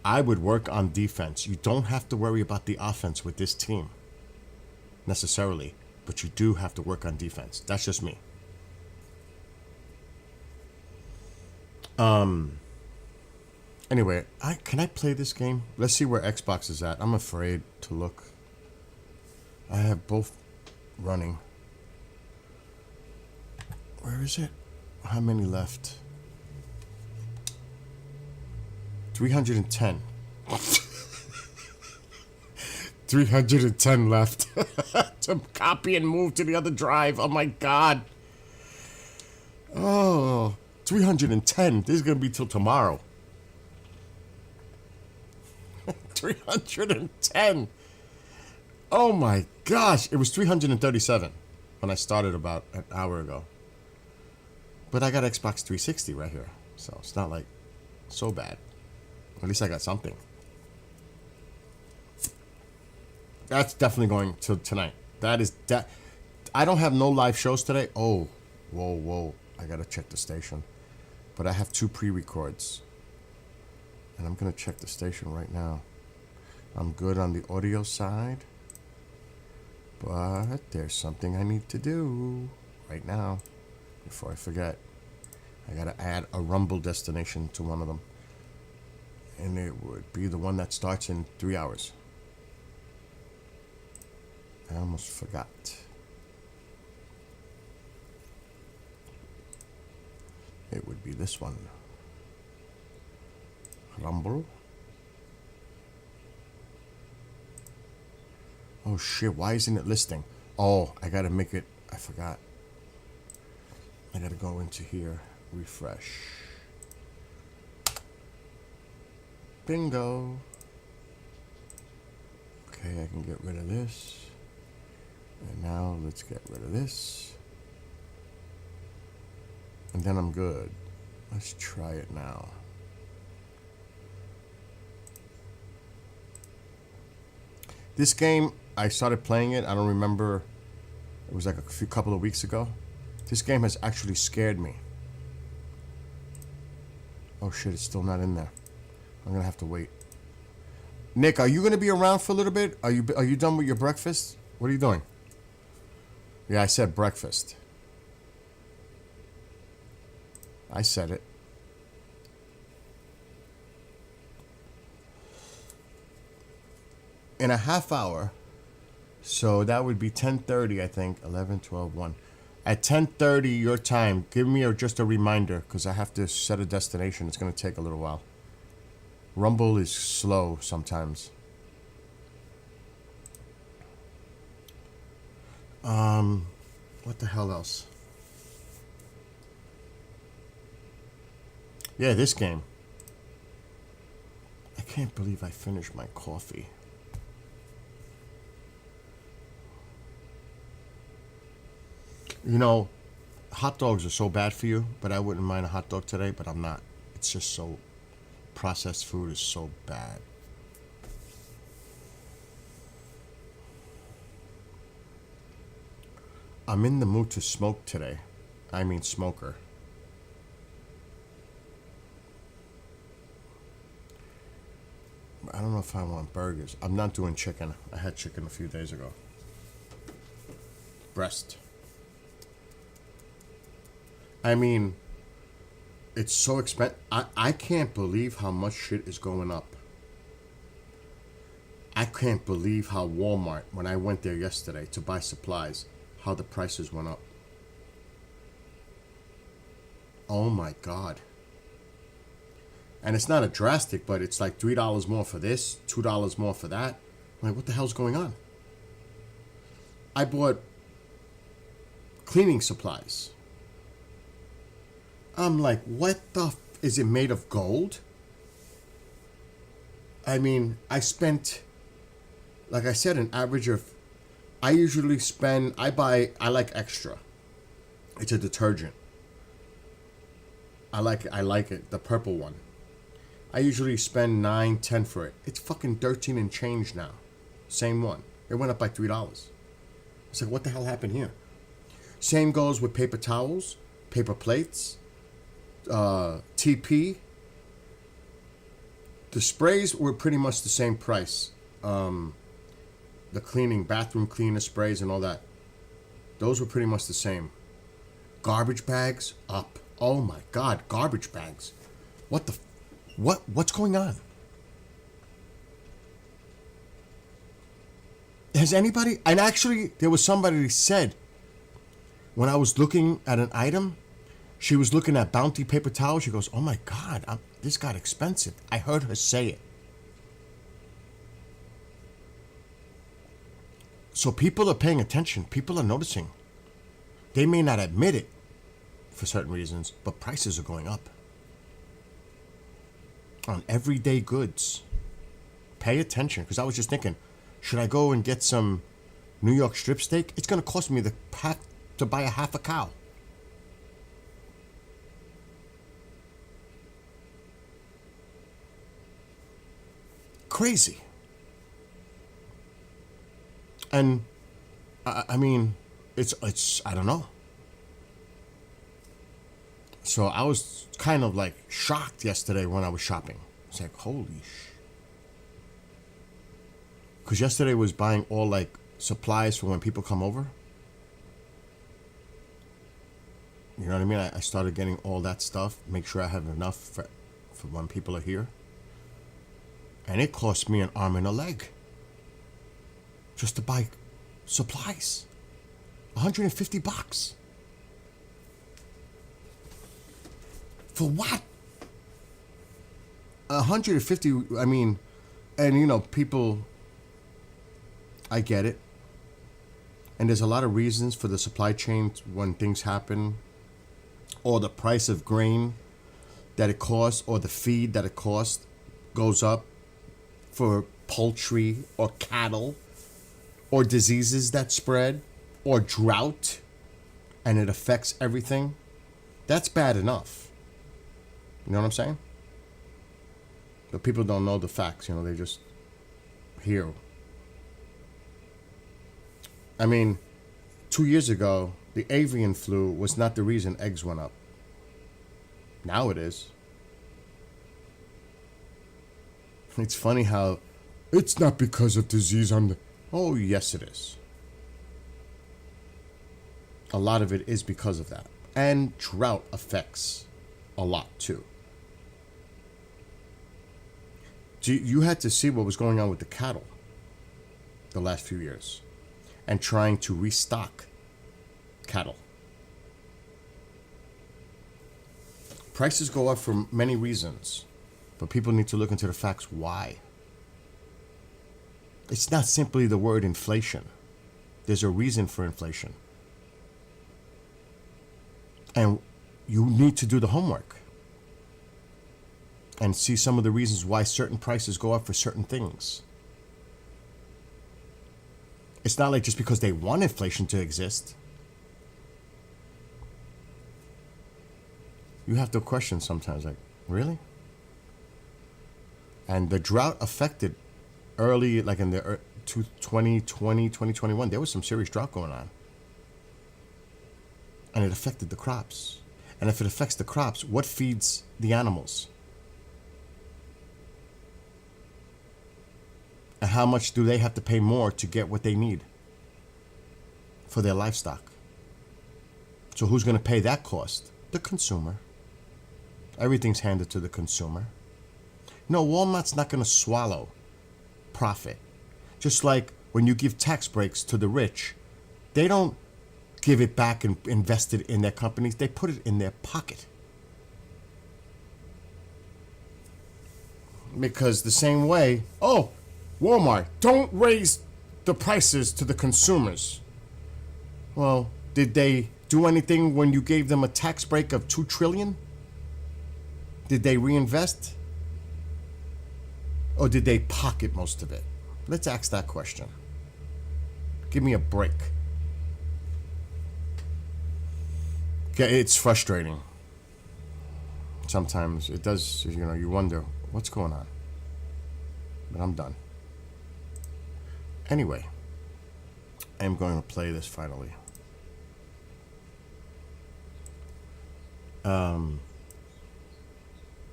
I would work on defense. You don't have to worry about the offense with this team, necessarily, but you do have to work on defense. That's just me. Anyway, can I play this game? Let's see where Xbox is at. I'm afraid to look. I have both running. Where is it? How many left? 310. 310 left to copy and move to the other drive. Oh my God. Oh, 310. This is going to be till tomorrow. 310. Oh my gosh. It was 337 when I started about an hour ago. But I got Xbox 360 right here. So it's not like so bad. At least I got something. That's definitely going to tonight. That. I don't have no live shows today. Oh, whoa. I got to check the station. But I have 2 pre-records. And I'm going to check the station right now. I'm good on the audio side. But there's something I need to do right now before I forget. I got to add a Rumble destination to one of them. And it would be the one that starts in 3 hours. I almost forgot. It would be this one. Rumble. Oh shit, why isn't it listing? Oh, I gotta make it. I forgot. I gotta go into here. Refresh. Bingo. Okay, I can get rid of this. And now let's get rid of this. And then I'm good. Let's try it now. This game, I started playing it. I don't remember. It was like a couple of weeks ago. This game has actually scared me. Oh shit, it's still not in there. I'm gonna have to wait. Nick, are you gonna be around for a little bit? Are you done with your breakfast? What are you doing? Yeah, I said breakfast. I said it. In a half hour, so that would be 10:30, I think. 11, 12, 1. At 10:30 your time, give me just a reminder, because I have to set a destination. It's going to take a little while. Rumble is slow sometimes. What the hell else? Yeah, this game. I can't believe I finished my coffee. You know, hot dogs are so bad for you, but I wouldn't mind a hot dog today, but I'm not. It's just so, processed food is so bad. I'm in the mood to smoke today. I mean smoker. I don't know if I want burgers. I'm not doing chicken. I had chicken a few days ago. Breast. I mean, it's so expensive. I can't believe how much shit is going up. I can't believe how Walmart, when I went there yesterday to buy supplies, how the prices went up. Oh my God. And it's not a drastic, but it's like $3 more for this, $2 more for that. I'm like, what the hell's going on? I bought cleaning supplies. I'm like, what the is it made of gold? I mean, I spent, like I said, an average of, I usually spend, I like Extra. It's a detergent. I like it, the purple one. I usually spend $9, $10 for it. It's fucking 13 and change now. Same one. It went up by $3. It's like, what the hell happened here? Same goes with paper towels, paper plates, TP. The sprays were pretty much the same price. The cleaning, bathroom cleaner sprays and all that. Those were pretty much the same. Garbage bags up. Oh my God, garbage bags. What's going on? Has anybody, and actually there was somebody who said, when I was looking at an item, she was looking at Bounty paper towels. She goes, oh my God, this got expensive. I heard her say it. So people are paying attention. People are noticing. They may not admit it for certain reasons, but prices are going up. On everyday goods. Pay attention, because I was just thinking, should I go and get some New York strip steak? It's going to cost me to buy a half a cow. Crazy. And I mean, it's I don't know. So I was kind of like shocked yesterday when I was shopping. It's like, holy because yesterday was buying all like supplies for when people come over. You know what I mean? I started getting all that stuff. Make sure I have enough for when people are here. And it cost me an arm and a leg. Just to buy supplies. $150. For what? 150, I mean, and you know, people, I get it. And there's a lot of reasons for the supply chain when things happen, or the price of grain that it costs, or the feed that it costs goes up for poultry or cattle, or diseases that spread, or drought, and it affects everything. That's bad enough. You know what I'm saying? But people don't know the facts, you know, they just hear. I mean, 2 years ago, the avian flu was not the reason eggs went up. Now it is. It's funny how it's not because of disease on the... Oh, yes it is. A lot of it is because of that. And drought affects a lot too. You had to see what was going on with the cattle the last few years and trying to restock cattle. Prices go up for many reasons, but people need to look into the facts why. It's not simply the word inflation. There's a reason for inflation. And you need to do the homework and see some of the reasons why certain prices go up for certain things. It's not like just because they want inflation to exist. You have to question sometimes, like, really? And the drought affected early, like in the 2020, 2021, there was some serious drought going on. And it affected the crops. And if it affects the crops, what feeds the animals? And how much do they have to pay more to get what they need for their livestock? So who's going to pay that cost? The consumer. Everything's handed to the consumer. No, Walmart's not going to swallow profit. Just like when you give tax breaks to the rich, they don't give it back and invest it in their companies. They put it in their pocket. Because the same way, oh, Walmart, don't raise the prices to the consumers. Well, did they do anything when you gave them a tax break of $2 trillion? Did they reinvest? Or did they pocket most of it? Let's ask that question. Give me a break. Okay, it's frustrating. Sometimes it does, you wonder what's going on. But I'm done. Anyway, I'm going to play this finally.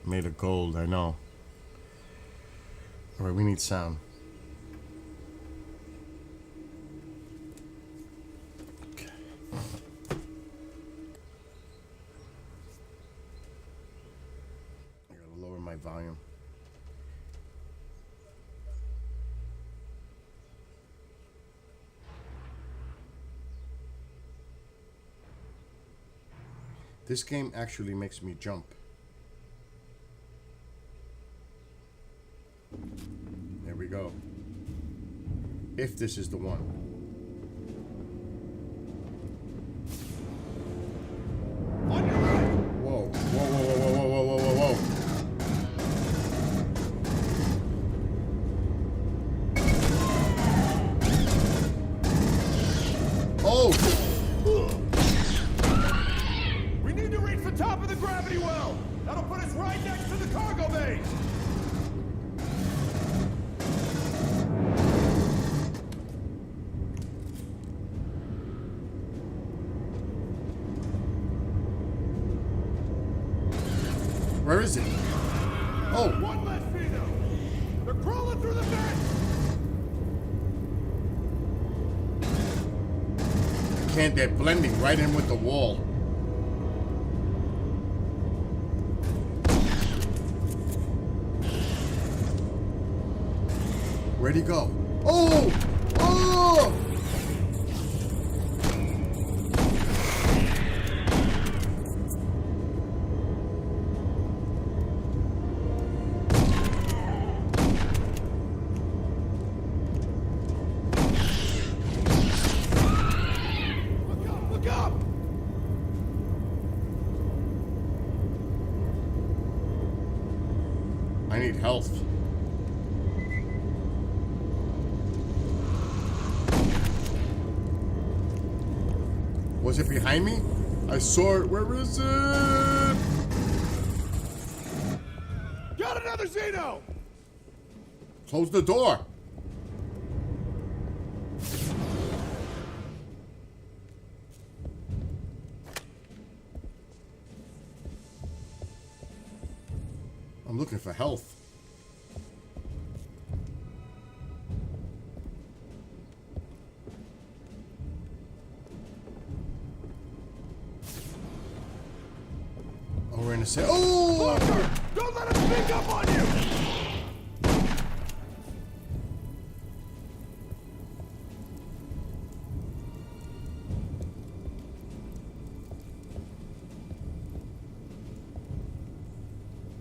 Made of gold, I know. Alright, we need sound. Okay. I gotta lower my volume. This game actually makes me jump. There we go. If this is the one. On your right! Whoa, whoa, whoa, whoa, whoa, whoa, whoa, whoa, whoa. Oh! We need to reach the top of the gravity well! That'll put us right next to the cargo bay! Where is it? Oh! One less Vino! They're crawling through the vent! Can't, they're blending right in with the wall. Where'd he go? Oh! Oh! Look up! Look up! I need health. Was it behind me? I saw it. Where is it? Got another Xeno! Close the door. I'm looking for health. Oh, we're in a set. Oh! Fucker! Don't let him sneak up on you!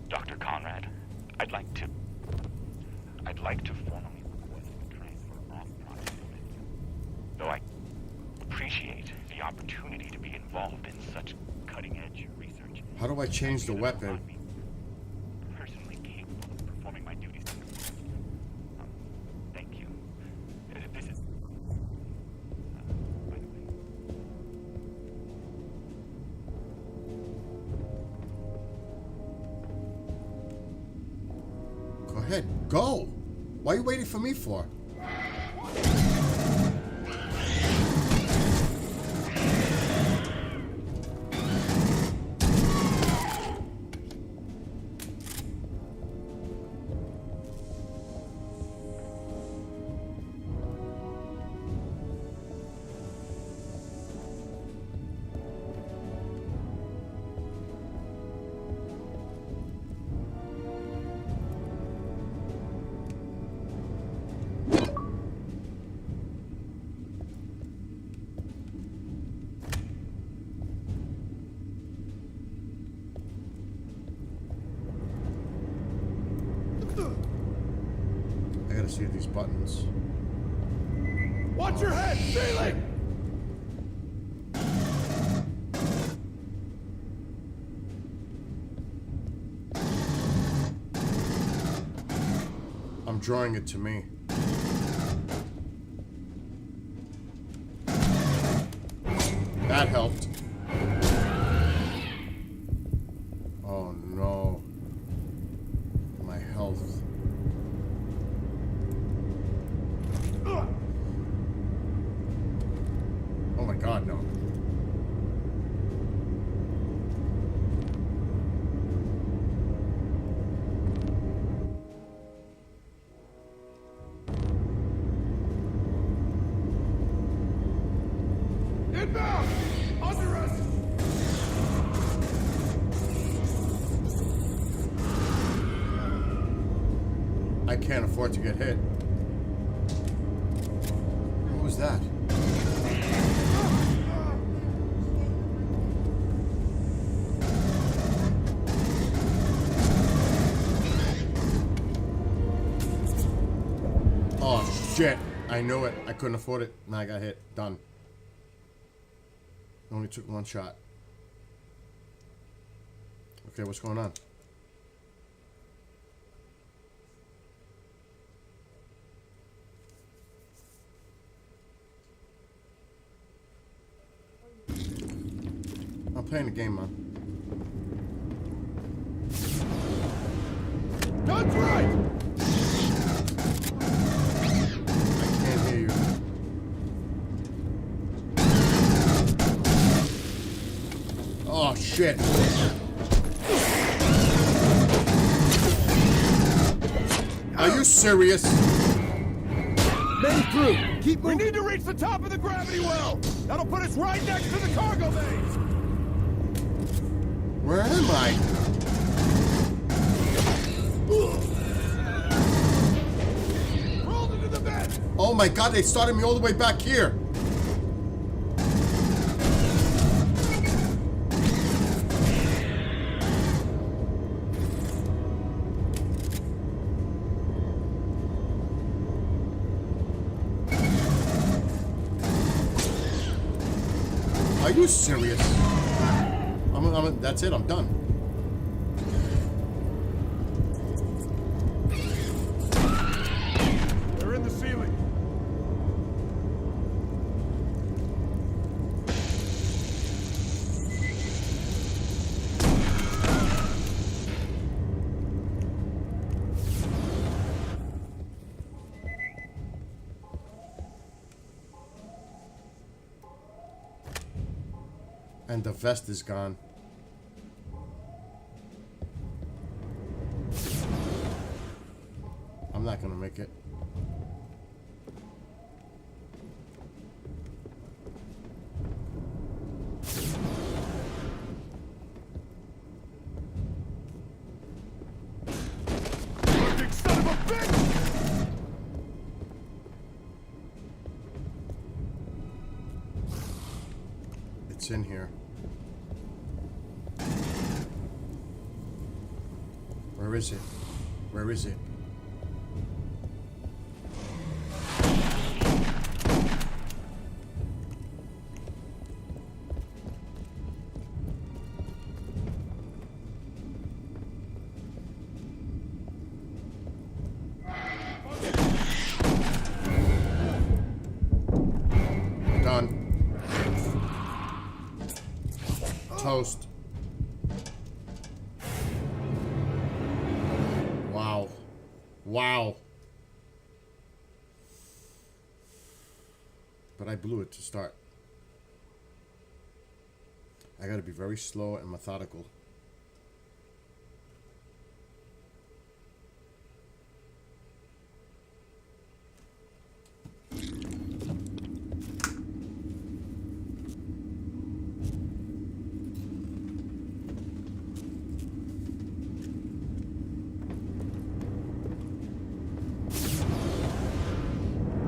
Dr. Conrad, I'd like to formally request a transfer off project menu. Though I appreciate the opportunity to be involved in such cutting-edge research. How do I change the weapon? Personally capable of performing my duties. Thank you. This is. By the way. ahead. Go. Why are you waiting for me for? I gotta see these buttons. Watch your head! Ceiling! I'm drawing it to me. That helped. Oh no. My health. Oh my god, no. Inbound! Under us! I can't afford to get hit. What was that? Oh shit. I knew it. I couldn't afford it. Now I got hit. Done. Only took one shot. Okay, what's going on? I'm playing the game, man. Guns right! I can't hear you. Oh shit. Are you serious? Main crew, keep moving. We need to reach the top of the gravity well. That'll put us right next to the cargo bays. Where am I? Rolled into the bed. Oh my god, they started me all the way back here. Are you serious? That's it, I'm done. They're in the ceiling. And the vest is gone. I'm not gonna make it. Big son of a bitch! It's in here. Where is it? Where is it? Done. Toast. Wow. But I blew it to start. I gotta be very slow and methodical.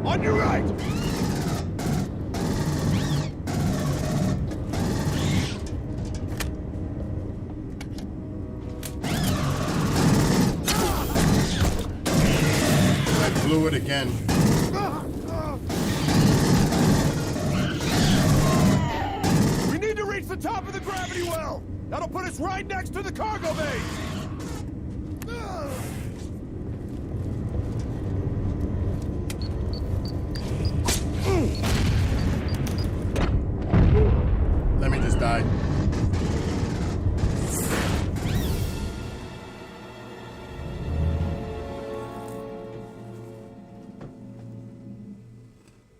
On your right! I blew it again. We need to reach the top of the gravity well! That'll put us right next to the cargo bay! Let me just die.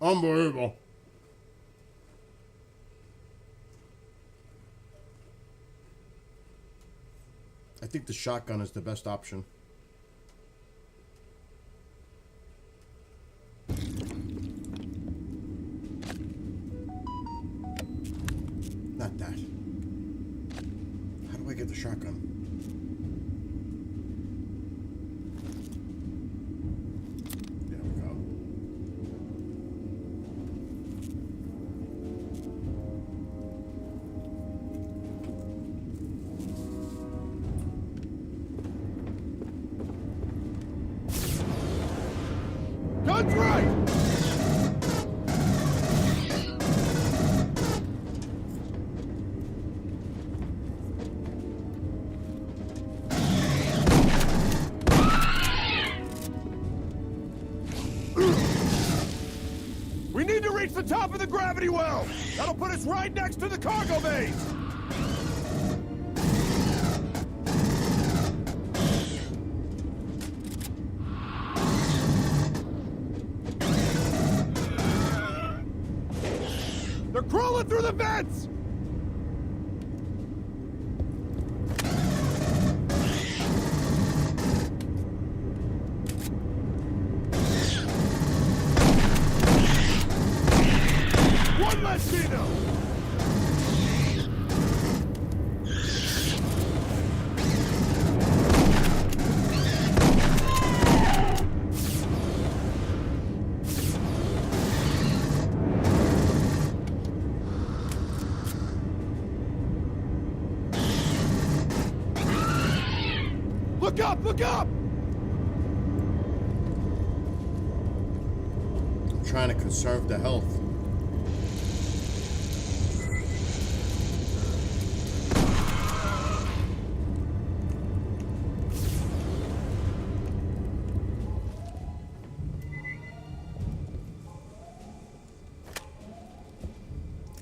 Unbelievable. I think the shotgun is the best option. Not that. How do I get the shotgun? There we go. Guns right! We need to reach the top of the gravity well! That'll put us right next to the cargo bays! They're crawling through the vents! One less Dino! Look up! Look up! I'm trying to conserve the health.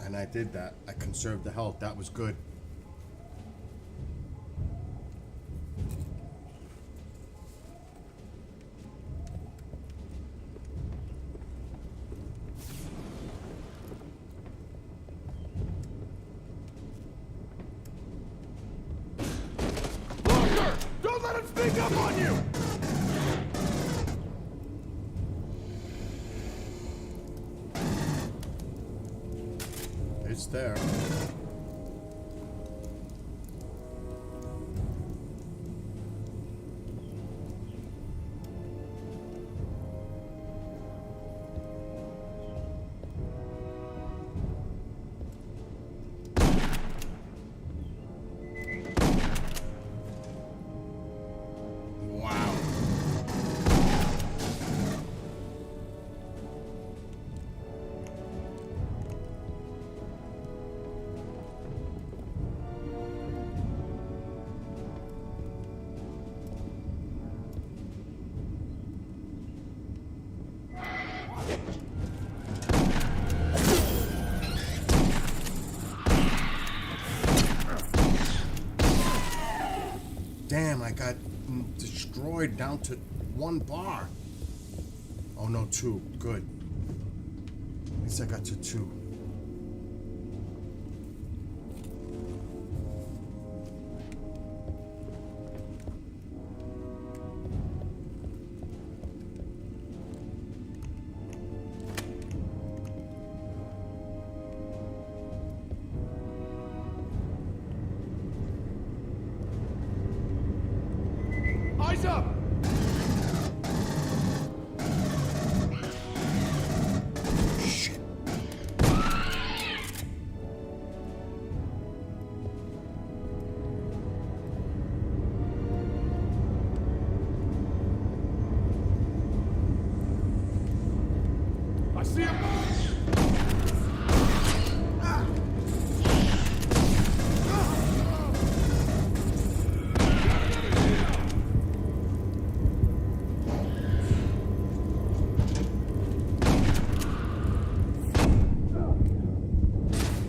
And I did that. I conserved the health. That was good. Walker! Don't let him sneak up on you! It's there. Wow. Damn, I got destroyed down to 1 bar. Oh no, 2. Good. At least I got to 2. Eyes up! Shit. I see him!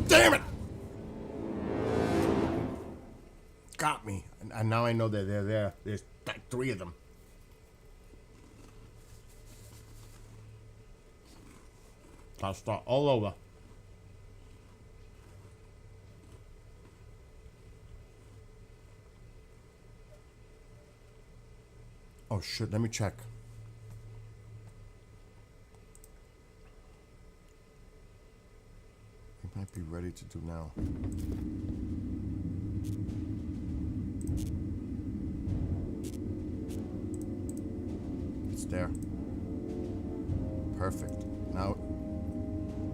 Damn it! Got me. And now I know that they're there. There's like 3 of them. I'll start all over. Oh shit, let me check. It might be ready to do now. It's there. Perfect. Now,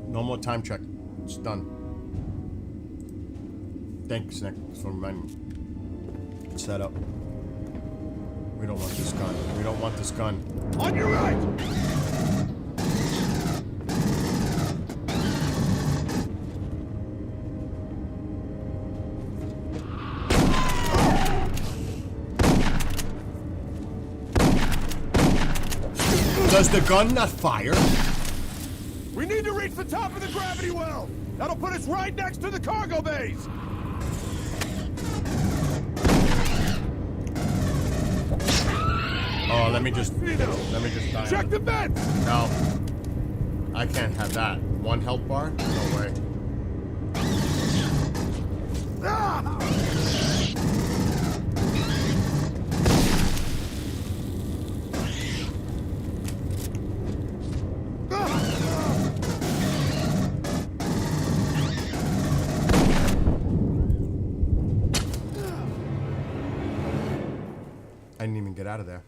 no more time check. It's done. Thanks, Nick, for reminding me. Set up. We don't want this gun. We don't want this gun. On your right! Does the gun not fire? We need to reach the top of the gravity well! That'll put us right next to the cargo bays! Oh, let me just die. Check the vents! No. I can't have that. 1 health bar? No way. Ah! I didn't even get out of there.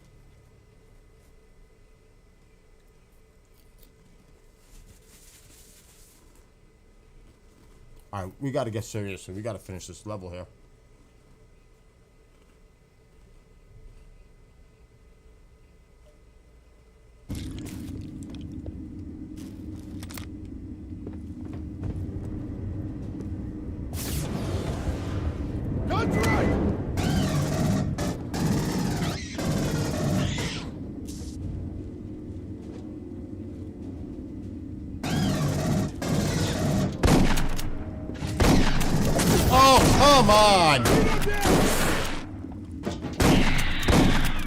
Alright, we gotta get serious and we gotta finish this level here. Guns right! Oh, come on!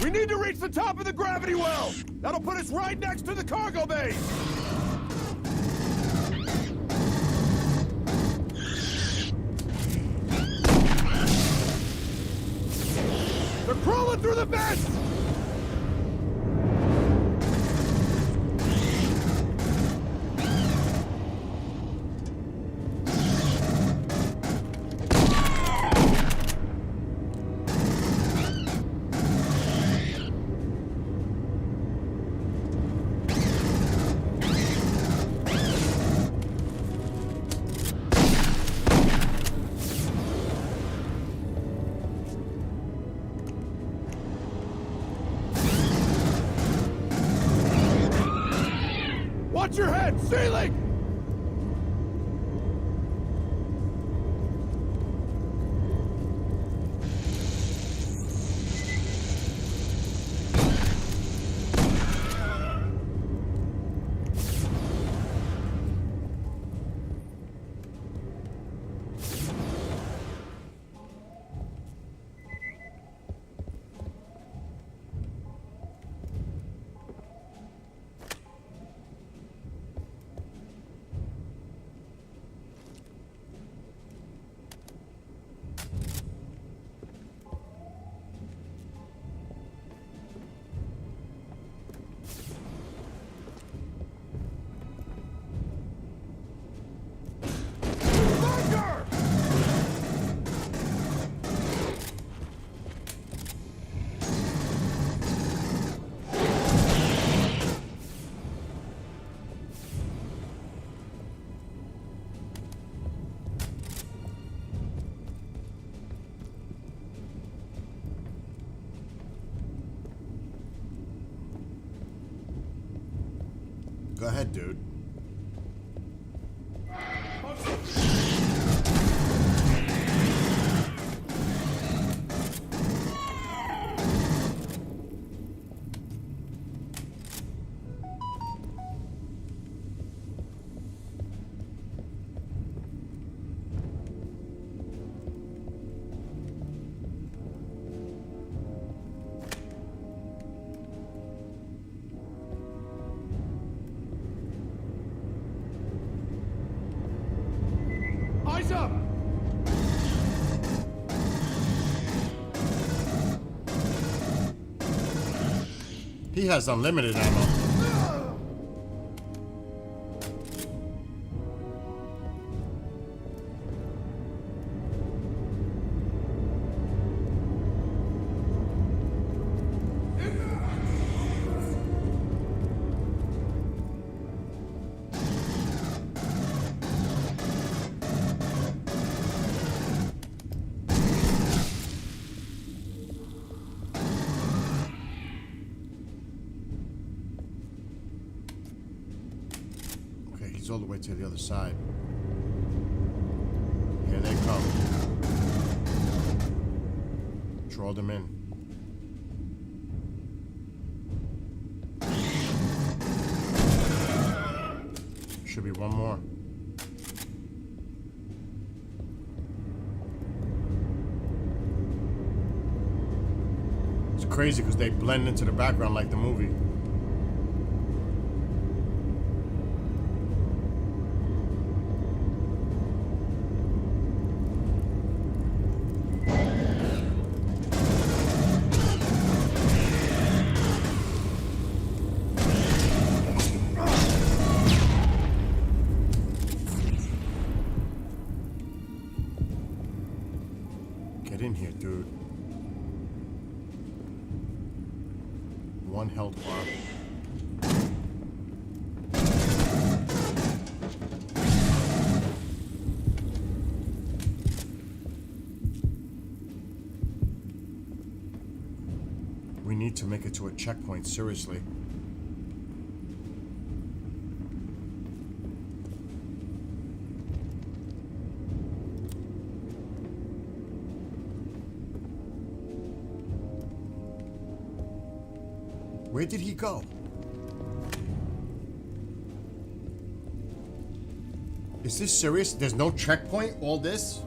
We need to reach the top of the gravity well! That'll put us right next to the cargo bays! They're crawling through the vents! Watch your head! Ceiling! Go ahead, dude. Eyes up! He has unlimited ammo. Okay, he's all the way to the other side. Here they come. Draw them in. Should be one more. It's crazy because they blend into the background like the movie. Get in here, dude. One health bar. We need to make it to a checkpoint, seriously. Where did he go? Is this serious? There's no checkpoint? All this?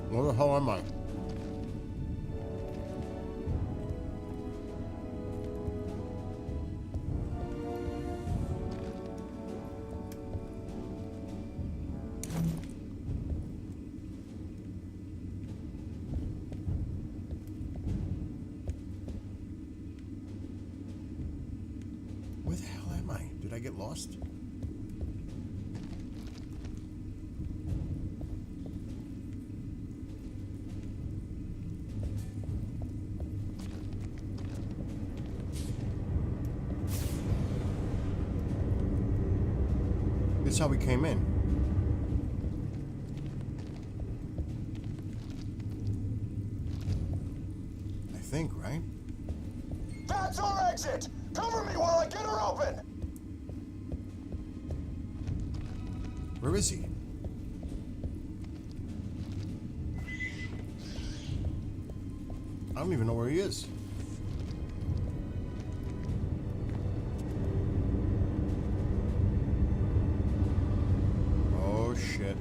Where the hell am I? Where the hell am I? Did I get lost? This is how we came in. I think, right? That's our exit! Cover me while I get her open! Where is he? I don't even know where he is. Oh shit.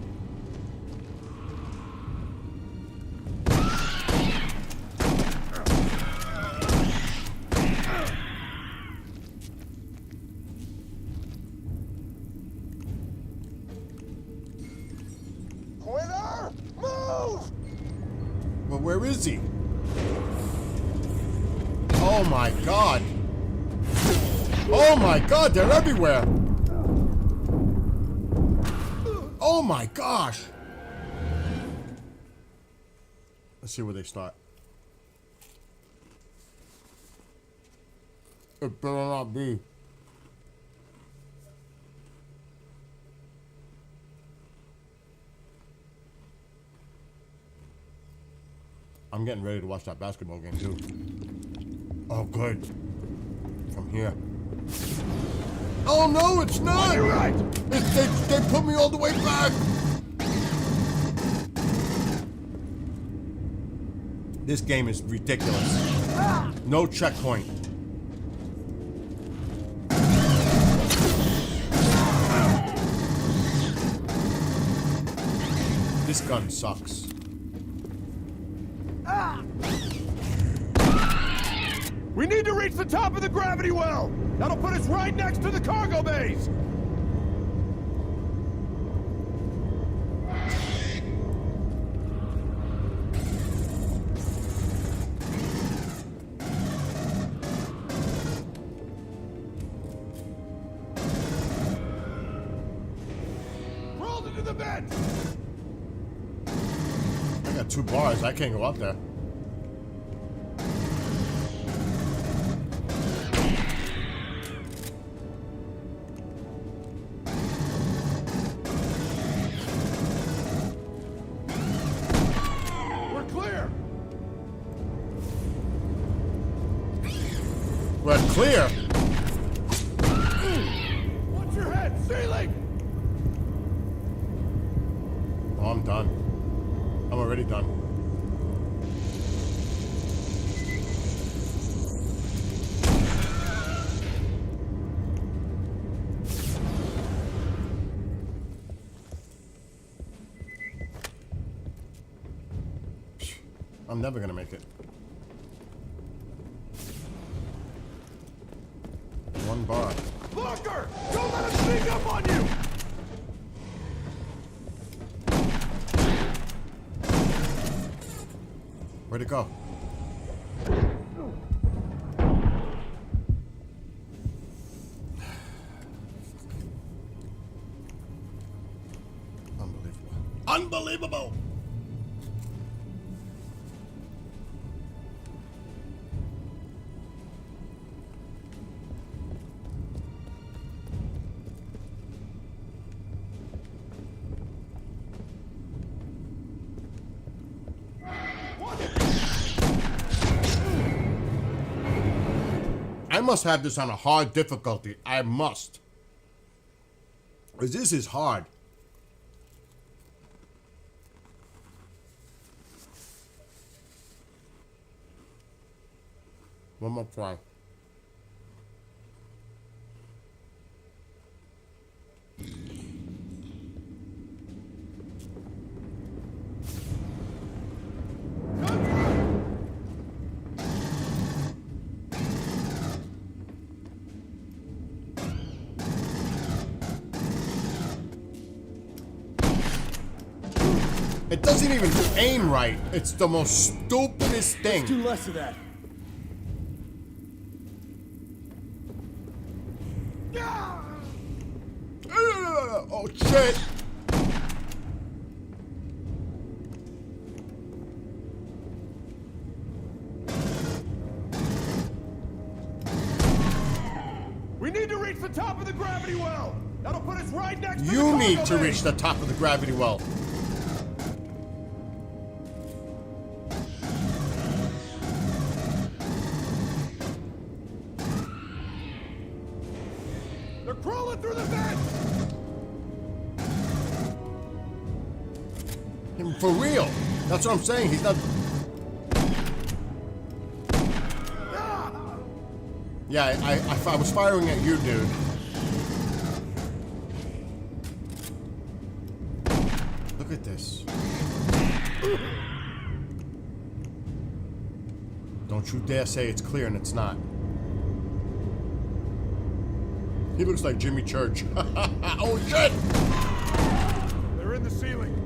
Winner! Move! Well, where is he? Oh my god! Oh my god, they're everywhere! Oh my gosh! Let's see where they start. It better not be. I'm getting ready to watch that basketball game too. Oh, good. From here. Oh no, it's not! You're right! They put me all the way back! This game is ridiculous. No checkpoint. This gun sucks. We need to reach the top of the gravity well! That'll put us right next to the cargo bays! Crawled into the vent! I got 2 bars. I can't go up there. We're clear! We're clear. Watch your head! Ceiling! Oh, I'm done. I'm already done. I'm never gonna make it. 1 bar. Blocker! Don't let him sneak up on you! Where'd it go? Unbelievable. Unbelievable! I must have this on a hard difficulty. I must. Because this is hard. One more try. It doesn't even aim right. It's the most stupidest thing. Do less of that. Oh shit! We need to reach the top of the gravity well! That'll put us right next to the You need cargo to bay. reach the top of the gravity well. They're crawling through the vent! For real. That's what I'm saying. He's not. Yeah, I was firing at you, dude. Look at this. Don't you dare say it's clear and it's not. He looks like Jimmy Church. Oh shit! They're in the ceiling.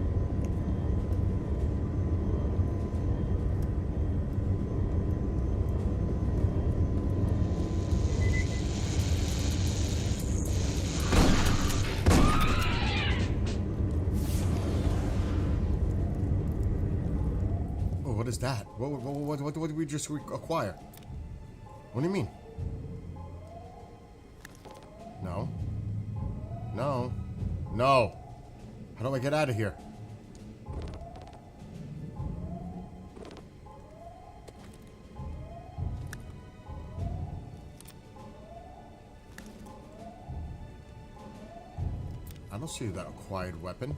Oh, what is that? What did we just acquire? What do you mean? No. No. No. How do I get out of here? I don't see that acquired weapon.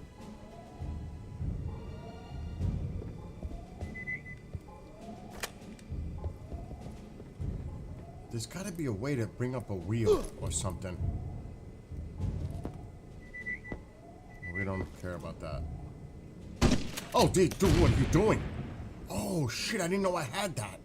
There's gotta be a way to bring up a wheel or something. We don't care about that. Oh, dude, what are you doing? Oh, shit, I didn't know I had that.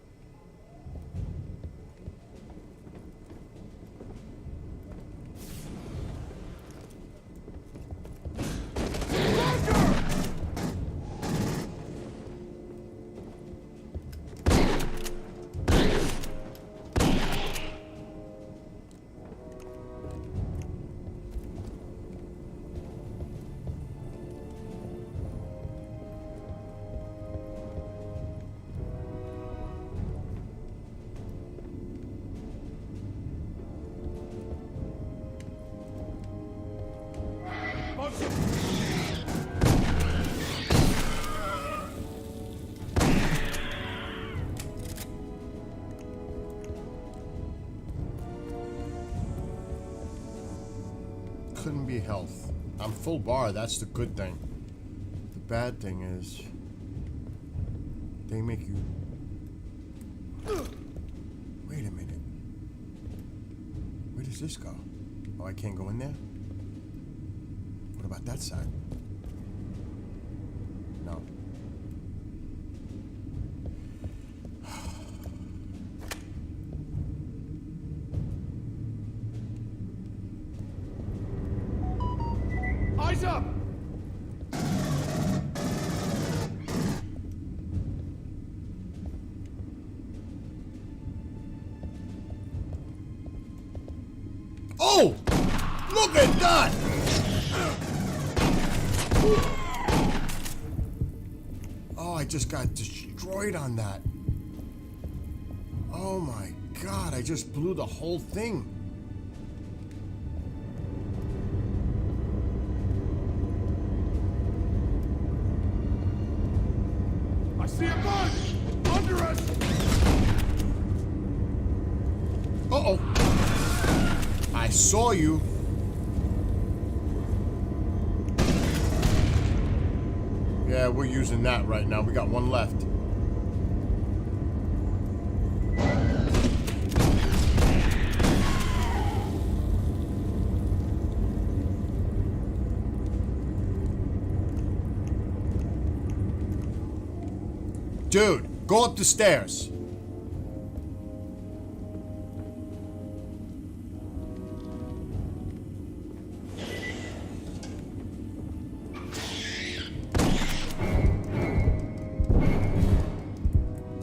Couldn't be health. I'm full bar, that's the good thing. The bad thing is they make you... Wait a minute. Where does this go? Oh, I can't go in there? What about that side? No. Eyes up! Oh! Look at that! Oh, I just got destroyed on that. Oh my god, I just blew the whole thing. I see a bug! Under us! Uh-oh. I saw you. Yeah, we're using that right now. We got one left. Dude, go up the stairs.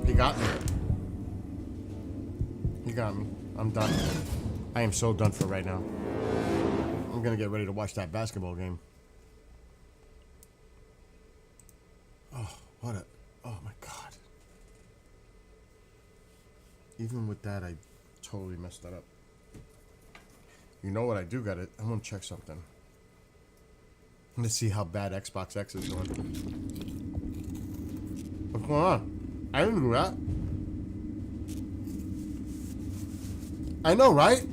He got me. He got me. I'm done. I am so done for right now. I'm gonna get ready to watch that basketball game. Oh, what a... Oh my god. Even with that, I totally messed that up. You know what I do got it? I'm gonna check something. Let's see how bad Xbox X is doing. What's going on? I didn't do that. I know, right?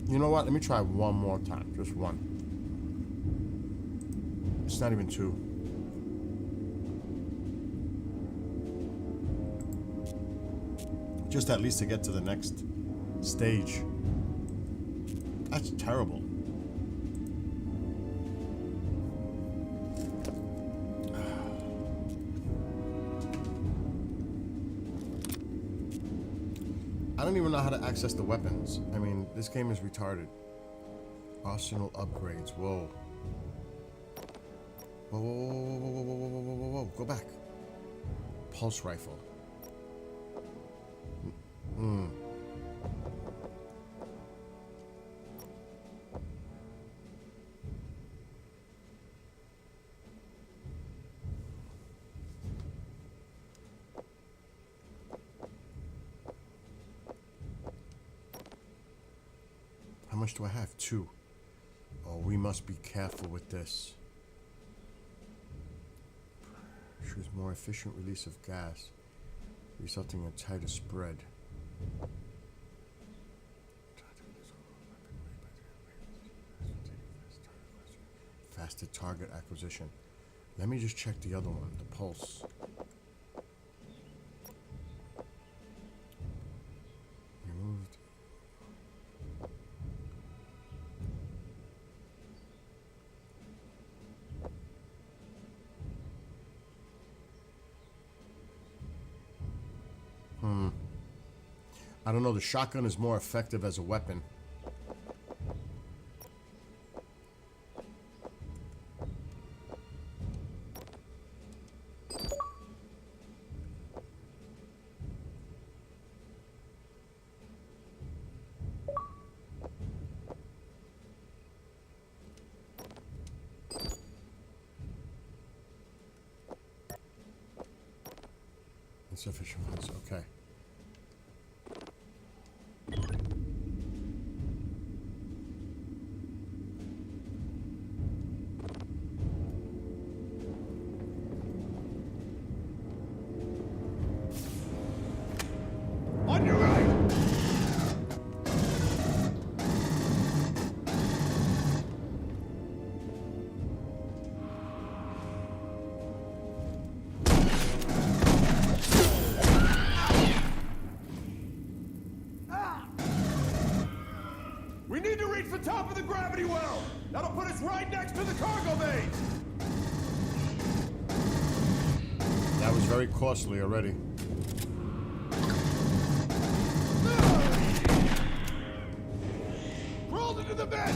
You know what? Let me try one more time. Just one. It's not even two. Just at least to get to the next stage. That's terrible. I don't even know how to access the weapons. I mean, this game is retarded. Arsenal upgrades. Whoa. Whoa, whoa, whoa, whoa, whoa, whoa, whoa, whoa, whoa, whoa. Go back. Pulse rifle. How much do I have? 2. Oh, we must be careful with this. Choose more efficient release of gas, resulting in a tighter spread. Faster target acquisition. Let me just check the other one, the pulse. Removed. I don't know, the shotgun is more effective as a weapon. Insufficient funds, okay. On your right! We need to reach the top of the gravity well! That'll put us right next to the cargo bay! That was very costly already. Crawled into the bed!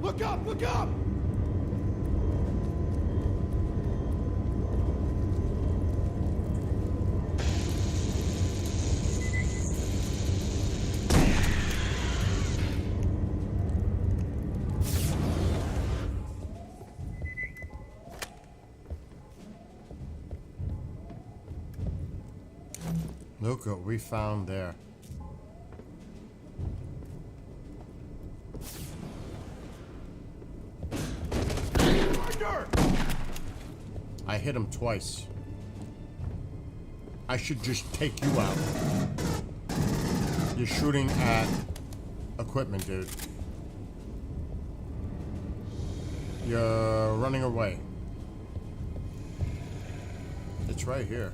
Look up! Look up! Look what we found there. Under! I hit him twice. I should just take you out. You're shooting at equipment, dude. You're running away. It's right here.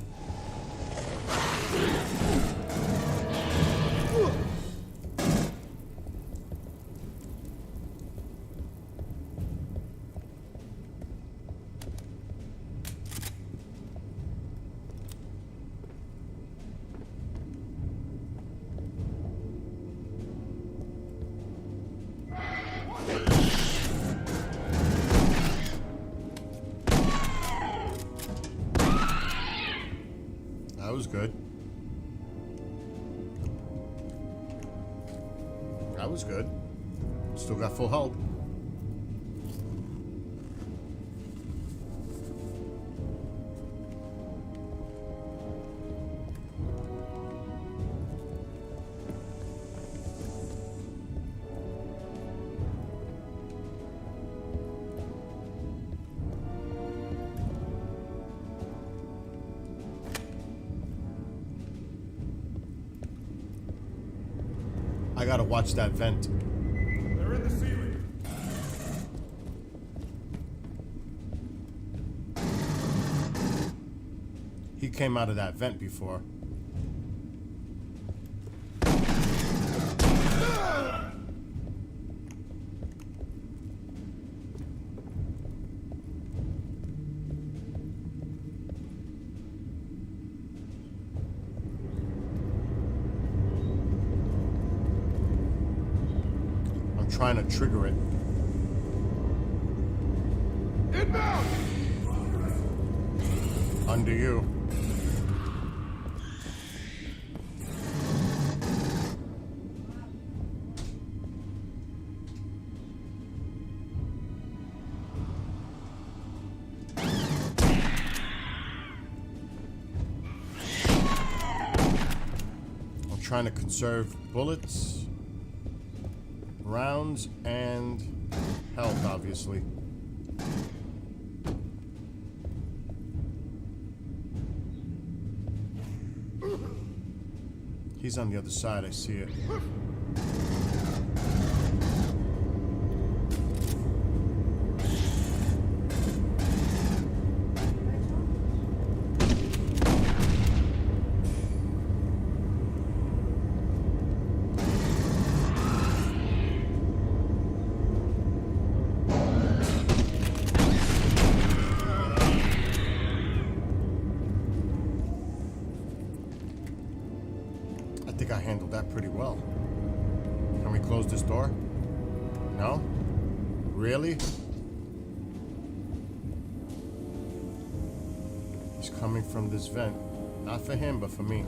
That was good. That was good. Still got full health. I gotta watch that vent. They're in the ceiling. He came out of that vent before. I'm trying to trigger it. Inbound! Under you. trying to conserve bullets, rounds, and health, obviously. He's on the other side, I see it. I think I handled that pretty well. Can we close this door? No? Really? He's coming from this vent. Not for him, but for me.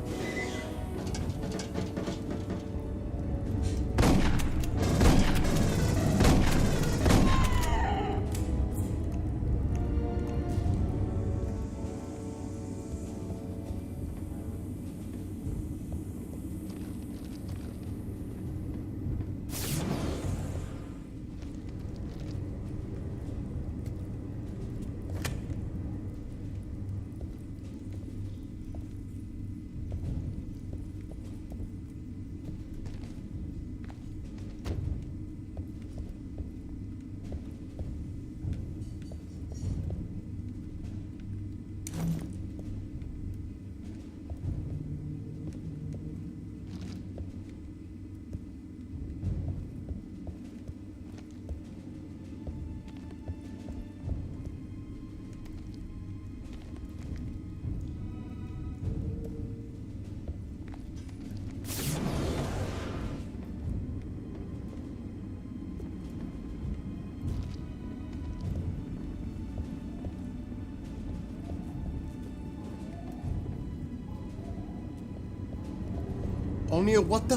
O'Neill, what the...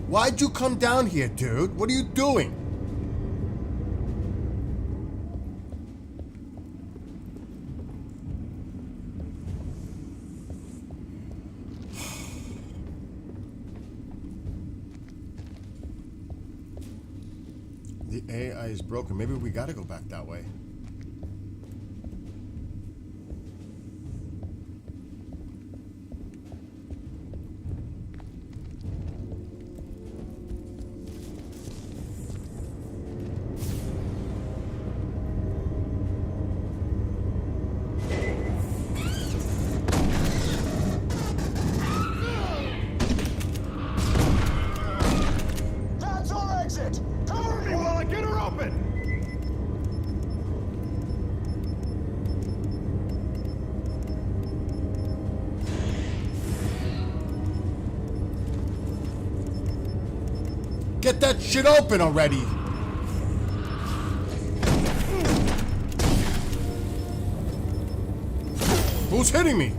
Why'd you come down here, dude? What are you doing? The AI is broken. Maybe we gotta go back that way. That's our exit! Cover me while I get her open! Get that shit open already! Who's hitting me?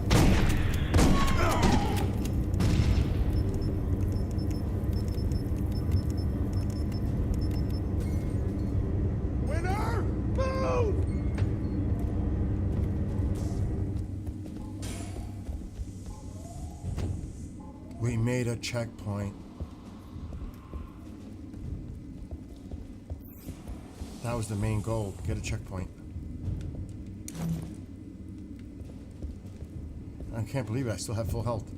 Winner! Move! We made a checkpoint. That was the main goal. Get a checkpoint. I can't believe it. I still have full health.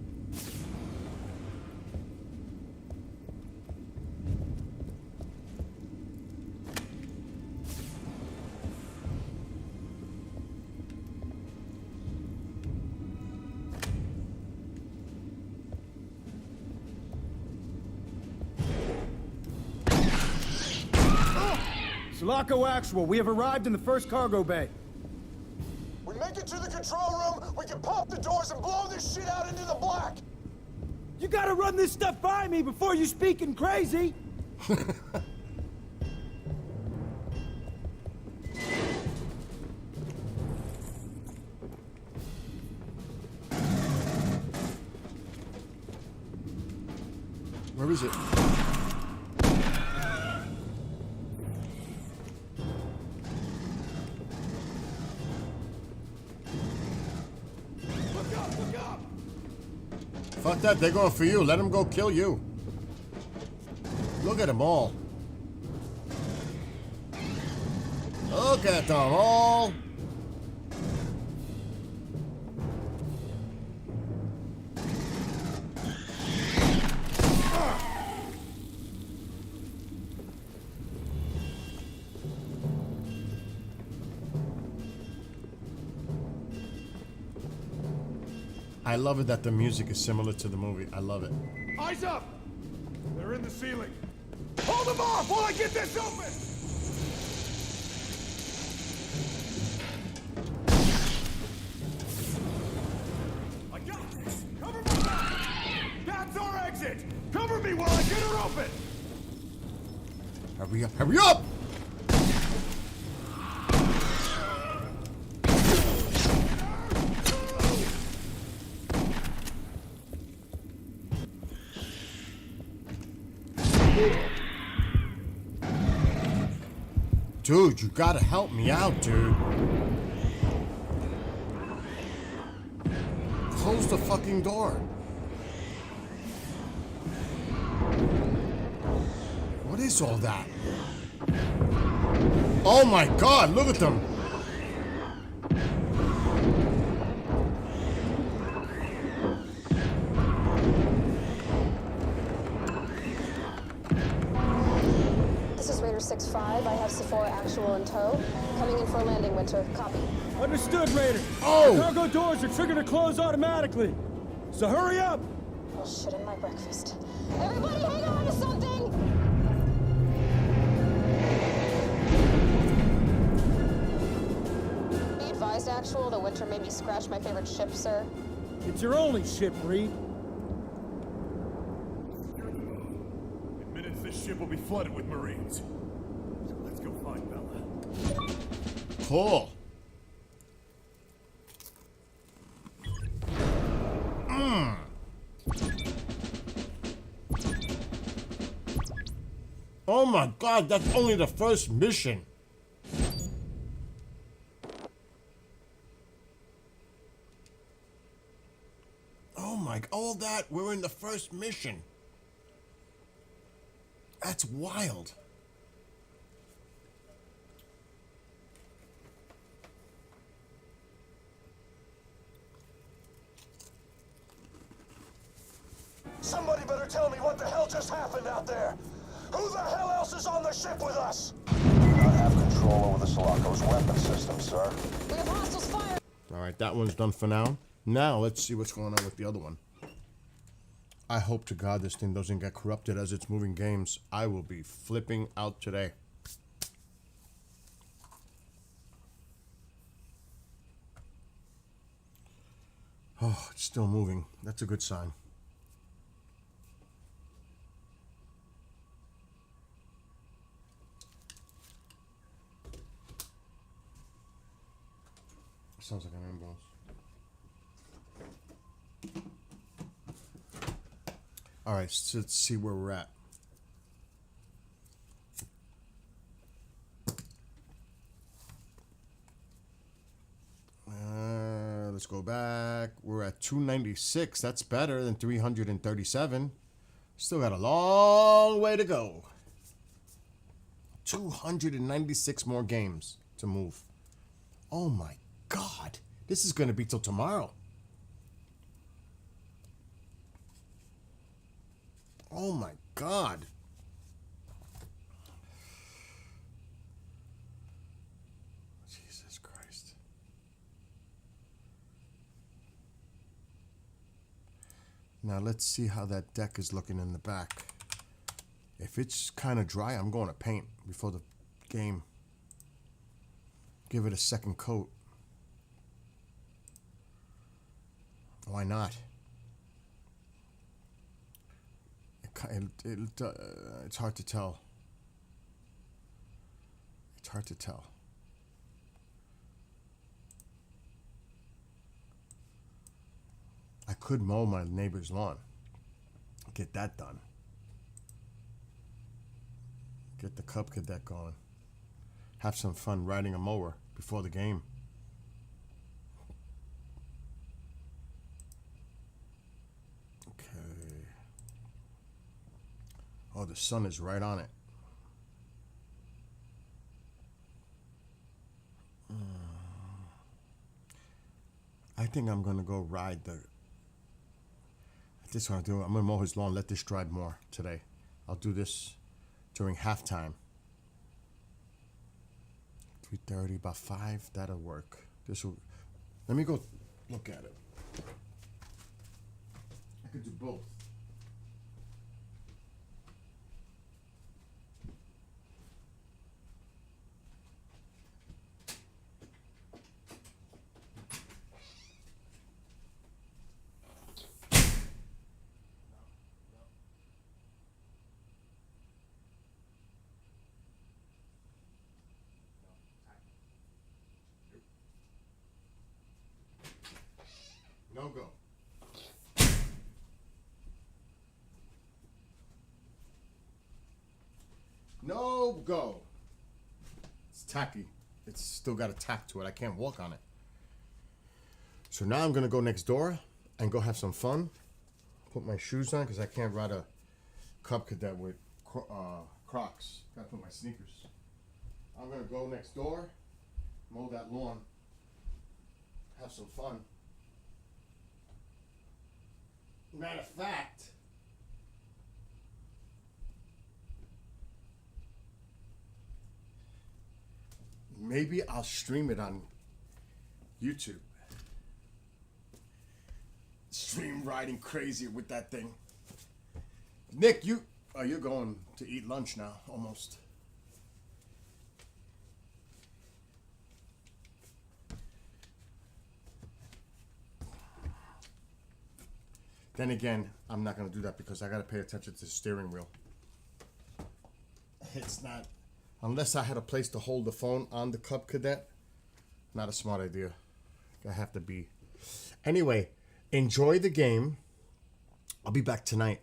Sulaco Actual, we have arrived in the first cargo bay. We make it to the control room, we can pop the doors and blow this shit out into the black! You gotta run this stuff by me before you speaking crazy! Where is it? Fuck that, they're going for you. Let them go kill you. Look at them all. Look at them all. I love it that the music is similar to the movie. I love it. Eyes up! They're in the ceiling. Hold them off while I get this open! I got this! Cover my back! That's our exit! Cover me while I get her open! Hurry up, hurry up! Dude, you gotta help me out, dude. Close the fucking door. What is all that? Oh my god, look at them. This is Raider 6-5. I have Sephora Actual in tow. Coming in for a landing, Winter. Copy. Understood, Raider. Oh! The cargo doors are triggered to close automatically. So hurry up! Oh, shit in my breakfast. Everybody hang on to something! Be advised, Actual, the Winter made me scratch my favorite ship, sir. It's your only ship, Reed. In minutes, this ship will be flooded with Marines. So let's go find Bella. Cool. Oh my god, that's only the first mission. Oh my, all that, we're in the first mission. That's wild. Somebody better tell me what the hell just happened out there. Who the hell else is on the ship with us? We do not have control over the Sulaco's weapon system, sir. We have hostiles fire! Alright, that one's done for now. Now, let's see what's going on with the other one. I hope to God this thing doesn't get corrupted as it's moving games. I will be flipping out today. Oh, it's still moving. That's a good sign. Sounds like an ambulance. All right, so let's see where we're at. Let's go back. We're at 296. That's better than 337. Still got a long way to go. 296 more games to move. Oh my God. This is going to be till tomorrow. Oh my God. Jesus Christ. Now let's see how that deck is looking in the back. If it's kind of dry, I'm going to paint before the game. Give it a second coat. Why not? It's hard to tell. It's hard to tell. I could mow my neighbor's lawn. Get that done. Get the cupcake deck going. Have some fun riding a mower before the game. Oh, the sun is right on it. I think I'm gonna go ride the. This is what I'm doing. I'm gonna mow his lawn. Let this dry more today. I'll do this during halftime. 3:30, about 5. That'll work. This will. Let me go look at it. I could do both. No go. No go. It's tacky. It's still got a tack to it. I can't walk on it. So now I'm gonna go next door and go have some fun. Put my shoes on because I can't ride a Cub Cadet with Crocs. Gotta put my sneakers. I'm gonna go next door, mow that lawn, have some fun. Matter of fact, maybe I'll stream it on YouTube. Stream riding crazy with that thing. Nick, you're going to eat lunch now, almost. Then again, I'm not going to do that because I got to pay attention to the steering wheel. It's not, unless I had a place to hold the phone on the Cub Cadet, not a smart idea. I have to be. Anyway, enjoy the game. I'll be back tonight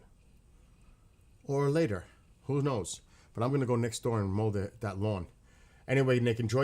or later. Who knows? But I'm going to go next door and mow that lawn. Anyway, Nick, enjoy the